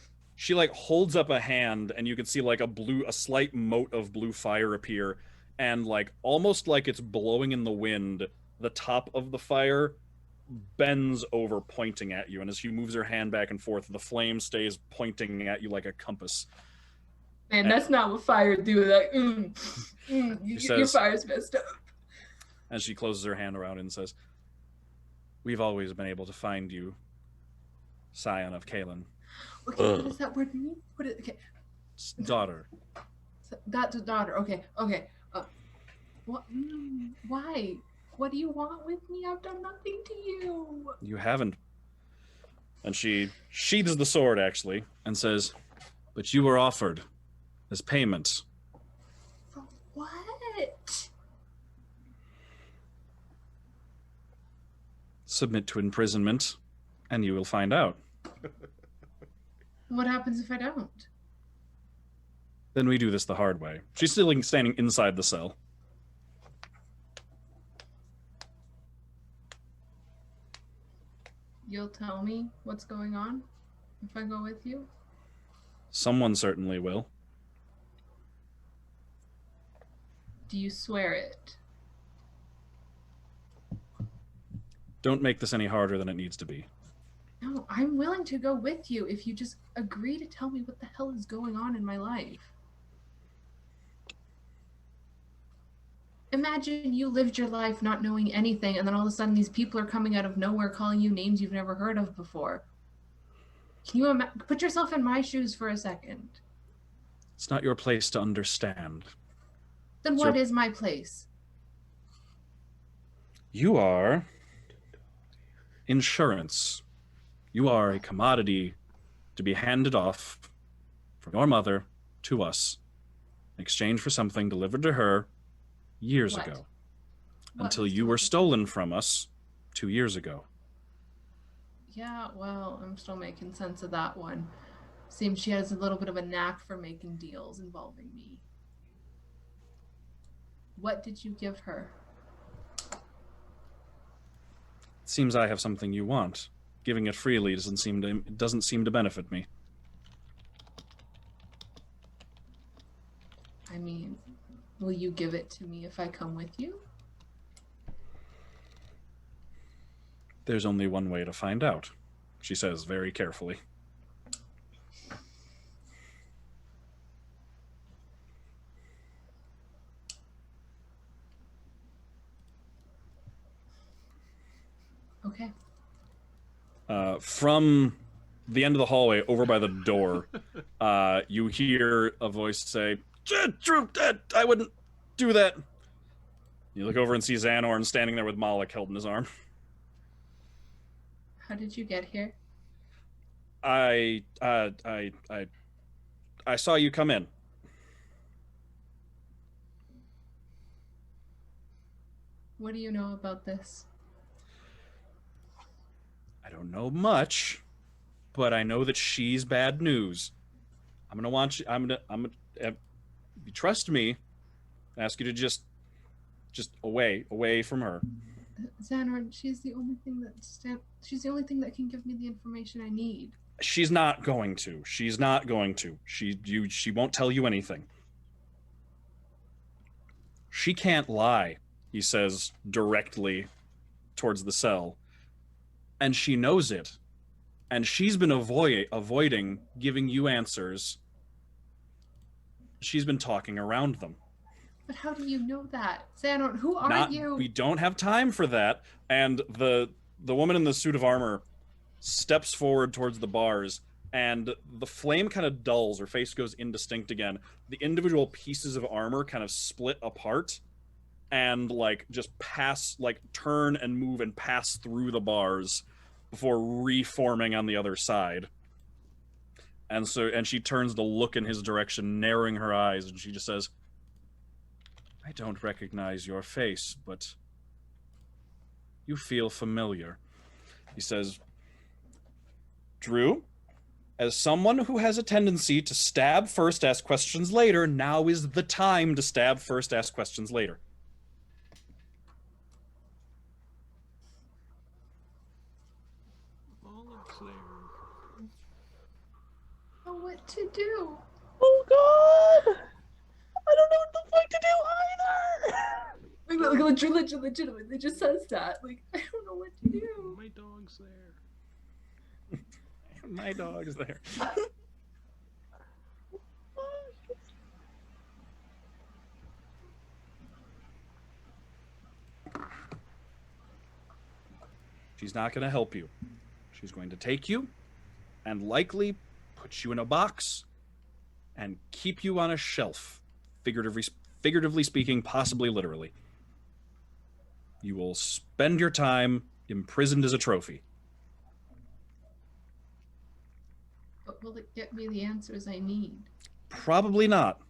like holds up a hand, and you can see like a slight mote of blue fire appear, and like almost like it's blowing in the wind, the top of the fire bends over, pointing at you, and as she moves her hand back and forth, the flame stays pointing at you like a compass.
Man, that's not what fire do. Like, your
says-
fire's messed up.
As she closes her hand around and says, "We've always been able to find you, scion of Kalen."
Okay, what does that word mean? Okay,
Daughter.
that's a daughter. Okay. What? Why? What do you want with me? I've done nothing to you.
You haven't. And she sheathes the sword, actually, and says, "But you were offered as payment."
For what?
Submit to imprisonment, and you will find out.
What happens if I don't?
Then we do this the hard way. She's still standing inside the cell.
You'll tell me what's going on if I go with you?
Someone certainly will.
Do you swear it?
Don't make this any harder than it needs to be.
No, I'm willing to go with you if you just agree to tell me what the hell is going on in my life. Imagine you lived your life not knowing anything, and then all of a sudden these people are coming out of nowhere calling you names you've never heard of before. Can you put yourself in my shoes for a second?
It's not your place to understand.
Then what is my place?
You are insurance. You are a commodity to be handed off from your mother to us in exchange for something delivered to her years
What?
ago.
What
Until
is
you were
delivered?
stolen from us 2 years ago.
Yeah, well, I'm still making sense of that one. Seems she has a little bit of a knack for making deals involving me. What did you give her?
It seems I have something you want. Giving it freely doesn't seem to benefit me.
I mean, will you give it to me if I come with you?
There's only one way to find out, she says very carefully.
Okay.
From the end of the hallway, over by the door, you hear a voice say, "Drew, I wouldn't do that." You look over and see Xanorn standing there with Moloch held in his arm.
How did you get here?
I saw you come in.
What do you know about this?
I don't know much, but I know that she's bad news. I'm gonna you trust me, ask you to just away from her.
Xanorn, she's the only thing that can give me the information I need.
She's not going to. She's not going to. She won't tell you anything. She can't lie, he says directly towards the cell. And she knows it. And she's been avoiding giving you answers. She's been talking around them.
But how do you know that? Xanorn, who are you?
We don't have time for that. And the woman in the suit of armor steps forward towards the bars, and the flame kind of dulls. Her face goes indistinct again. The individual pieces of armor kind of split apart and just turn and move and pass through the bars before reforming on the other side. And she turns to look in his direction, narrowing her eyes, and she just says, "I don't recognize your face, but you feel familiar." He says, "Drew, as someone who has a tendency to stab first, ask questions later, now is the time to stab first, ask questions later."
Oh, what to do?
Oh God! I don't know what the fuck to do either. Like, legitimately just says that. Like, I don't know what to do.
My dog's there.
My dog's there. She's not going to help you. She's going to take you and likely put you in a box and keep you on a shelf, figuratively speaking, possibly literally. You will spend your time imprisoned as a trophy.
But will it get me the answers I need?
Probably not.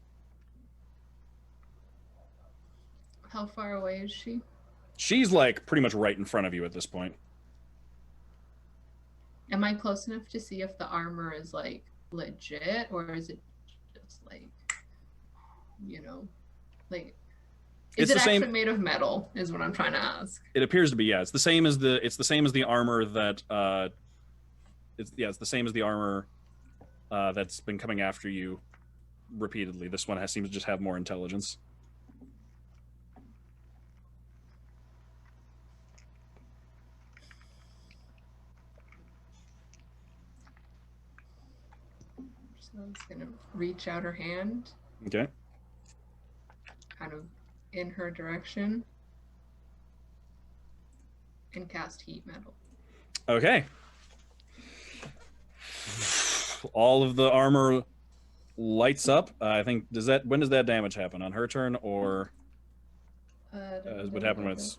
How far away is she?
She's pretty much right in front of you at this point.
Am I close enough to see if the armor is legit, or is it just is it actually made of metal? Is what I'm trying to ask.
It appears to be, yeah. It's the same as the armor that it's the same as the armor that's been coming after you repeatedly. This one seems to just have more intelligence.
So I'm just gonna reach out her hand.
Okay.
Kind of in her direction. And cast heat metal.
Okay. All of the armor lights up. I think when does that damage happen? On her turn, or what happened when it's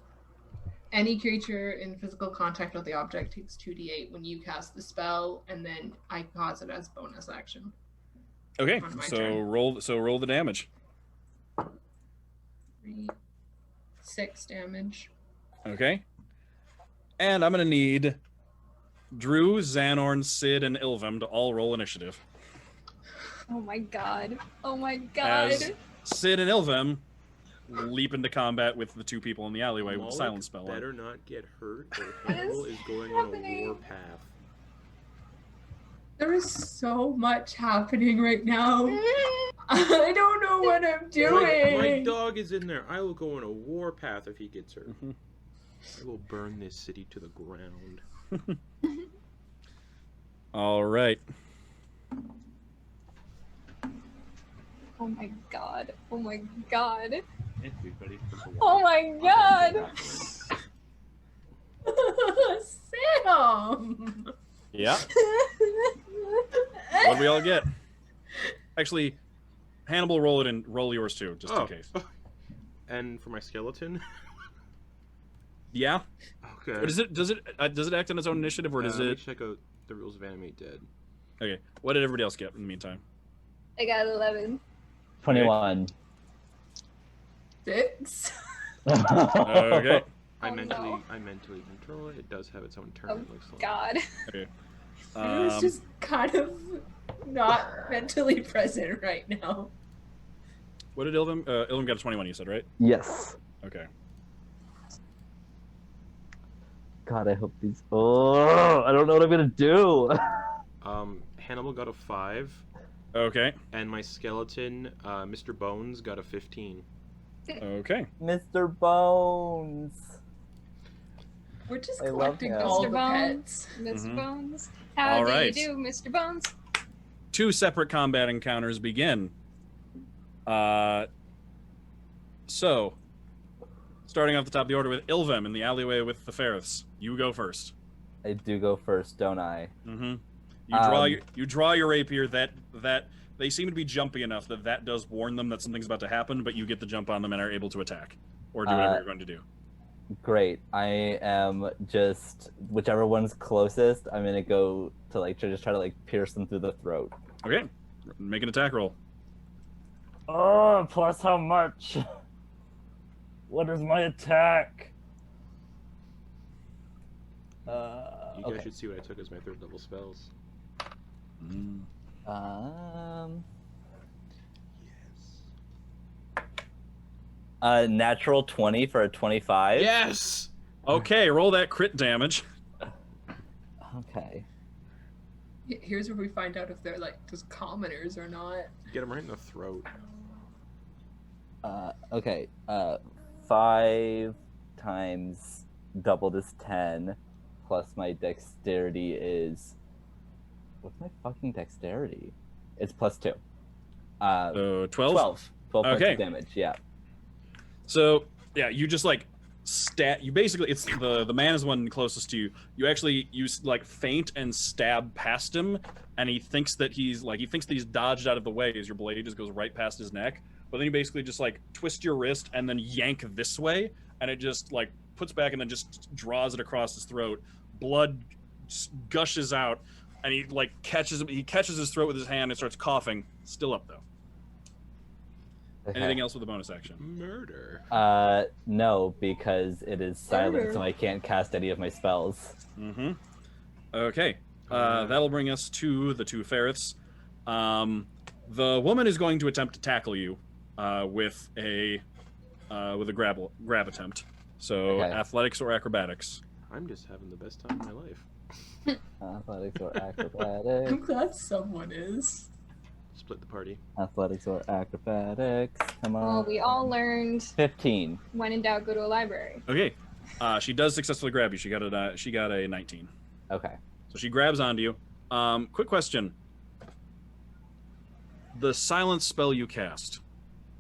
any creature in physical contact with the object takes 2d8 when you cast the spell, and then I cause it as bonus action.
Okay, so
turn.
roll the damage.
6 damage.
Okay. And I'm gonna need Drew, Xanorn, Sid, and Ilvim to all roll initiative.
Oh my god. Oh my god.
As Sid and Ilvim leap into combat with the two people in the alleyway with the silence spell on.
Better not get hurt, or Hannibal is going on a war path.
There is so much happening right now. I don't know what I'm doing.
My dog is in there. I will go on a war path if he gets hurt. Mm-hmm. I will burn this city to the ground.
All right.
Oh my god. Oh my god.
Everybody
Oh my god.
Damn.
Yeah. What do we all get? Actually, Hannibal, roll it and roll yours too, just in case.
And for my skeleton?
Yeah.
Okay.
Or does it act on its own initiative, or does
Let me
it?
check out the rules of Animate Dead.
Okay. What did everybody else get in the meantime?
I got 11.
21.
6.
Okay.
I
Oh,
mentally
no.
control it. It does have its own turn.
Oh,
It looks like.
God.
Okay.
I was just kind of not mentally present right now.
What did Ilvim? Ilvim got a 21. You said, right?
Yes.
Okay.
God, I hope these. Oh, I don't know what I'm gonna do.
Hannibal got a 5,
Okay.
and my skeleton, Mr. Bones, got a 15.
Okay.
Mr. Bones.
We're just
I love
collecting
him.
all
Mr.
the
Bones.
pets.
Mr.
Mhm.
Bones. How
All
do
right.
you do, Mr. Bones?
2 separate combat encounters begin. So, starting off the top of the order with Ilvim in the alleyway with the ferrets. You go first.
I do go first, don't I?
Mm-hmm.
Um,
You draw your rapier. That they seem to be jumpy enough that does warn them that something's about to happen, but you get the jump on them and are able to attack or do whatever you're going to do.
Great. I am just whichever one's closest. I'm gonna go to like just try to like pierce them through the throat.
Okay, make an attack roll.
Oh, plus how much? What is my attack?
You guys
Okay.
should see what I took as my 3rd level spells. Yes.
Natural 20 for a 25.
Yes!
Okay, roll that crit damage.
Okay.
Here's where we find out if they're like just commoners or not.
Get him right in the throat.
Okay. 5 times doubled is 10, plus my dexterity is. What's my fucking dexterity? It's plus 2.
So 12?
12 points
Okay.
of damage. Yeah.
So yeah, you just like you basically, it's the man is the one closest to you. You actually like feint and stab past him, and he thinks that he's dodged out of the way as your blade just goes right past his neck. But then you basically just like twist your wrist and then yank this way, and it just like puts back and then just draws it across his throat. Blood just gushes out, and he like catches his throat with his hand and starts coughing. Still up though.
Okay.
Anything else with a bonus action?
Murder.
No, because it is silent,
Murder.
so I can't cast any of my spells.
Mm-hmm. Okay. That'll bring us to the 2 ferrets. The woman is going to attempt to tackle you with a grab attempt. So
Okay.
athletics or acrobatics.
I'm just having the best time of my life.
Athletics or
I'm
acrobatics.
glad someone is.
Split the party.
Athletics or acrobatics. Come on.
Well, we all learned
15.
when in doubt, go to a library.
Okay. She does successfully grab you. She got a 19.
Okay.
So she grabs onto you. Quick question. The silence spell you cast,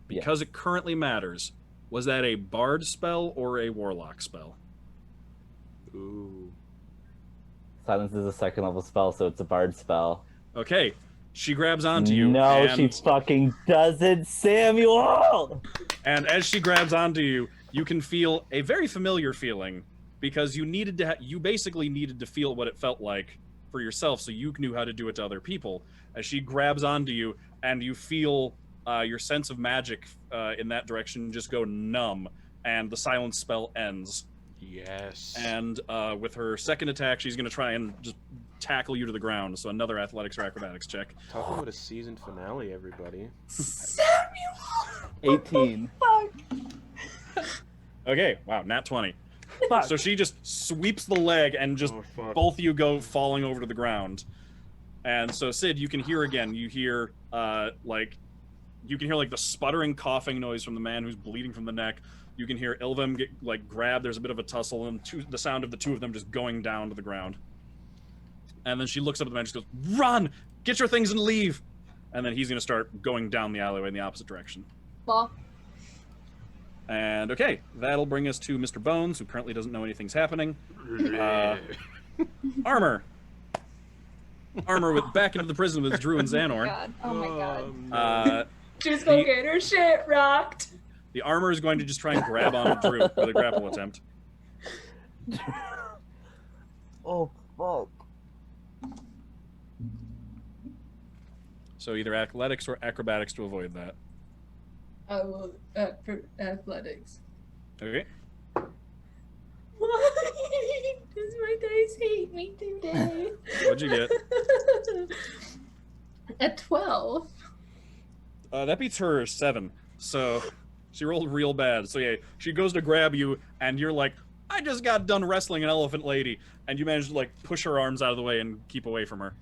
because it currently matters, was that a bard spell or a warlock spell?
Ooh.
Silence is a 2nd level spell, so it's a bard spell.
Okay. She grabs onto you.
No,
and...
she fucking doesn't, Samuel!
And as she grabs onto you, you can feel a very familiar feeling because you basically needed to feel what it felt like for yourself, so you knew how to do it to other people. As she grabs onto you, and you feel your sense of magic in that direction just go numb, and the silence spell ends.
Yes.
And with her 2nd attack, she's going to try and just tackle you to the ground. So another athletics or acrobatics check.
Talk about a season finale, everybody.
Samuel!
18.
Fuck!
Okay, wow, nat 20.
Fuck.
So she just sweeps the leg and just
Oh, fuck.
both of you go falling over to the ground. And so Sid, you can hear again. You hear like the sputtering coughing noise from the man who's bleeding from the neck. You can hear Ilvim get like grabbed. There's a bit of a tussle, and the sound of the 2 of them just going down to the ground. And then she looks up at the man and just goes, "Run! Get your things and leave!" And then he's going to start going down the alleyway in the opposite direction.
Well,
And okay, that'll bring us to Mr. Bones, who currently doesn't know anything's happening. Armor. Armor with back into the prison with Drew and Xanorn.
God. Oh my god.
No.
Just go
The-
get her shit rocked.
The armor is going to just try and grab onto Drew with a grapple attempt.
Oh fuck.
So either athletics or acrobatics to avoid that.
I will for athletics.
Okay.
Why does my dice hate me today?
What'd you get?
A 12.
That beats her 7. So she rolled real bad. So yeah, she goes to grab you, and you're like, I just got done wrestling an elephant lady, and you manage to like push her arms out of the way and keep away from her.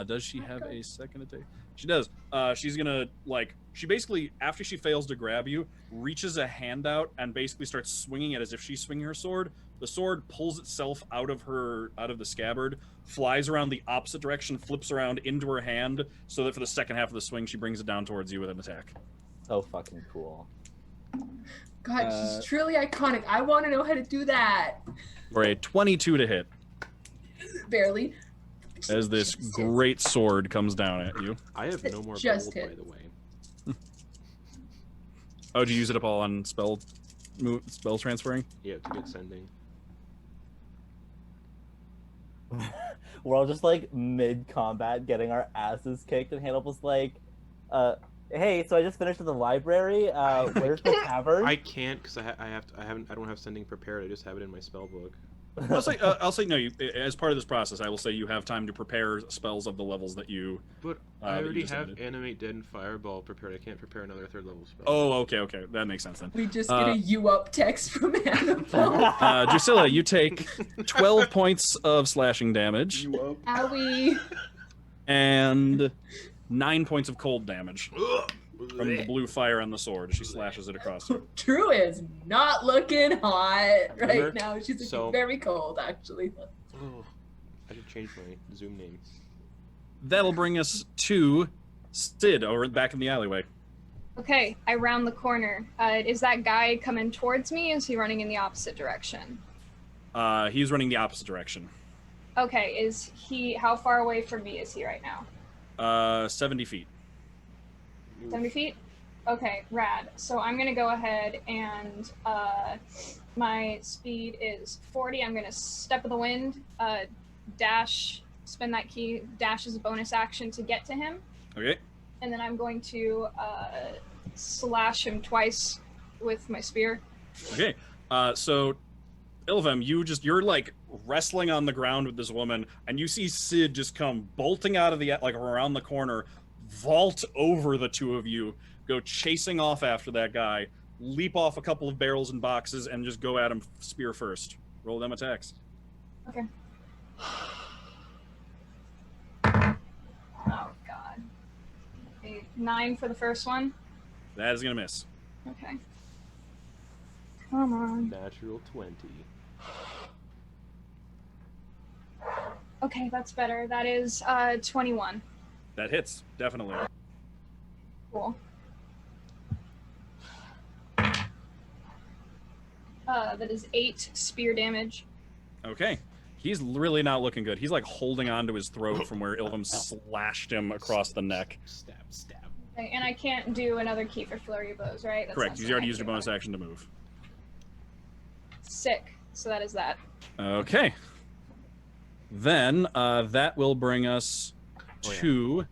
Does she have a second attack? She does. She's gonna she basically, after she fails to grab you, reaches a hand out and basically starts swinging it as if she's swinging her sword. The sword pulls itself out of the scabbard, flies around the opposite direction, flips around into her hand, so that for the second half of the swing, she brings it down towards you with an attack.
So fucking cool.
God, she's truly iconic. I want to know how to do that.
For a 22 to hit,
Barely.
as this great sword comes down at you.
I have no more
Just
gold, by
hit.
the way.
Oh, did you use it up all on spell transferring?
Yeah, to get sending.
We're all just like mid combat getting our asses kicked, and Hannibal's like, hey, so I just finished at the library. Where's the tavern?
I can't because I don't have sending prepared. I just have it in my spell book.
I'll say no. As part of this process, I will say you have time to prepare spells of the levels that you.
But
that
I
you
already
just
have
ended.
Animate, Dead, and Fireball prepared. I can't prepare another 3rd level spell.
Oh, okay, that makes sense then.
We just get a you up text from Hannibal.
Drusilla, you take 12 points of slashing damage
Owie.
and 9 points of cold damage from the blue fire on the sword as she slashes it across you.
True is not looking hot right
Remember?
now. She's looking
So-
very cold, actually.
Oh, I should change my Zoom name.
That'll bring us to Sid over back in the alleyway.
Okay, I round the corner. Is that guy coming towards me? Is he running in the opposite direction?
He's running the opposite direction.
Okay, how far away from me is he right now?
70 feet.
70 feet? Okay, rad. So I'm gonna go ahead and my speed is 40. I'm gonna step of the wind, dash, spin that key, dash as a bonus action to get to him.
Okay.
And then I'm going to slash him twice with my spear.
Okay. So Ilvem, you're like wrestling on the ground with this woman, and you see Sid just come bolting out of the around the corner, vault over the two of you, go chasing off after that guy, leap off a couple of barrels and boxes, and just go at him spear first. Roll them attacks.
Okay. Oh god. 9 for the first one.
That is gonna miss.
Okay. Come on.
Natural 20.
Okay, that's better. That is 21.
That hits, definitely.
Cool. That is 8 spear damage.
Okay. He's really not looking good. He's like holding on to his throat from where Ilvem slashed him across the neck.
Stab, stab.
Okay, and I can't do another key for flurry of blows, right? That's
Correct.
not
You've already
something
used
I
your
can
bonus
do.
action to move.
Sick. So that is that.
Okay. Then that will bring us to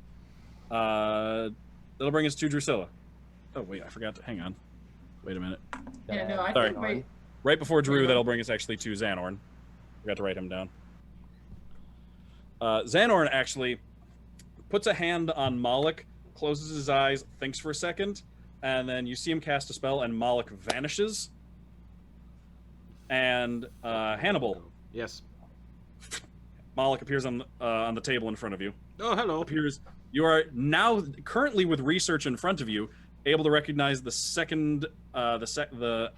that'll bring us to Drusilla. Oh wait, I forgot to hang on. Wait a minute.
Yeah, no, I
Sorry.
think my
Right before Drew,
Wait,
that'll bring us actually to Xanorn. Forgot to write him down. Xanorn actually puts a hand on Moloch, closes his eyes, thinks for a second, and then you see him cast a spell, and Moloch vanishes. And Hannibal,
Yes.
Moloch appears on the table in front of you.
Oh, hello.
Appears. You are now currently with research in front of you, able to recognize the second, the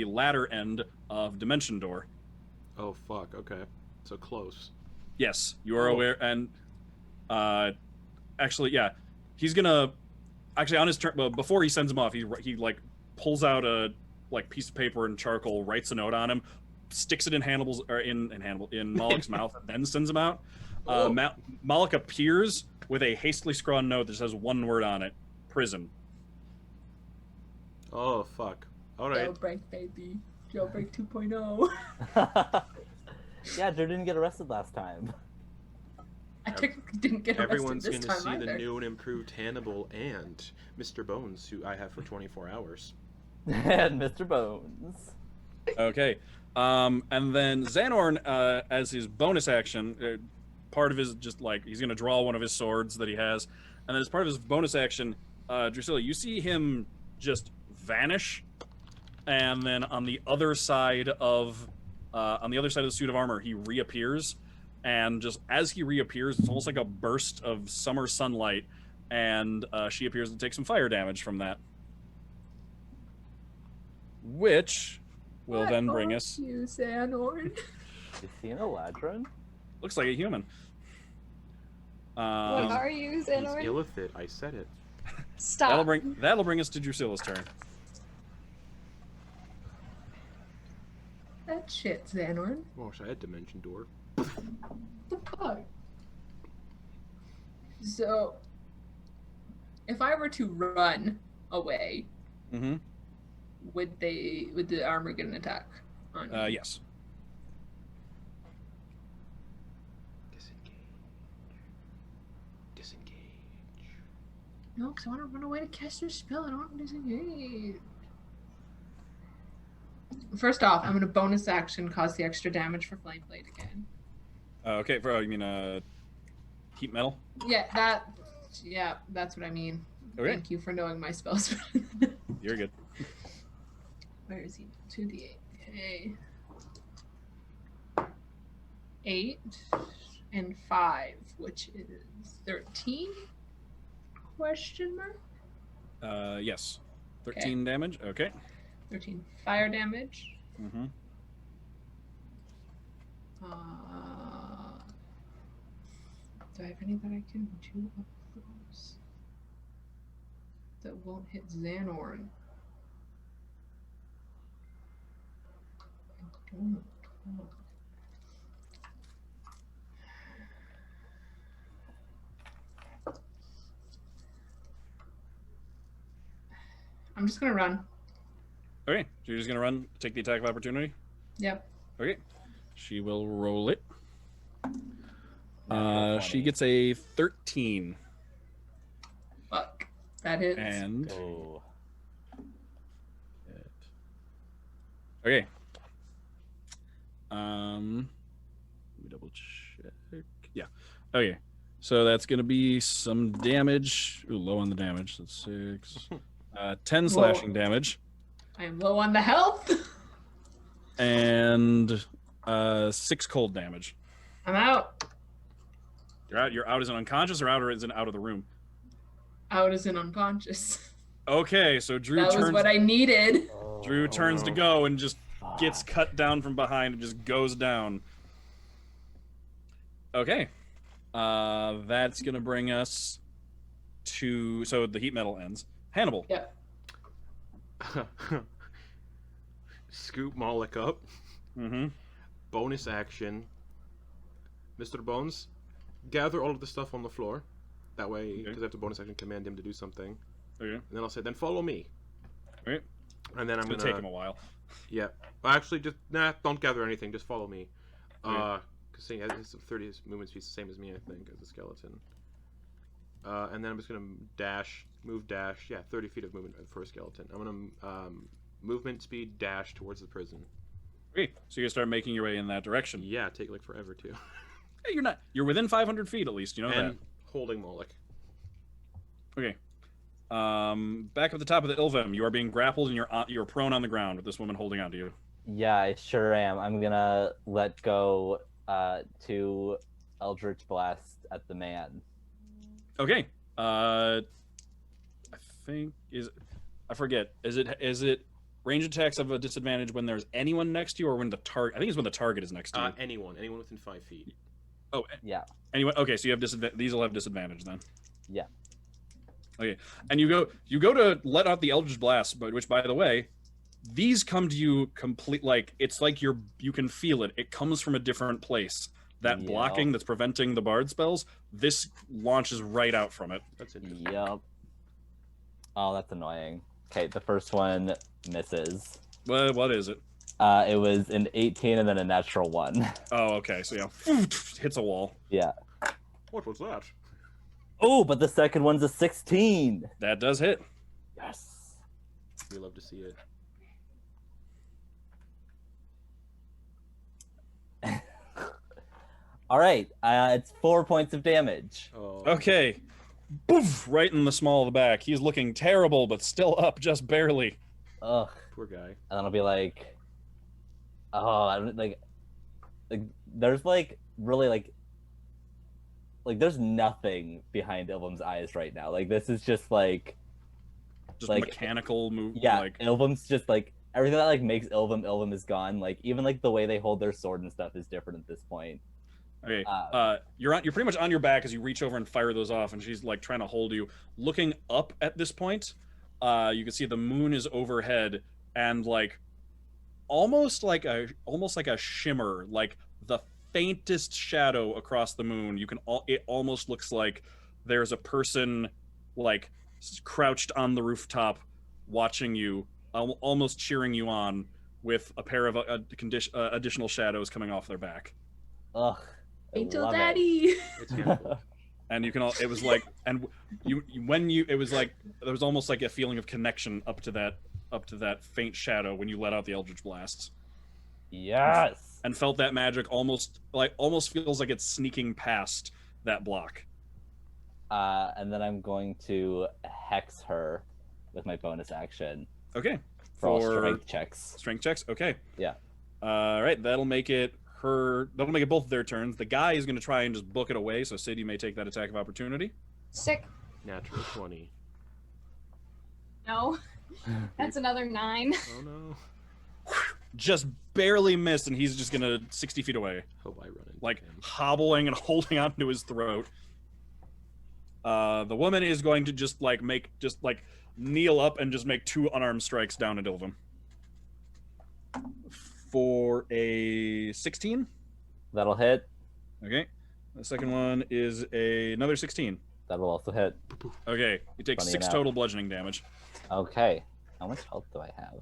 latter end of Dimension Door.
Oh, fuck. Okay. So close.
Yes, you are
Oh.
aware, and actually, yeah, he's gonna actually on his turn. But before he sends him off, he like pulls out a piece of paper and charcoal, writes a note on him, sticks it in Malik's mouth, and then sends him out.
Oh.
Malik appears with a hastily scrawled note that says one word on it: prison.
Oh fuck! All right.
Jailbreak, baby. Jailbreak 2.0.
Yeah, Drew didn't get arrested last time.
I technically didn't get arrested
Everyone's
this
gonna
time
see
either.
the new and improved Hannibal and Mr. Bones, who I have for 24 hours.
And Mr. Bones.
Okay. And then Xanorn, as his bonus action, part of his just like he's gonna draw one of his swords that he has, and then as part of his bonus action, Drusilla, you see him just vanish, and then on the other side of the suit of armor, he reappears, and just as he reappears, it's almost like a burst of summer sunlight, and she appears to take some fire damage from that, which will then bring us.
You, Xanorn.
You seen a ladron?
Looks like a human.
What are you,
He's
Xanorn?
illithid. I said it.
Stop.
That'll bring us to Drusilla's turn.
That shit, Xanorn.
Gosh, I had dimension door.
The fuck? So, if I were to run away,
Mm-hmm.
would the armor get an attack on me?
Yes.
Disengage.
No, because I want to run away to cast your spell. I don't want to disengage. First off, I'm going to bonus action cause the extra damage for Flame Blade again.
Okay, you mean heat metal?
Yeah, that's what I mean.
Okay.
Thank you for knowing my spells.
You're good.
Where is he? 2d8. Okay. 8 and 5, which is 13? Question mark?
Yes. 13 damage. Okay.
13 fire damage.
Mm-hmm.
Do I have any that I can do up close that won't hit Xanorn? I don't know. I'm just gonna run.
Okay, so you're just gonna run, take the attack of opportunity.
Yep.
Okay, she will roll it.
Natural
She
20.
gets a 13,
Fuck. That hits.
and
Oh.
okay. Let me double check. Yeah. Okay. So that's gonna be some damage. Ooh, low on the damage. That's 6. 10 slashing damage,
I am low on the health.
and 6 cold damage.
I'm out.
You're out. You're out as an unconscious, or out as an out of the room.
Out as an unconscious.
Okay, so Drew
That was
turns.
what I needed.
Drew turns to go and just gets cut down from behind and just goes down. Okay. That's going to bring us to... So the heat metal ends. Hannibal.
Yep.
Scoop Moloch up.
Mm-hmm.
Bonus action. Mr. Bones, gather all of the stuff on the floor. That way, because I have to bonus action command him to do something.
Okay.
And then I'll say, then follow me.
Okay.
And then I'm
It's going
gonna
to take him a while.
Yeah. Well, actually, just don't gather anything. Just follow me.
Okay.
Because seeing his 30 movement speed is the same as me, I think, as a skeleton. And then I'm just gonna move dash. Yeah, 30 feet of movement for a skeleton. I'm gonna movement speed dash towards the prison.
Okay, so you're going to start making your way in that direction.
Yeah, take like forever too.
Hey, you're not. You're within 500 feet at least. You know
And holding Moloch.
that. Okay. Back at the top of the Ilvem, you are being grappled and you're prone on the ground with this woman holding onto you.
Yeah, I sure am. I'm gonna let go to Eldritch Blast at the man.
Okay. I think I forget. Is it range attacks have a disadvantage when there's anyone next to you, or when the target? I think it's when the target is next to you.
Anyone within 5 feet.
Oh,
Yeah.
anyone. Okay, so you have these will have disadvantage then.
Yeah.
Okay, and you go to let out the Eldritch Blast, but which, by the way, these come to you complete, like it's like you can feel it. It comes from a different place. That
Yep.
blocking that's preventing the bard spells, this launches right out from it.
That's interesting.
Yep. Oh, that's annoying. Okay, the first one misses.
What is it?
It was an 18 and then a natural 1.
Oh, okay. So yeah, hits a wall.
Yeah.
What was that?
Oh, but the second one's a 16.
That does hit.
Yes.
We love to see it.
All right. It's 4 points of damage.
Oh.
Okay. Boof! Right in the small of the back. He's looking terrible, but still up just barely.
Ugh.
Poor guy.
And then I'll be like, oh, I don't like there's like really like there's nothing behind Ilvum's eyes right now. Like this is just like like
mechanical move.
yeah,
Like
Ilvum's just like everything that like makes Ilvum is gone. Like even like the way they hold their sword and stuff is different at this point.
okay. You're pretty much on your back as you reach over and fire those off, and she's like trying to hold you. Looking up at this point, you can see the moon is overhead, and like almost like a shimmer, like the faintest shadow across the moon. It almost looks like there's a person like crouched on the rooftop watching you, almost cheering you on, with a pair of additional shadows coming off their back.
Ugh. I
Angel
love it.
Daddy.
It's Hannibal.
And you can it was like, and it was like there was almost like a feeling of connection up to that faint shadow when you let out the Eldritch Blasts.
Yes.
And felt that magic almost feels like it's sneaking past that block.
And then I'm going to hex her with my bonus action
Okay.
for all strength checks.
Strength checks. Okay.
Yeah.
All right. That'll make it both of their turns. The guy is going to try and just book it away. So Sid, you may take that attack of opportunity.
Sick.
Natural 20.
No. That's another 9.
Oh no.
Just barely missed, and he's just going to 60 feet away,
Hope I run into
like
him.
hobbling and holding onto his throat. The woman is going to just kneel up and just make 2 unarmed strikes down at Ilvum. For a 16.
That'll hit.
Okay. The second one is another 16.
That'll also hit.
Okay. You take
Funny
6
enough.
total bludgeoning damage.
Okay. How much health do I have?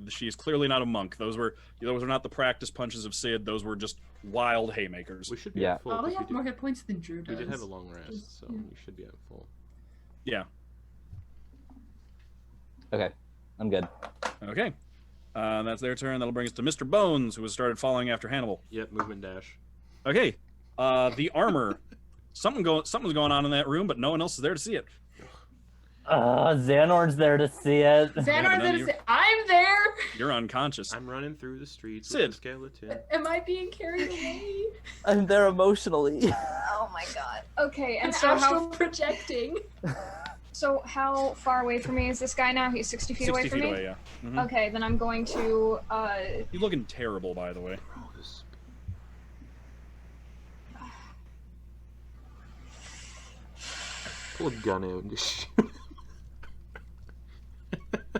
She is clearly not a monk. Those were not the practice punches of Sid. Those were just wild haymakers.
We should be
Yeah.
at full.
Probably
'cause
have more hit points than Drew
we
does.
did have a long rest, so
Yeah.
we should be at full.
Yeah.
Okay. I'm good.
Okay. That's their turn. That'll bring us to Mr. Bones, who has started following after Hannibal.
Yep, movement dash.
Okay. The armor. Something's going on in that room, but no one else is there to see it.
Xanorn's there to see it.
Yeah,
Xanar's
but
there
then
to say, I'm there.
You're unconscious.
I'm running through the streets
Sid.
with a skeleton.
Am I being carried away?
I'm there emotionally.
Oh my god. Okay,
I'm
and so
astral projecting.
how far away from me is this guy now? He's 60 feet
60
away
feet
from me?
away, yeah. Mhm.
Okay, then I'm going to
You're looking terrible, by the way.
Oh, this. Pull a gun out and just shoot.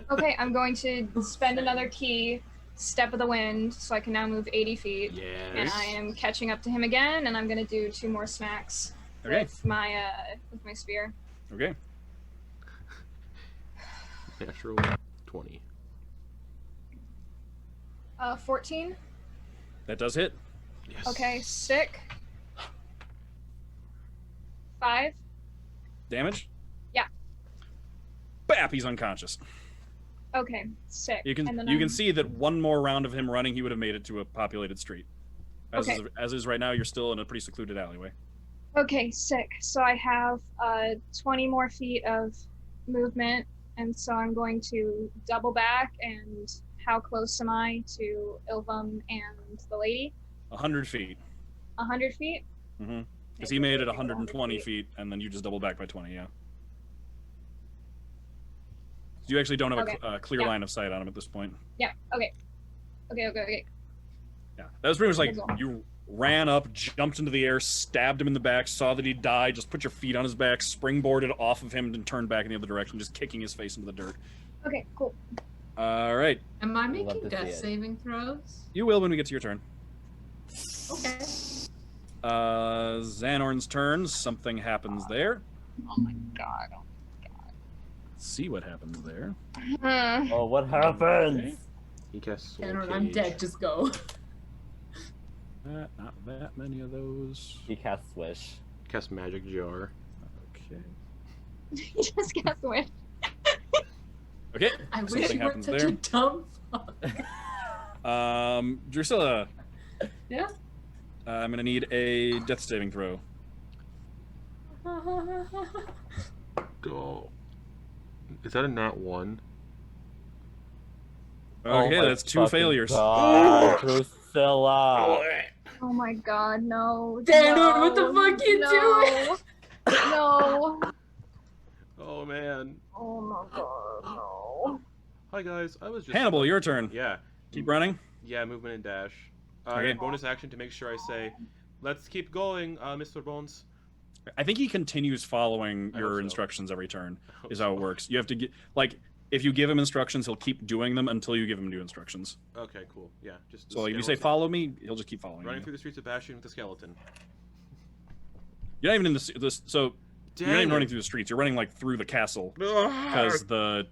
okay, I'm going to spend another key, Step of the Wind, so I can now move 80 feet.
Yes.
And I am catching up to him again, and I'm gonna do 2 more smacks
Okay.
with my spear.
Okay.
Natural 20.
14.
That does hit.
Yes.
Okay, sick. 5.
Damage?
Yeah.
Bap, he's unconscious.
Okay, sick.
You
And then
can
I'm-
see that one more round of him running, he would have made it to a populated street.
Okay.
As is right now, you're still in a pretty secluded alleyway.
Okay, sick. So I have 20 more feet of movement, and so I'm going to double back. And how close am I to Ilvum and the lady?
100 feet.
100 feet?
Mm-hmm. Because he made it 120 feet, and then you just double back by 20, yeah. So you actually don't have
Okay.
a clear
Yeah.
line of sight on him at this point.
Yeah, okay. Okay.
Yeah. That was pretty much like
Okay.
you ran up, jumped into the air, stabbed him in the back, saw that he died, just put your feet on his back, springboarded off of him, and turned back in the other direction, just kicking his face into the dirt.
Okay, cool.
All right.
Am I
Love
making
to see
death
it.
saving throws?
You will when we get to your turn.
Okay.
Xanorn's turn. Something happens there.
Oh my god.
Let's see what happens there.
Oh, what happens?
He casts Soul
And
Cage.
I'm dead. Just go.
Not that many of those.
He casts Swish.
Cast Magic Jar.
Okay.
You just cast wish.
Okay.
I wish
Something
you weren't
happens
such
there.
a dumb fuck.
Drusilla.
Yeah.
I'm gonna need a death saving throw.
Oh. Is that a nat 1?
Okay,
my
that's 2
fucking
failures.
God, Drusilla.
Oh my god, no.
Xanor,
no,
what the fuck you
no. No.
Oh man.
Oh my god, no.
Hi guys, I was just
Hannibal, your turn.
Yeah.
Keep running.
Yeah, movement and dash.
Okay.
And bonus action to make sure I say, let's keep going, Mr. Bones.
I think he continues following
I hope
your
so.
instructions every turn.
I hope
Is how it
so.
works. You have to get if you give him instructions, he'll keep doing them until you give him new instructions.
Okay, cool. Yeah, just
So like, if you say
skeleton.
follow me, he'll just keep following
Running
you.
through the streets of Bastion with a skeleton.
You're not even in this. So you're not even
Dang
running
it.
through the streets. You're running like through the castle
Ugh.
because the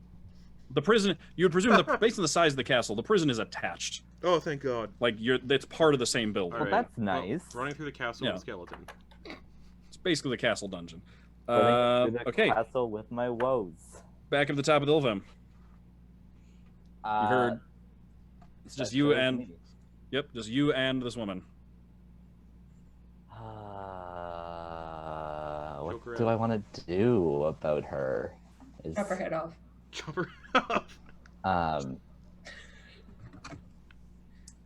prison. You would presume based on the size of the castle, the prison is attached.
Oh, thank God.
Like that's part of the same building.
Well, that's nice.
Running through the castle
Yeah.
with a skeleton.
It's basically the castle dungeon.
Running through the
Okay,
castle with my woes.
back at the top of Ilvem. You heard. It's just
that's
you
always
and
me.
yep, just you and this woman.
What
Choke her
do
out.
I want to do about her? Is,
Chop her head off.
Chop her off.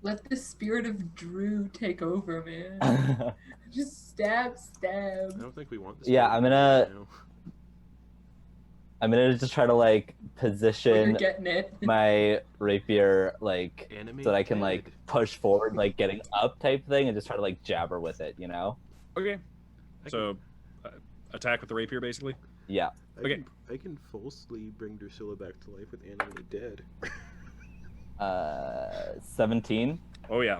Let the spirit of Drew take over, man. Just stab,
I
stab.
don't think we want this.
Yeah,
to be
I'm gonna-
right now.
I'm gonna just try to like
But you're
position
getting it.
my rapier like
Animate
so that I can like
head.
push forward, like getting up type thing, and just try to like jab her with it, you know?
Okay,
I
so attack with the rapier, basically.
Yeah.
can, I can falsely bring Drusilla back to life with Animate Dead.
17.
Oh yeah.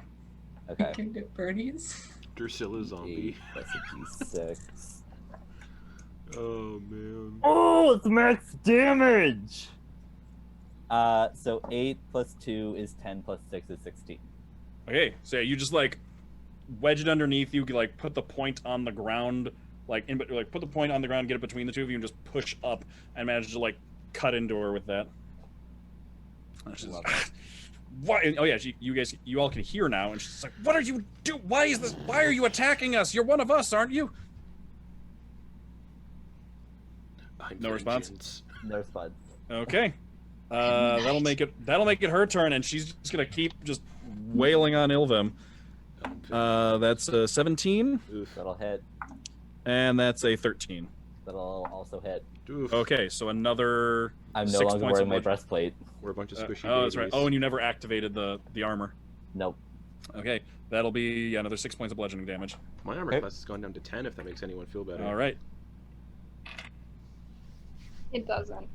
Okay.
Can get birdies.
Drusilla zombie.
8 plus a d6.
Oh man.
Oh, it's max damage. So 8 plus 2 is 10 plus 6 is 16.
Okay, so yeah, you just like wedge it underneath you, like put the point on the ground, like put the point on the ground, get it between the two of you, and just push up and manage to like cut into her with that. And she's
Love
like, why? Oh yeah, you all can hear now, and she's like, "What are you doing? Why is this? Why are you attacking us? You're one of us, aren't you?"
I'm
No response?
vengeance.
No response.
Okay, that'll make it her turn, and she's just gonna keep just wailing on Ilvem. That's a 17,
Oof.
That'll hit.
and that's a 13.
That'll also hit.
Oof.
Okay, so another.
I'm no
6
longer
points of
wearing my
bludgeoning.
breastplate.
We're a bunch of squishy
Oh, that's right.
babies.
Oh, and you never activated the armor.
Nope.
Okay, that'll be another 6 points of bludgeoning damage.
My armor
Okay.
class has gone down to 10 if that makes anyone feel better.
All right.
It doesn't.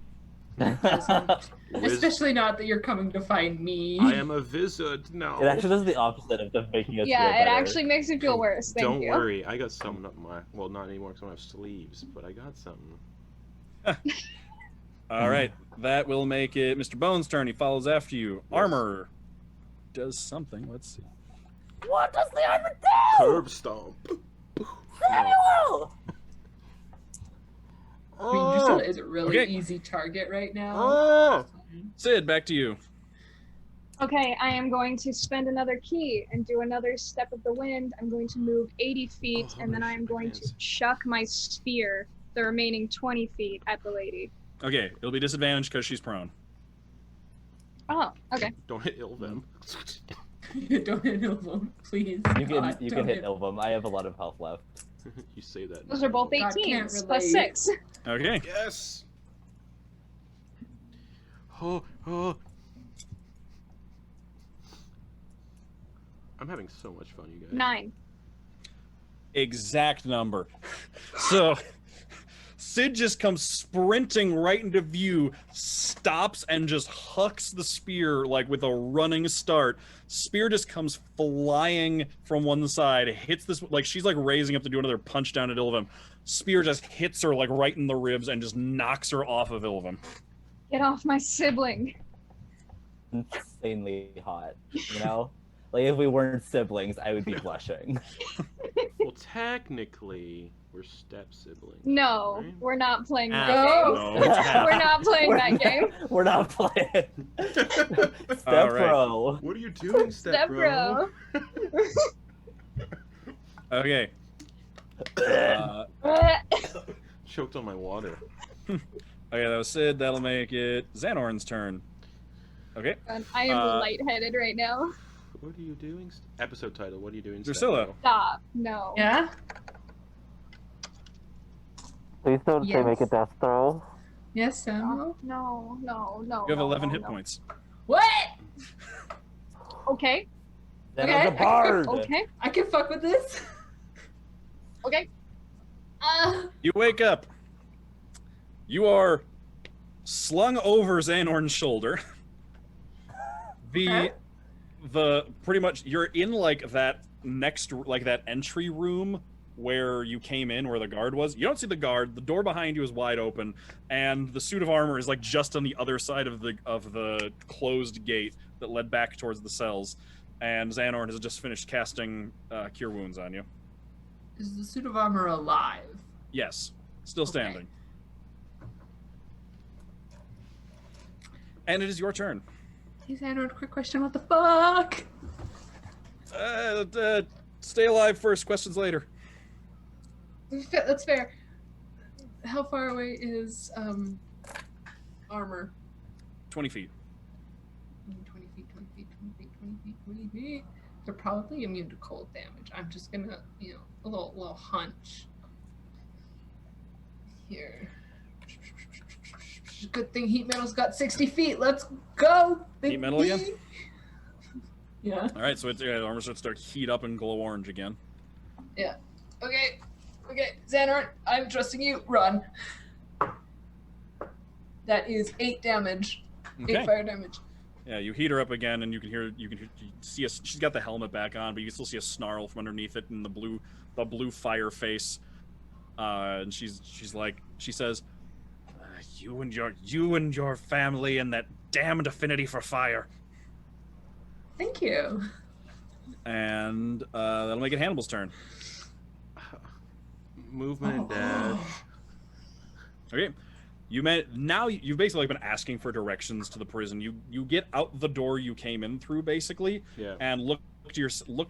Wiz-
Especially not that you're coming to find me.
I am a wizard now.
It actually does the opposite of the making us feel
Yeah, it
better.
actually makes me feel worse. Thank
Don't
you.
worry, I got something up my. Well, not anymore because I don't have sleeves, but I got something.
All right, that will make it Mr. Bones' turn. He follows after you.
Yes.
Armor does something. Let's see.
What does the armor do?
Curb stomp.
Samuel!
I mean, Drusilla is a really
Okay.
easy target right now.
Oh!
Sid, back to you.
Okay, I am going to spend another key and do another step of the wind. I'm going to move 80 feet,
Oh,
and then
my
I am going to
goodness.
chuck my spear the remaining 20 feet at the lady.
Okay, it'll be disadvantaged because she's prone.
Oh, okay.
Don't hit ill them.
Don't hit Ilvum, please.
You
God,
can
don't
hit Ilvum. I have a lot of health left.
You say that.
Those are both
God, can't
18s plus
relate.
6.
Okay.
Yes. Oh, oh. I'm having so much fun, you guys.
9.
Exact number. So Sid just comes sprinting right into view, stops and just hucks the spear like with a running start. Spear just comes flying from one side, hits this like she's like raising up to do another punch down at Illivam. Spear just hits her like right in the ribs and just knocks her off of Illivam.
Get off my sibling.
Insanely hot, you know? Like, if we weren't siblings, I would be blushing.
Well, technically, we're step siblings.
No,
right?
we're not playing that
No.
game. We're not playing that game.
We're not playing. Step
All right.
bro.
What are you doing, step bro?
Okay.
Choked on my water.
Okay, that was Sid. That'll make it Xanorn's turn. Okay.
God, I am lightheaded right now.
What are you doing? Episode title. What are you doing?
Drusilla.
Step
Stop. No.
Yeah.
Please don't
say make a
death throw.
Yes, Samuel.
No.
You have 11 hit points.
What?
Okay.
Then
Okay.
a bard.
Okay.
I can fuck with this.
Okay.
You wake up. You are slung over Xanorn's shoulder.
Okay.
The pretty much you're in like that entry room where you came in, where the guard was. You don't see the guard. The door behind you is wide open, and the suit of armor is like just on the other side of the closed gate that led back towards the cells. And Xanorn has just finished casting Cure Wounds on you.
Is the suit of armor alive?
Yes, still
Okay.
standing. And it is your turn.
Hey, Xander, quick question. What the fuck?
Stay alive first. Questions later.
That's fair. How far away is armor?
20 feet.
20 feet, 20 feet, 20 feet, 20 feet, 20 feet. They're probably immune to cold damage. I'm just gonna, a little hunch. Here. Good thing heat metal's got 60 feet. Let's go.
Heat metal again?
Yeah.
All right, so the armor starts to heat up and glow orange again.
Okay, Xander, I'm trusting you. Run. That is 8 damage. 8 fire damage.
Yeah, you heat her up again, and you see she's got the helmet back on, but you can still see a snarl from underneath it, and the blue fire face. And she says, "You and your family and that damned affinity for fire."
Thank you.
And that'll make it Hannibal's turn.
Movement and dash.
Okay. You've basically been asking for directions to the prison. You get out the door you came in through, basically,
Yeah.
and look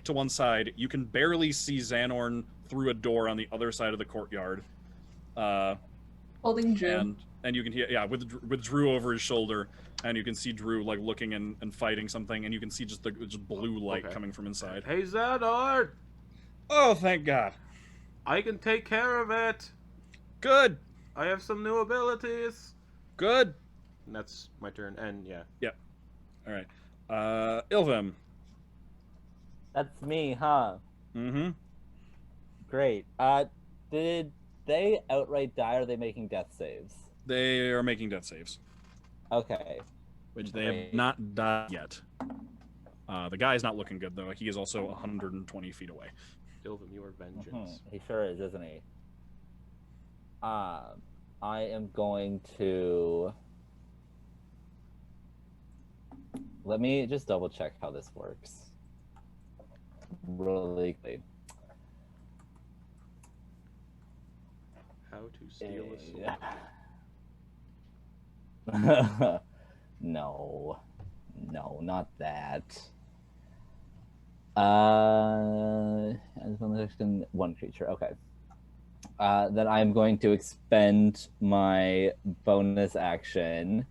to one side. You can barely see Xanorn through a door on the other side of the courtyard.
Holding Drew.
And you can hear, with Drew over his shoulder, and you can see Drew like looking and fighting something, and you can see just blue light coming from inside.
Hey, Zadar!
Oh, thank God!
I can take care of it.
Good,
I have some new abilities.
good.
And that's my turn. And yeah.
All right, Ilvim.
That's me, huh?
Mm-hmm.
Great. Did they outright die, or are they making death saves?
They are making death saves,
Okay.
which they have not died yet. The guy's not looking good though. He is also 120 feet away.
Ilvim, you are vengeance.
He sure is, isn't he? I am going to... Let me just double check how this works. Really quickly.
How to steal a soul.
No, not that. As one creature. Okay. Then I'm going to expend my bonus action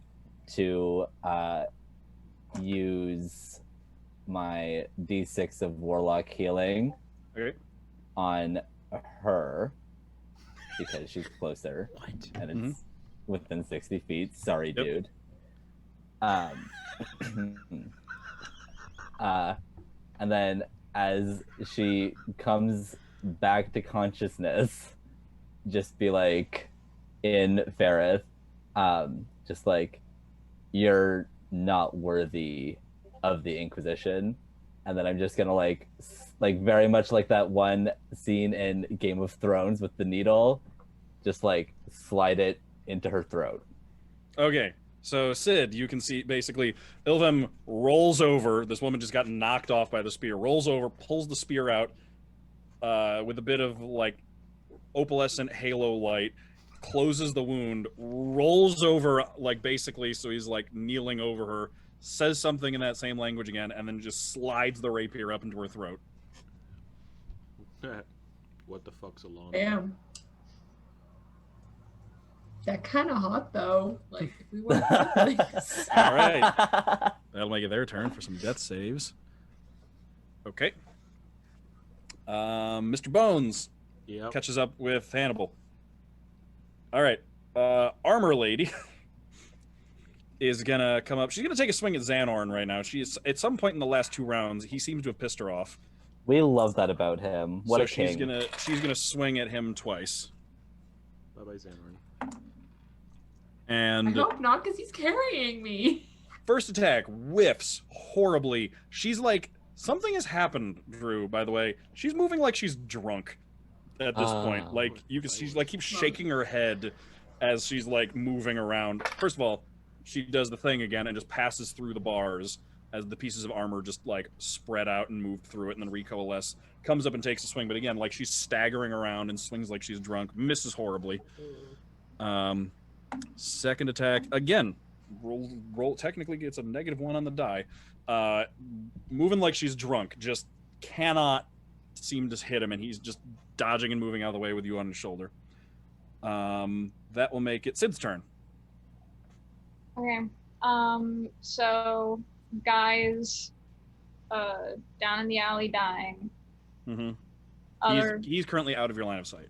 to use my D6 of Warlock healing
Okay.
on her because she's closer.
What?
And it's within 60 feet. Sorry,
Yep.
dude. And then as she comes back to consciousness, just be like, in Ferrith, just like, you're not worthy of the Inquisition. And then I'm just gonna like very much like that one scene in Game of Thrones with the needle, just like slide it into her throat.
Okay, so Sid, you can see basically Ilvem rolls over. This woman just got knocked off by the spear. Rolls over, pulls the spear out with a bit of like opalescent halo light, closes the wound, rolls over like basically so he's like kneeling over her, says something in that same language again, and then just slides the rapier up into her throat.
What the fuck's along?
Damn. That kind of hot though. Like if we went this.
All right. That'll make it their turn for some death saves. Okay. Mr. Bones
Yep.
catches up with Hannibal. All right. Armor Lady is gonna come up. She's gonna take a swing at Xanorn right now. She's at some point in the last 2 rounds, he seems to have pissed her off.
We love that about him. What
So
a king.
she's gonna swing at him twice.
Bye bye, Xanarin.
I
And
hope not, because he's carrying me.
first attack whiffs horribly. She's like, something has happened, Drew, by the way. She's moving like she's drunk at this point. Like you can see, she's like keeps shaking her head as she's like moving around. First of all, she does the thing again and just passes through the bars as the pieces of armor just like spread out and move through it and then recoalesce. Comes up and takes a swing, but again, like she's staggering around and swings like she's drunk. Misses horribly. Second attack again. Roll technically gets a -1 on the die. Moving like she's drunk, just cannot seem to hit him, and he's just dodging and moving out of the way with you on his shoulder. That will make it Sid's turn.
Okay. So guys, down in the alley dying.
Mm-hmm.
Other.
He's currently out of your line of sight.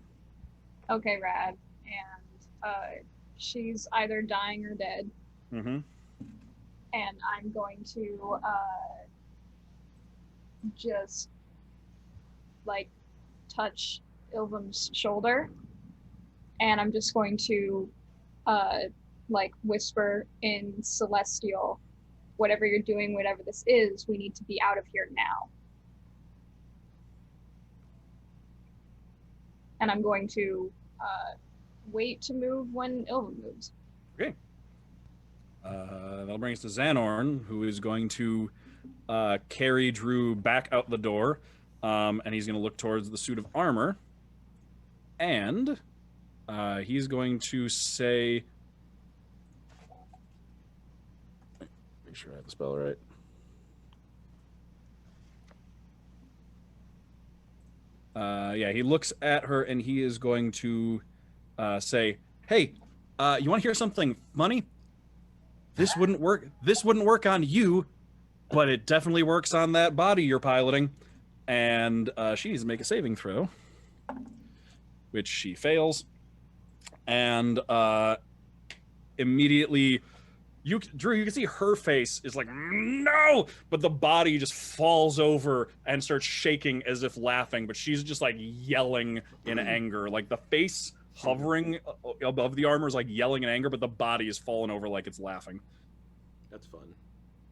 Okay, rad. And she's either dying or dead.
Mm-hmm.
And I'm going to just like touch Ilvum's shoulder, and I'm just going to like whisper in Celestial, whatever you're doing, whatever this is, we need to be out of here now. And I'm going to wait to move when Ilvum moves.
Okay. That'll bring us to Xanorn, who is going to carry Drew back out the door, and he's going to look towards the suit of armor, and he's going to say... Make sure I have the spell right. Yeah, he looks at her, and he is going to say, "Hey, you want to hear something funny? This wouldn't work. This wouldn't work on you, but it definitely works on that body you're piloting." And she needs to make a saving throw, which she fails. And immediately, Drew, you can see her face is like, no! But the body just falls over and starts shaking as if laughing, but she's just like yelling in anger. Like the face hovering above the armor is like yelling in anger, but the body is falling over like it's laughing.
That's fun.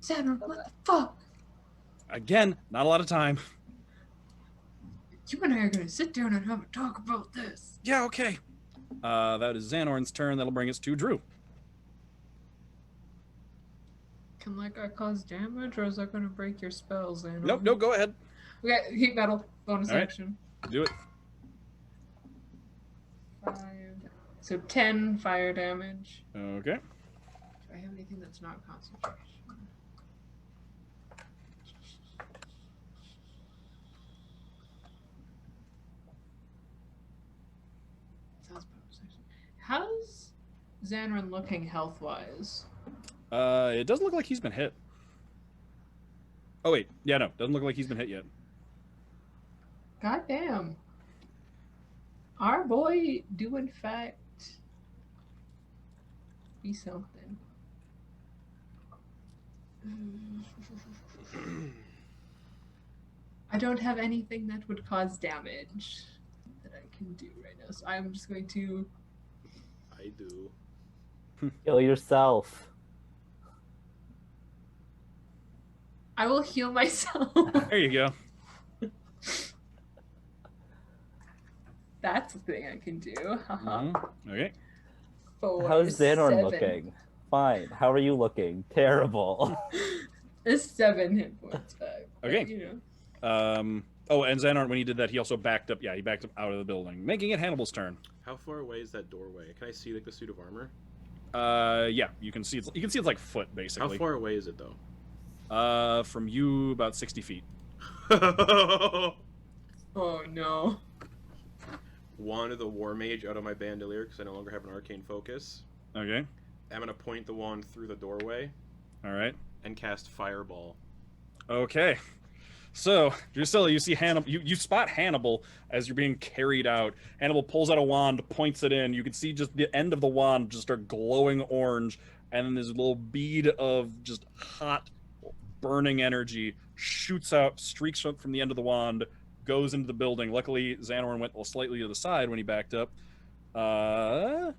Xander, what the fuck?
Again, not a lot of time.
You and I are gonna sit down and have a talk about this.
Yeah, okay. That is Xanorn's turn. That'll bring us to Drew.
Can like I cause damage, or is that gonna break your spells? Xander?
Nope, no, go ahead.
Okay, heat metal bonus
All right.
action.
Do it.
5. So 10 fire damage.
Okay.
Do I have anything that's not concentration? Sounds bonus action. How's Xanrin looking health-wise?
It doesn't look like he's been hit. Oh, wait. Yeah, no. Doesn't look like he's been hit yet.
God damn. Our boy do in fact be something. I don't have anything that would cause damage that I can do right now, so I'm just going to
I do.
Kill yourself.
I will heal myself.
There you go.
That's a thing I can do.
Okay.
For
How's Xanorn
7.
looking? Fine. How are you looking? Terrible.
It's 7 hit points back.
Okay.
But, you
Oh, and Xanorn, when he did that, he also backed up. Yeah, he backed up out of the building, making it Hannibal's turn.
How far away is that doorway? Can I see like the suit of armor?
Yeah, you can see it's like foot
How
basically.
far away is it though?
From you about 60 feet.
know. Oh no.
Wand of the War Mage out of my bandolier because I no longer have an arcane focus.
Okay.
I'm gonna point the wand through the doorway
All right.
and cast Fireball.
Okay. So, Drusilla, you see Hannibal. You spot Hannibal as you're being carried out. Hannibal pulls out a wand, points it in. You can see just the end of the wand just start glowing orange, and then this little bead of just hot, burning energy shoots out, streaks up from the end of the wand, goes into the building. Luckily, Xanorn went slightly to the side when he backed up. Does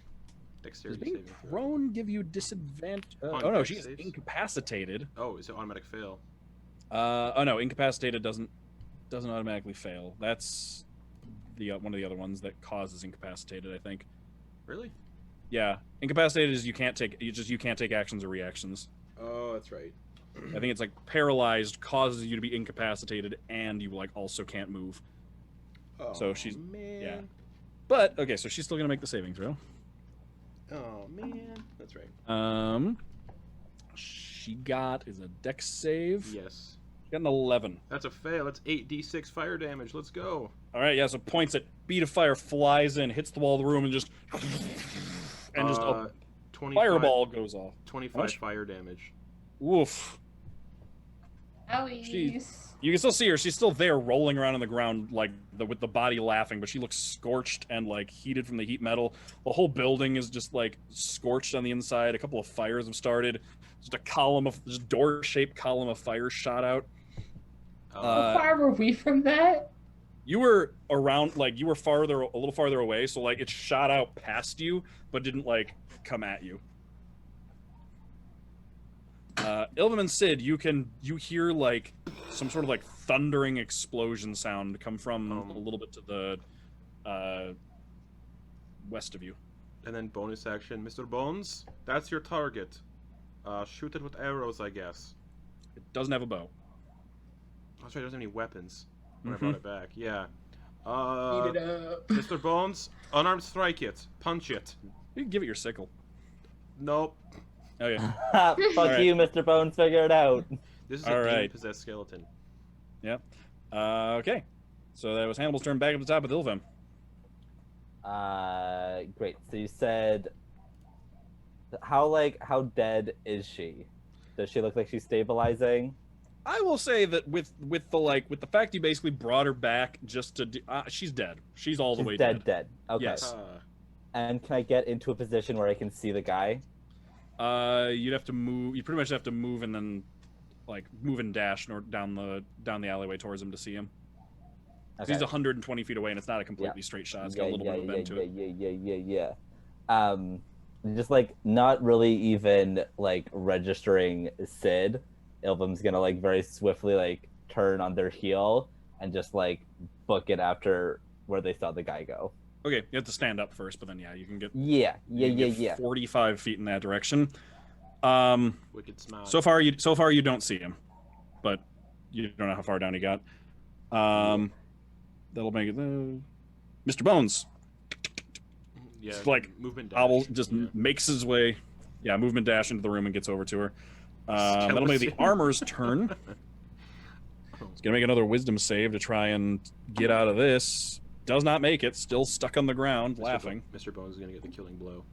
Dexterity
being
saving throw.
prone give you disadvantage?
On
Oh no,
dex
she's
saves?
incapacitated.
Oh, is it automatic fail?
Oh no, incapacitated doesn't automatically fail. That's the one of the other ones that causes incapacitated, I think.
Really?
Yeah, incapacitated is you can't take actions or reactions.
Oh, that's right.
I think it's like paralyzed causes you to be incapacitated and you like also can't move.
Oh,
So she's-
man.
yeah. But okay, so she's still gonna make the saving throw.
Oh man, that's right.
She got is a dex save.
Yes.
She got an 11.
That's a fail. That's 8d6 fire damage. Let's go.
All right, yeah. So points it. Beat of fire flies in, hits the wall of the room, and just a
25,
fireball goes off.
25
much?
fire damage.
Woof.
Owies.
You can still see her. She's still there, rolling around on the ground, like with the body laughing, but she looks scorched and like heated from the heat metal. The whole building is just like scorched on the inside. A couple of fires have started. Just a column of, just door-shaped column of fire shot out.
How far were we from that?
You were around, like you were a little farther away, so like it shot out past you, but didn't like come at you. Ilvum and Sid, you hear like some sort of like thundering explosion sound come from a little bit to the west of you.
And then bonus action, Mr. Bones, that's your target. Shoot it with arrows, I guess.
It doesn't have a bow.
That's right, it doesn't have any weapons. When I brought it back, yeah.
Eat it up.
Mr. Bones, unarmed strike it. Punch it.
You can give it your sickle.
Nope.
Okay.
Fuck
right.
you, Mr. Bones. Figure it out.
This is
All
a
right.
demon-possessed skeleton.
Yep. Okay. So that was Hannibal's turn. Back up the top with Ilvum.
Great. So you said, how dead is she? Does she look like she's stabilizing?
I will say that with the fact you basically brought her back just to do, she's dead. She's all the
She's
way
dead. Okay.
Yes.
And can I get into a position where I can see the guy?
You'd have to move. You pretty much have to move and then, like, move and dash down the alleyway towards him to see him. 'Cause
Okay.
he's 120 feet away, and it's not a completely straight shot. It's got a little bit of a bend to it.
Just like not really even like registering Sid. Ilvum's gonna like very swiftly like turn on their heel and just like book it after where they saw the guy go.
Okay, you have to stand up first, but then you can get
Yeah.
45 feet in that direction.
Wicked smart.
So far you don't see him, but you don't know how far down he got. That'll make it. Mr. Bones
yeah,
just, like,
movement dash.
hobbles, just
yeah.
makes his way, movement dash into the room and gets over to her. That'll make the
Skeleton.
armor's turn. He's gonna make another wisdom save to try and get out of this. Does not make it. Still stuck on the ground, laughing.
Mr. Bones is gonna get the killing blow.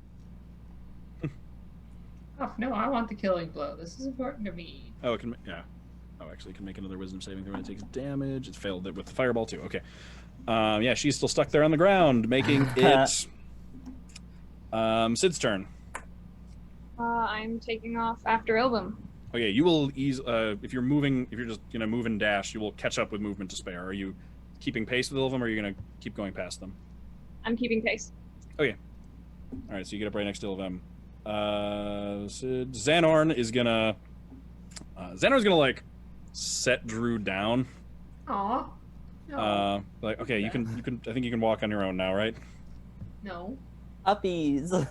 Oh no, I want the killing blow. This is important to me.
Oh, it can. Yeah. Oh, actually, it can make another wisdom saving throw and it takes damage. It failed it with the fireball too. Okay. Yeah, she's still stuck there on the ground, making it. Sid's turn.
I'm taking off after Ilvum.
Okay, you will ease. If you're just gonna move and dash, you will catch up with movement to spare. Are you keeping pace with all of them, or are you gonna keep going past them?
I'm keeping pace.
Okay. All right, so you get up right next to Ilvem. Xanorn is gonna. Xanorn's gonna like set Drew down.
Aw. No.
Like, okay, you can. I think you can walk on your own now, right?
No.
Puppies.
What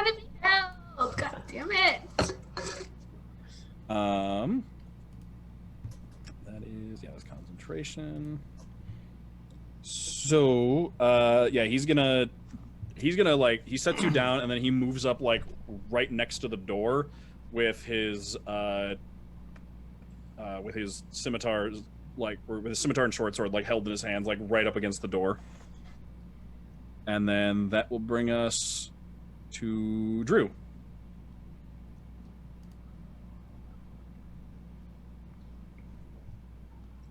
if he helped? God damn it.
That is that's concentration. So, yeah, he's gonna like he sets you down and then he moves up like right next to the door with his scimitar, like or with his scimitar and short sword like held in his hands like right up against the door. And then that will bring us to Drew.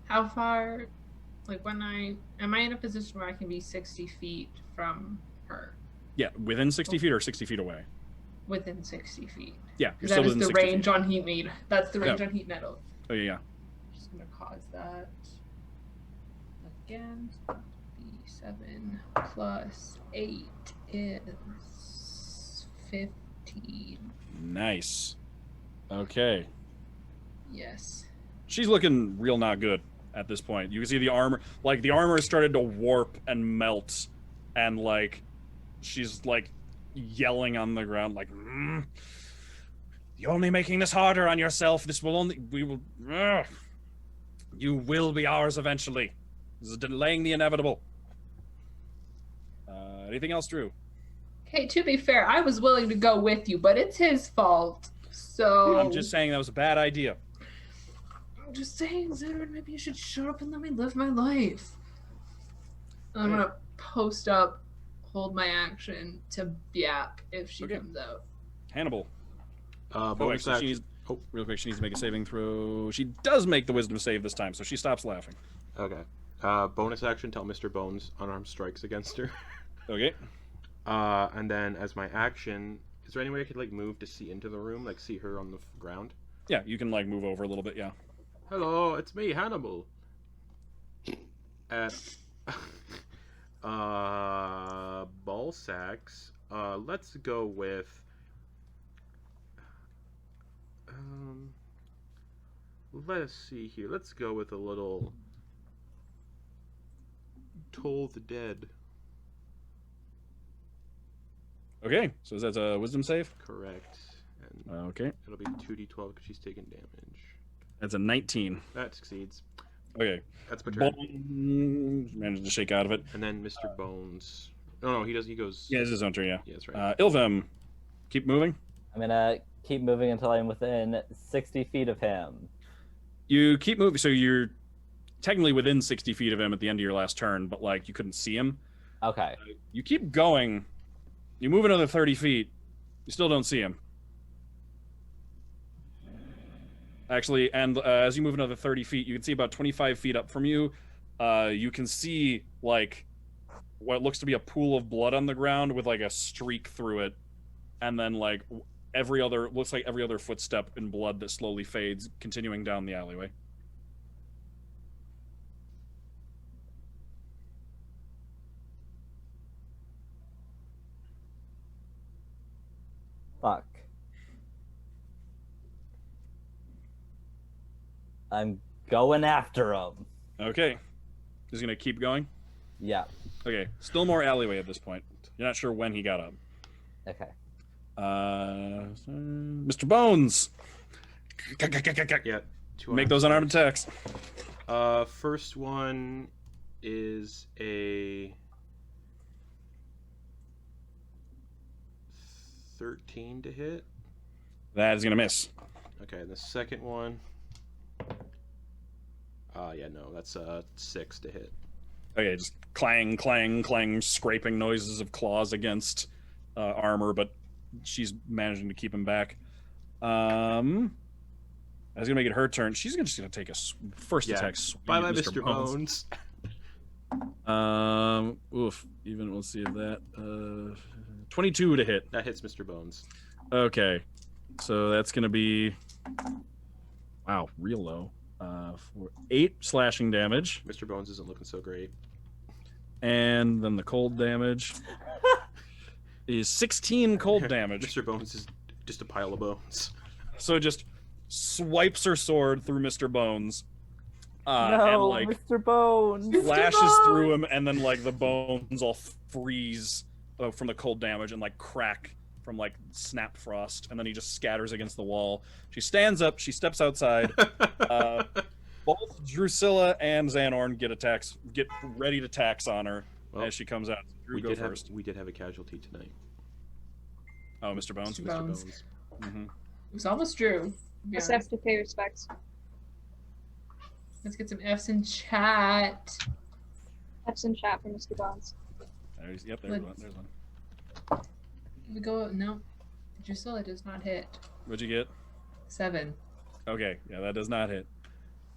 How far, like am I in a position where I can be 60 feet from her?
Yeah, within 60 feet or 60 feet away.
Within 60 feet.
Yeah, you're
That
still
is
within
the
60
range
feet.
on heat meat. That's the range
Yeah.
on heat metal.
Oh yeah.
Just gonna cause that again. D7 plus 8 is 15.
Nice. Okay.
Yes.
She's looking real not good at this point. You can see the armor, like the armor has started to warp and melt, and like she's like yelling on the ground, like, "You're only making this harder on yourself. You will be ours eventually. This is delaying the inevitable." Anything else, Drew?
Okay, to be fair, I was willing to go with you, but it's his fault. So
I'm just saying that was a bad idea.
I'm just saying, Xander, maybe you should shut up and let me live my life. I'm gonna post up, hold my action to yap if she comes out.
Hannibal.
Bonus
so
action.
she needs, real quick, she needs to make a saving throw. She does make the wisdom save this time, so she stops laughing.
Okay. Bonus action, tell Mr. Bones unarmed strikes against her.
Okay.
And then as my action, is there any way I could like move to see into the room, like see her on the ground?
Yeah, you can like move over a little bit, yeah.
Hello, it's me, Hannibal. Ball sacks. Let's go with let's see here. Let's go with a little Toll the Dead.
Okay, so is that a wisdom save?
Correct. And
Okay,
it'll be 2d12 because she's taking damage.
that's a 19.
That succeeds.
Okay.
That's my turn.
Bones managed to shake out of it.
And then Mr. Bones. No, he does. He goes.
Yeah, it's his own turn, yeah.
Yeah, that's right.
Ilvem, keep moving.
I'm gonna keep moving until I'm within 60 feet of him.
You keep moving, so you're technically within 60 feet of him at the end of your last turn, but like you couldn't see him.
Okay.
You keep going. You move another 30 feet. You still don't see him. Actually, and as you move another 30 feet, you can see about 25 feet up from you. You can see like what looks to be a pool of blood on the ground with like a streak through it, and then like looks like every other footstep in blood that slowly fades, continuing down the alleyway.
Fuck. I'm going after him.
Okay, he's gonna keep going.
Yeah.
Okay, still more alleyway at this point. You're not sure when he got up.
Okay.
Mr. Bones.
Yeah.
Make those unarmed attacks.
First one is a 13 to hit.
That is gonna miss.
Okay, the second one. Yeah, no, that's 6 to hit.
Okay, just clang, clang, clang, scraping noises of claws against armor, but she's managing to keep him back. I was gonna make it her turn. She's just gonna take a first
Yeah.
attack. Swing
Bye
at
bye, Mr. Bones.
Oof. Even let's see that. 22 to hit.
That hits Mr. Bones.
Okay, so that's gonna be wow, real low. For 8 slashing damage,
Mr. Bones isn't looking so great.
and then the cold damage. is 16 cold damage.
Mr. Bones is just a pile of bones.
So it just swipes her sword through Mr. Bones.
No,
and like
Mr. Bones.
flashes through him, and then like the bones all freeze from the cold damage and like crack from like snap frost, and then he just scatters against the wall. She stands up, she steps outside. Both Drusilla and Xanorn get ready to tax on her as she comes out. Drew, go first.
We did have a casualty tonight.
Oh, Mr. Bones.
Mr. Bones.
Mm-hmm.
It was almost Drew. to be
Just
honest.
have to pay respects.
Let's get some F's in chat.
F's in chat for Mr. Bones.
Yep, there's one.
We go, no. Drusilla does not hit.
What'd you get?
7.
Okay, yeah, that does not hit.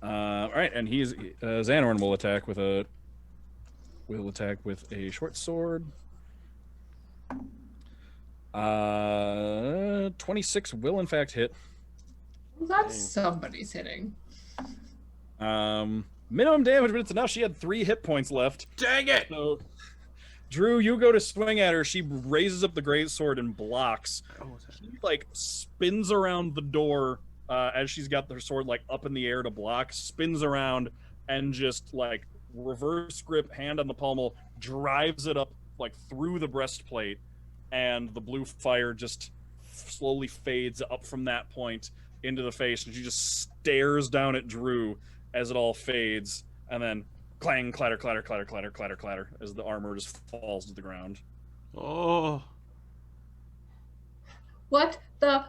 All right, and Xanorn will attack with a short sword. 26 will in fact hit.
Well, that's somebody's hitting.
Minimum damage, but it's enough. She had 3 hit points left.
Dang it!
So, Drew, you go to swing at her. She raises up the great sword and blocks.
Oh, what's that?
She like spins around the door as she's got her sword like up in the air to block. Spins around and just like reverse grip, hand on the pommel, drives it up like through the breastplate, and the blue fire just slowly fades up from that point into the face, and she just stares down at Drew as it all fades, and then clang, clatter, clatter, clatter, clatter, clatter, clatter, as the armor just falls to the ground.
Oh.
What the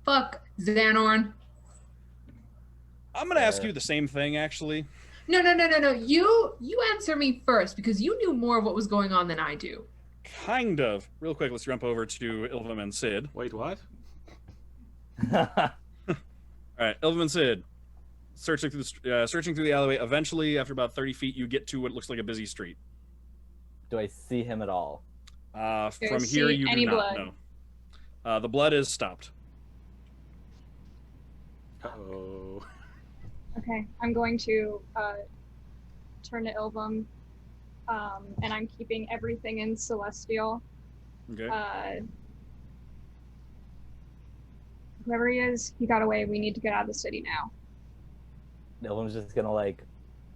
fuck, Xanorn?
I'm gonna ask you the same thing, actually.
No. You answer me first because you knew more of what was going on than I do.
Kind of. Real quick, let's jump over to Ilvam and Sid.
Wait, what?
All right, Ilvam and Sid, searching through the alleyway. Eventually, after about 30 feet, you get to what looks like a busy street.
Do I see him at all?
From
see
here, you
any
do not
blood?
know. The blood is stopped.
Uh-oh.
Okay, I'm going to turn to Ilvam, and I'm keeping everything in Celestial.
Okay.
Whoever he is, he got away. We need to get out of the city now.
Ilvam's just gonna like,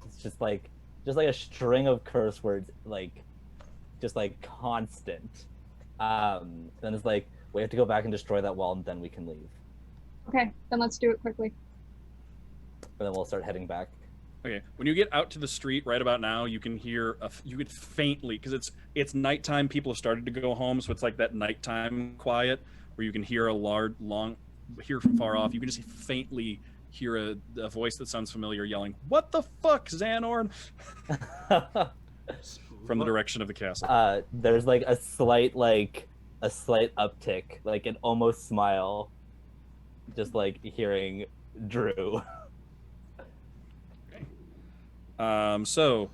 it's just like a string of curse words, just like constant. Then it's like, we have to go back and destroy that wall, and then we can leave.
Okay, then let's do it quickly.
And then we'll start heading back.
Okay. When you get out to the street right about now, you can hear you get faintly, because it's nighttime. People have started to go home, so it's like that nighttime quiet where you can hear hear from far off. You can just faintly hear a voice that sounds familiar yelling, "What the fuck, Xanorn?" from the direction of the castle.
There's like a slight uptick, like an almost smile, just like hearing Drew.
So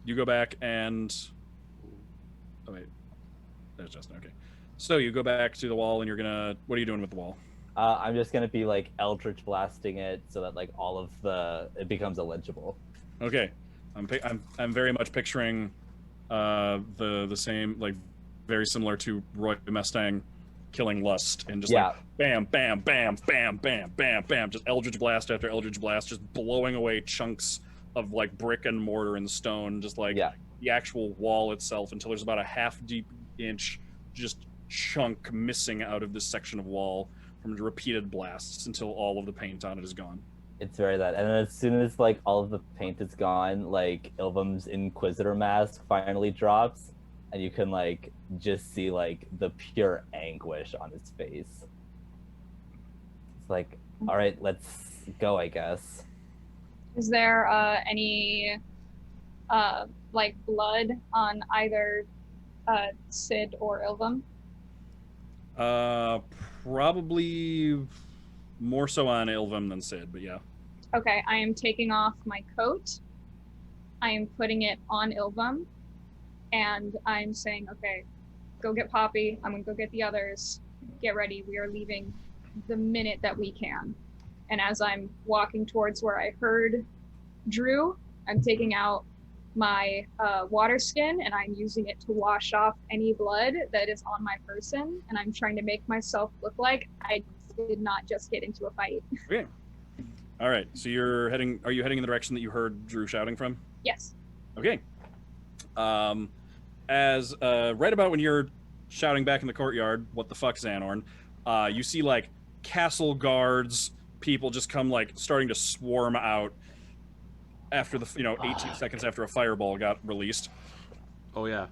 you go back and wait, there's Justin. Okay, so you go back to the wall, and what are you doing with the wall?
I'm just gonna be like Eldritch blasting it so that like it becomes illegible.
Okay, I'm very much picturing the same, like very similar to Roy Mustang killing Lust, and just like bam, bam, bam, bam, bam, bam, bam, just Eldritch blast after Eldritch blast, just blowing away chunks of like brick and mortar and stone, just like the actual wall itself, until there's about a half-inch just chunk missing out of this section of wall from repeated blasts, until all of the paint on it is gone.
It's very that. And then as soon as like all of the paint is gone, like Ilvam's Inquisitor mask finally drops, and you can like just see like the pure anguish on his face. It's like, all right, let's go, I guess.
Is there any like blood on either Sid or Ilvam?
Probably more so on Ilvam than Sid, but yeah.
Okay, I am taking off my coat. I am putting it on Ilvam, and I'm saying, okay, go get Poppy. I'm gonna go get the others. Get ready. We are leaving the minute that we can. And as I'm walking towards where I heard Drew, I'm taking out my water skin, and I'm using it to wash off any blood that is on my person, and I'm trying to make myself look like I did not just get into a fight.
Okay. All right. So you're heading. Are you heading in the direction that you heard Drew shouting from?
Yes.
Okay. As right about when you're shouting back in the courtyard, "What the fuck, Xanorn?" You see like castle guards, people just come like starting to swarm out after the 18 seconds after a fireball got released,
Oh yeah.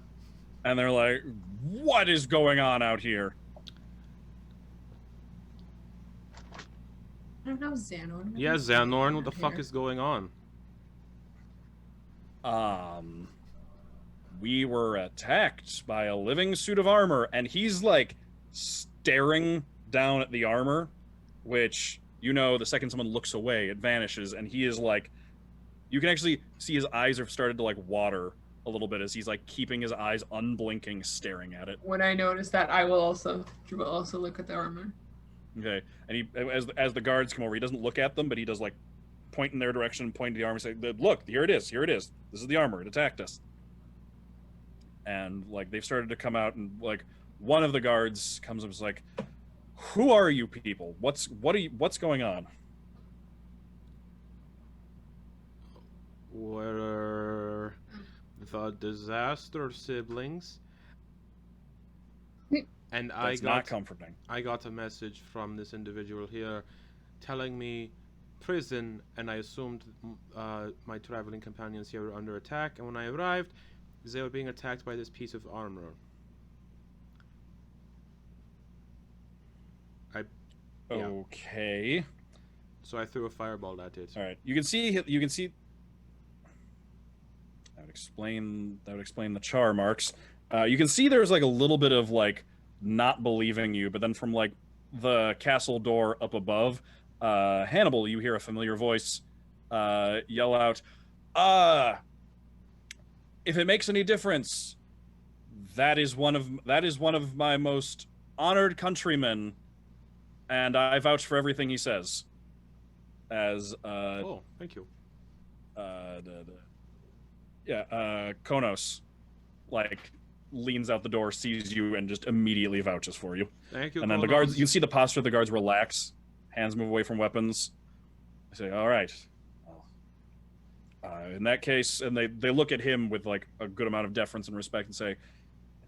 and they're like, "What is going on out here?"
I don't know, Xanon.
Yeah, Xanorn, what the fuck is going on?
We were attacked by a living suit of armor, and he's like staring down at the armor, which, the second someone looks away, it vanishes, and he is like, you can actually see his eyes have started to like water a little bit as he's like keeping his eyes unblinking, staring at it.
When I notice that, Drew will also look at the armor.
Okay, and he, as the guards come over, he doesn't look at them, but he does like point in their direction, point to the armor, say, "Look, here it is. This is the armor. It attacked us." And like they've started to come out, and like one of the guards comes up and is like, "Who are you people? What's going on?"
We're the disaster siblings. And
That's not comforting.
I got a message from this individual here telling me prison, and I assumed my traveling companions here were under attack, and when I arrived, they were being attacked by this piece of armor. Yeah.
Okay.
So I threw a fireball at it.
All right. You can see. That would explain the char marks. You can see there's like a little bit of like not believing you, but then from like the castle door up above, Hannibal, you hear a familiar voice yell out, "If it makes any difference, that is one of my most honored countrymen, and I vouch for everything he says." As
oh, thank you.
Konos like leans out the door, sees you, and just immediately vouches for you.
Thank you.
And then the guards, you can see the posture of the guards relax, hands move away from weapons. They say, "All right. Well, in that case," and they look at him with like a good amount of deference and respect and say,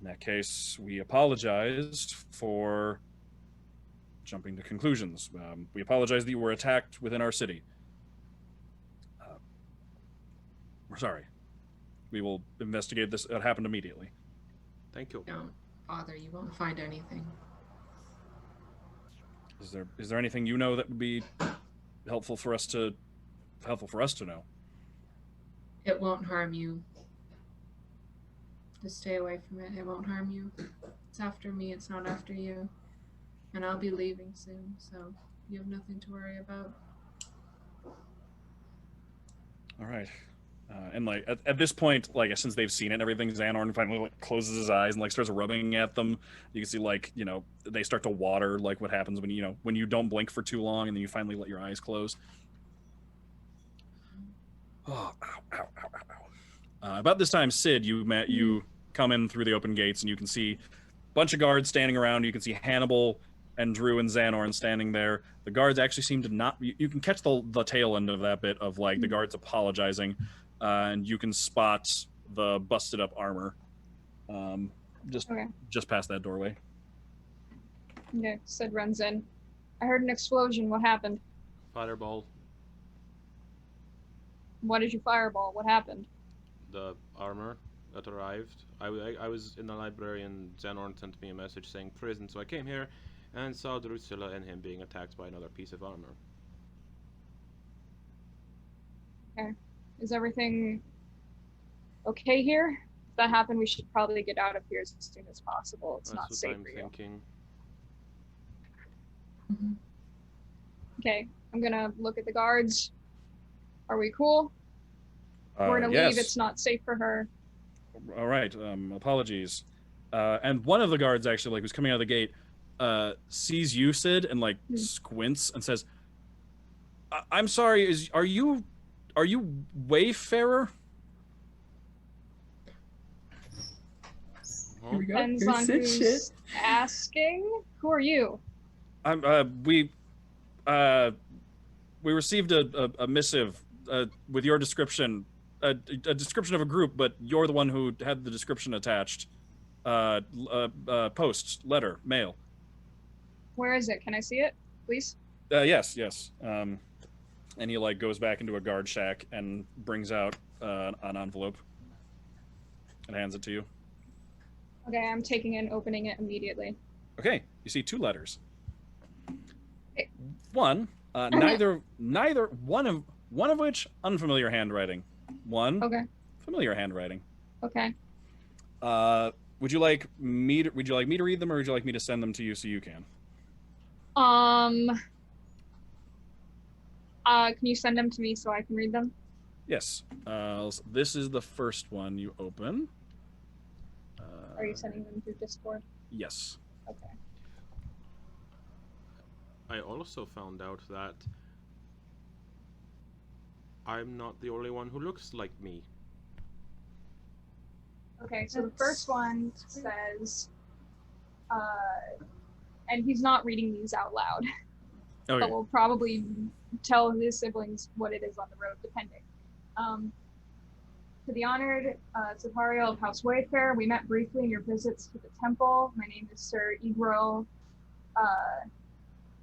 "In that case, we apologize for jumping to conclusions. We apologize that you were attacked within our city. We're sorry. We will investigate this. It happened immediately."
Thank you.
Don't bother. You won't find anything.
Is there anything you know that would be helpful for us to know?
It won't harm you. Just stay away from it. It won't harm you. It's after me. It's not after you. And I'll be leaving soon, so you have nothing to worry about.
All right. And like at this point, like since they've seen it and everything, Xanorn finally like closes his eyes and like starts rubbing at them. You can see like they start to water, like what happens when you don't blink for too long and then you finally let your eyes close. Oh, ow. About this time, Sid, you come in through the open gates and you can see a bunch of guards standing around. You can see Hannibal and Drew and Xanorn standing there. The guards actually seem to not. You can catch the tail end of that bit of like the guards apologizing. And you can spot the busted up armor just past that doorway.
Okay, Sid runs in. "I heard an explosion. What happened?"
Fireball.
"What did you fireball? What happened?"
The armor that arrived. I was in the library and Xanorn sent me a message saying prison, so I came here and saw Drusilla and him being attacked by another piece of armor.
Okay. Is everything okay here? If that happened, we should probably get out of here as soon as possible. It's not safe for you.
That's what I'm thinking.
Mm-hmm.
Okay, I'm gonna look at the guards. Are we cool? We're gonna
yes.
leave. It's not safe for her.
All right. Apologies. And one of the guards actually, like, who's coming out of the gate, sees you, Sid, and like squints and says, "I'm sorry. Are you Wayfarer?"
Here we go.
Depends
Here's
on
Sid
who's
shit.
asking. Who are you?
We received a missive with your description, a description of a group, but you're the one who had the description attached. Post, letter, mail.
Where is it? Can I see it, please?
Yes. And he like goes back into a guard shack and brings out an envelope and hands it to you.
Okay, I'm taking it and opening it immediately.
Okay, you see 2 letters.
Okay.
One, neither one of which unfamiliar handwriting. One,
Okay.
familiar handwriting.
Okay.
Would you like me to read them, or would you like me to send them to you so you can?
Can you send them to me so I can read them?
Yes. This is the first one you open.
Are you sending them through Discord?
Yes.
Okay.
I also found out that I'm not the only one who looks like me.
Okay, so the first one says, and he's not reading these out loud,
Okay.
but will probably tell his siblings what it is on the road, depending. To the honored Sipario of House Wayfair, we met briefly in your visits to the temple. My name is Sir Igro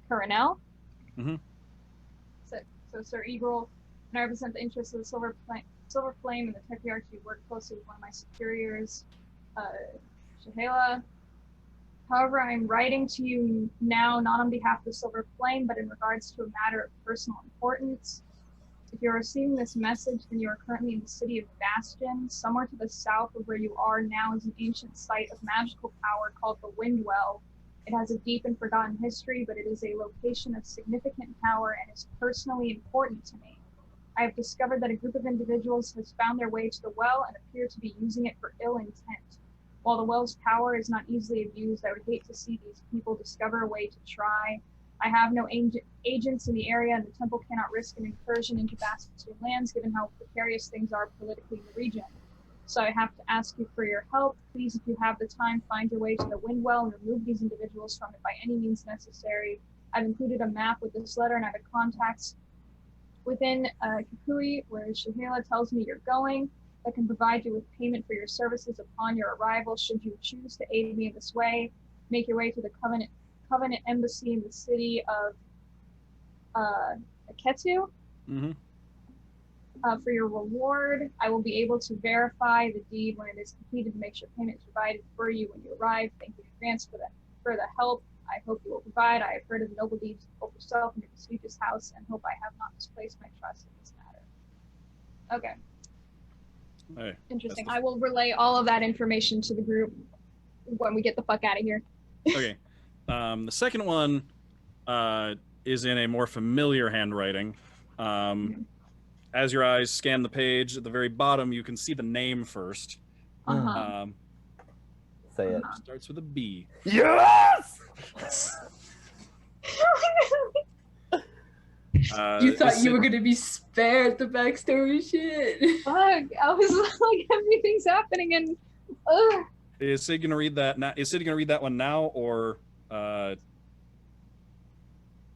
Coronel.
Mhm.
So Sir Igro, and I represent the interests of the Silver Flame and the Tetrarchy. Work closely with one of my superiors, Shahela. However, I'm writing to you now not on behalf of the Silver Flame, but in regards to a matter of personal importance. If you're receiving this message, then you are currently in the city of Bastion. Somewhere to the south of where you are now is an ancient site of magical power called the Windwell. It has a deep and forgotten history, but it is a location of significant power and is personally important to me. I have discovered that a group of individuals has found their way to the well and appear to be using it for ill intent. While the well's power is not easily abused, I would hate to see these people discover a way to try. I have no agents in the area, and the temple cannot risk an incursion into Bastion lands, given how precarious things are politically in the region. So I have to ask you for your help. Please, if you have the time, find your way to the Windwell and remove these individuals from it by any means necessary. I've included a map with this letter, and I have contacts within Kukui, where Shahela tells me you're going, that can provide you with payment for your services upon your arrival, should you choose to aid me in this way. Make your way to the Covenant Embassy in the city of Aketu.
Mm-hmm.
For your reward, I will be able to verify the deed when it is completed to make sure payment is provided for you when you arrive. Thank you in advance for the help. I hope you will provide. I have heard of the noble deeds of yourself in your prestigious house and hope I have not misplaced my trust in this matter. Okay.
Hey,
Interesting. I will relay all of that information to the group when we get the fuck out of here.
Okay. The second one is in a more familiar handwriting. As your eyes scan the page, at the very bottom, you can see the name first.
Uh-huh.
Say it.
Starts with a B.
Yes!
You thought you were gonna be spared the backstory shit.
Fuck. I was like, everything's happening and
Is Sid gonna read that? Is Sid gonna read that one now, or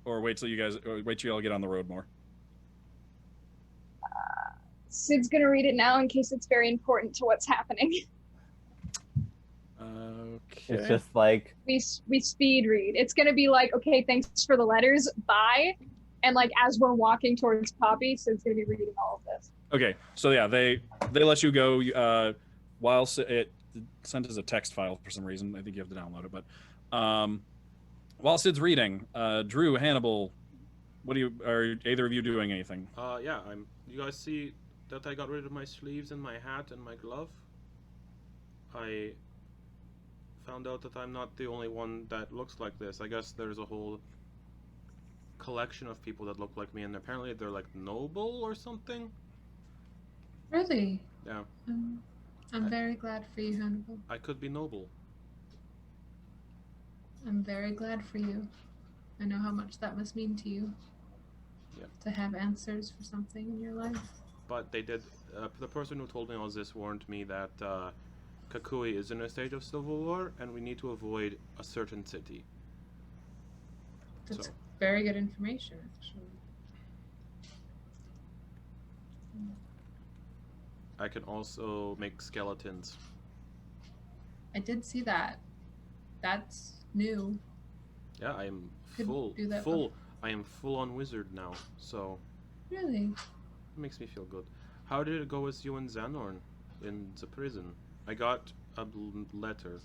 wait till y'all get on the road more?
Sid's gonna read it now in case it's very important to what's happening.
Okay.
It's just like
We speed read. It's gonna be like, okay, thanks for the letters, bye. And like as we're walking towards Poppy, Sid's gonna be reading all of this.
Okay, so yeah, they let you go while it sent as a text file for some reason. I think you have to download it, but while Sid's reading, Drew, Hannibal, are either of you doing anything?
Yeah, you guys see that I got rid of my sleeves and my hat and my glove? I found out that I'm not the only one that looks like this. I guess there's a whole collection of people that look like me, and apparently they're like noble or something.
Really?
Yeah.
I'm very glad for you, Hannibal.
I could be noble.
I'm very glad for you. I know how much that must mean to you.
Yeah.
To have answers for something in your life.
But they did. The person who told me all this warned me that Kakui is in a state of civil war, and we need to avoid a certain city.
That's
So.
very good information, actually.
I can also make skeletons.
I did see that. That's new.
Yeah, I am
Could
full.
do that
Full. I am full on wizard now, so
Really?
it makes me feel good. How did it go with you and Xanorn in the prison? I got a letter.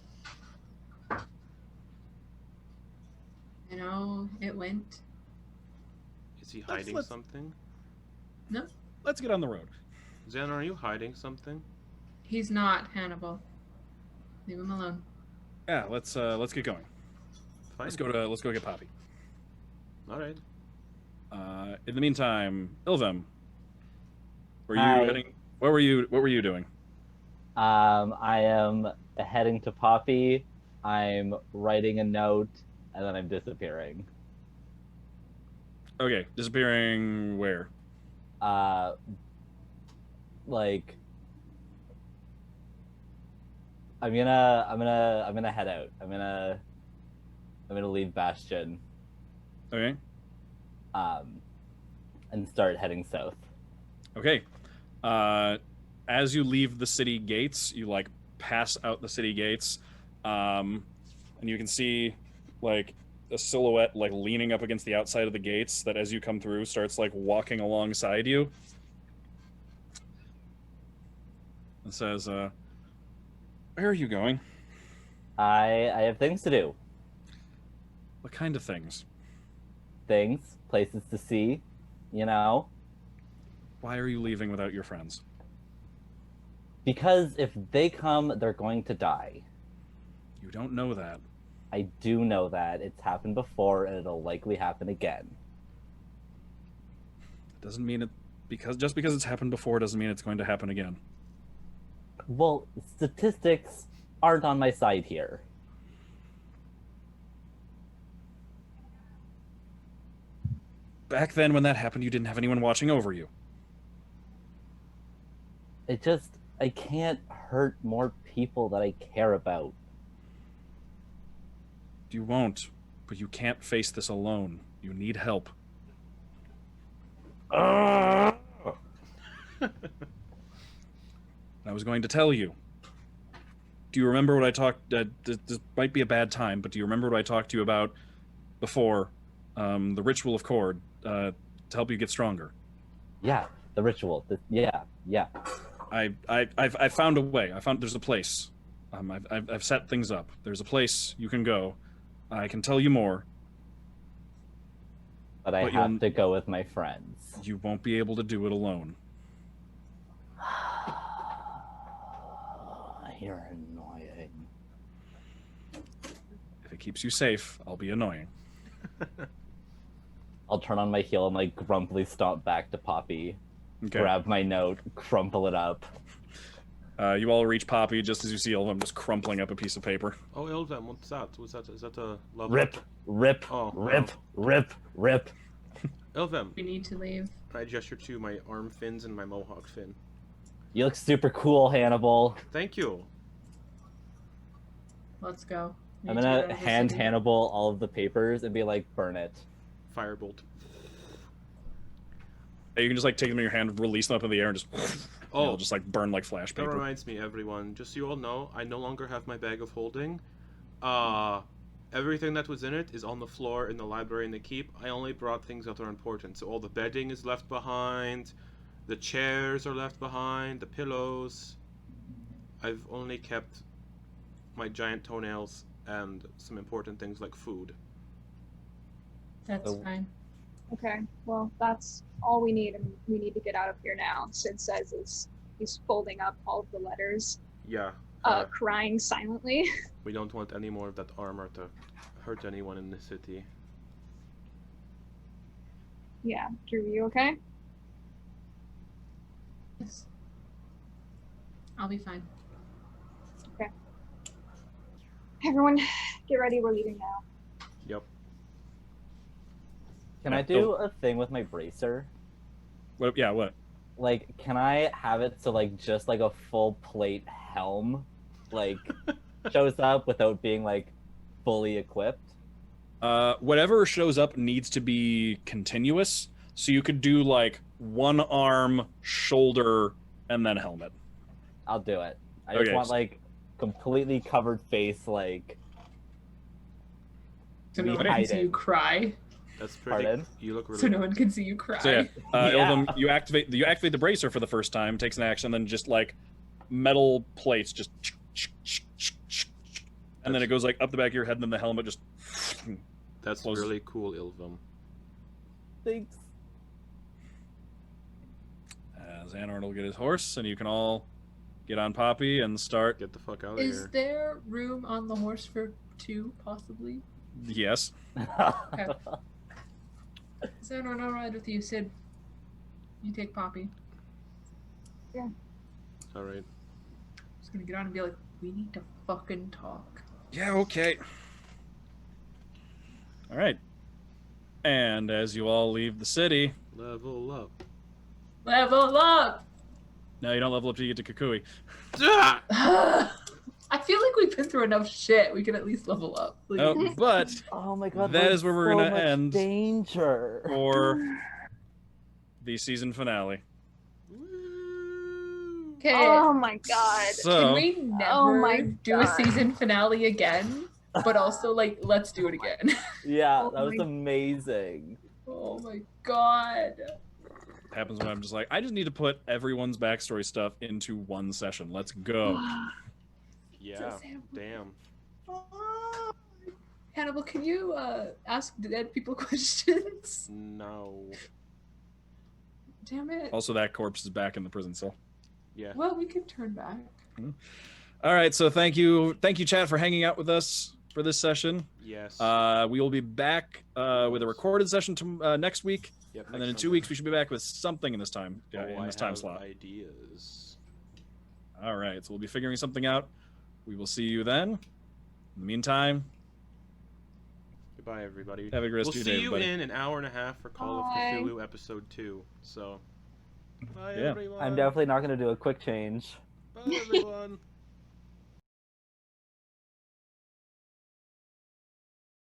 You know, it went.
Is he hiding
let's-
something?
Let's get on the road.
Xanorn, are you hiding something?
He's not Hannibal. Leave him alone.
Yeah, let's get going.
Fine.
Let's go get Poppy.
All right.
In the meantime, Ilvem, were you
Hi.
heading? What were you doing?
I am heading to Poppy. I'm writing a note, and then I'm disappearing.
Okay, disappearing where?
Like, I'm gonna head out. I'm gonna leave Bastion,
Okay.
and start heading south.
Okay. As you leave the city gates, you like pass out the city gates, and you can see like a silhouette like leaning up against the outside of the gates that as you come through starts like walking alongside you. It says, "Where are you going?
I have things to do,
What kind of things?
places to see, you know.
Why are you leaving without your friends?"
Because if they come, they're going to die.
You don't know that.
I do know that. It's happened before, and it'll likely happen again.
It doesn't mean it just because it's happened before doesn't mean it's going to happen again.
Well, statistics aren't on my side here.
Back then when that happened, you didn't have anyone watching over you.
I can't hurt more people that I care about.
You won't, but you can't face this alone. You need help. I was going to tell you. Do you remember what I talked? This might be a bad time, but do you remember what I talked to you about before? The ritual of cord to help you get stronger.
Yeah, the ritual. Yeah.
I found a way. I found there's a place. I've set things up. There's a place you can go. I can tell you more.
But I
But
have to go with my friends.
You won't be able to do it alone.
You're annoying.
If it keeps you safe, I'll be annoying.
I'll turn on my heel and like grumpily stomp back to Poppy,
Okay.
grab my note, crumple it up.
You all reach Poppy just as you see Ilvem just crumpling up a piece of paper.
Oh, Ilvem, what's that? Is that a love?
Rip.
Ilvem,
We need to leave.
I gesture to my arm fins and my mohawk fin.
You look super cool, Hannibal.
Thank you.
Let's go. We
I'm
need to get
gonna
out of the
hand
city.
Hannibal all of the papers and be like, burn it.
Firebolt.
You can just like take them in your hand, release them up in the air, and just
Oh,
just like burn like flash
that
paper.
reminds me, everyone. Just so you all know, I no longer have my bag of holding. Everything that was in it is on the floor in the library in the keep. I only brought things that are important. So all the bedding is left behind, the chairs are left behind, the pillows. I've only kept my giant toenails and some important things like food.
That's
Oh.
fine.
Okay, well, that's all we need, and we need to get out of here now. Sid says as he's folding up all of the letters,
Yeah.
crying silently.
We don't want any more of that armor to hurt anyone in the city.
Yeah, Drew, you okay?
Yes. I'll be fine.
Everyone, get ready, we're leaving now.
Yep.
Can
Yeah,
I do a thing with my bracer?
What? Yeah, what?
Like, can I have it so like just like a full plate helm like shows up without being like fully equipped?
Whatever shows up needs to be continuous. So you could do like one arm, shoulder, and then helmet.
I'll do it. I just
Okay.
want like completely covered face, like
So no
me
one can see you
hiding.
cry.
That's pretty.
Pardon?
You look really.
So no one can see you cry.
So yeah,
Yeah.
Ilvum, you activate the bracer for the first time, takes an action, then just like metal plates just, and then it goes like up the back of your head, and then the helmet just.
That's
Close.
really cool, Ilvum.
Thanks.
Xanort will get his horse, and you can all get on Poppy and start.
Get the fuck out of
Is
here.
there room on the horse for 2, possibly?
Yes.
Is that all right with you, Sid? You take Poppy.
All right.
Just gonna get on and be like, we need to fucking talk.
Yeah. Okay. All right. And as you all leave the city,
Level up.
Level up!
now you don't level up till you get to Kukui.
Ah!
I feel like we've been through enough shit. We can at least level up. Please.
Oh, but
Oh my god.
That
there's
is where we're
so
gonna
much
end.
Danger.
for the season finale.
Woo.
Okay.
Oh my god.
So
Can we never
Oh my
do a
God.
season finale again? But also, like, let's do it again.
Yeah,
Oh
that was
my-
amazing.
Oh my god.
happens when I'm just like, I just need to put everyone's backstory stuff into one session. Let's go.
Yeah. Damn.
Hannibal, can you ask dead people questions?
No.
Damn it.
Also, that corpse is back in the prison cell.
Yeah.
Well, we can turn back.
All right, so thank you, chat, for hanging out with us for this session.
Yes.
We will be back with a recorded session next week,
Yep,
and then
next
in 2
Sunday.
week we should be back with something in this time
Oh,
in
I
this time
have
slot.
Ideas.
All right, so we'll be figuring something out. We will see you then. In the meantime,
Goodbye, everybody.
have a great rest
We'll
of
see
your day,
you
everybody.
in an hour and a half for Call
Bye.
of Cthulhu episode 2. So, bye
Yeah.
everyone.
I'm definitely not gonna do a quick change.
Bye everyone.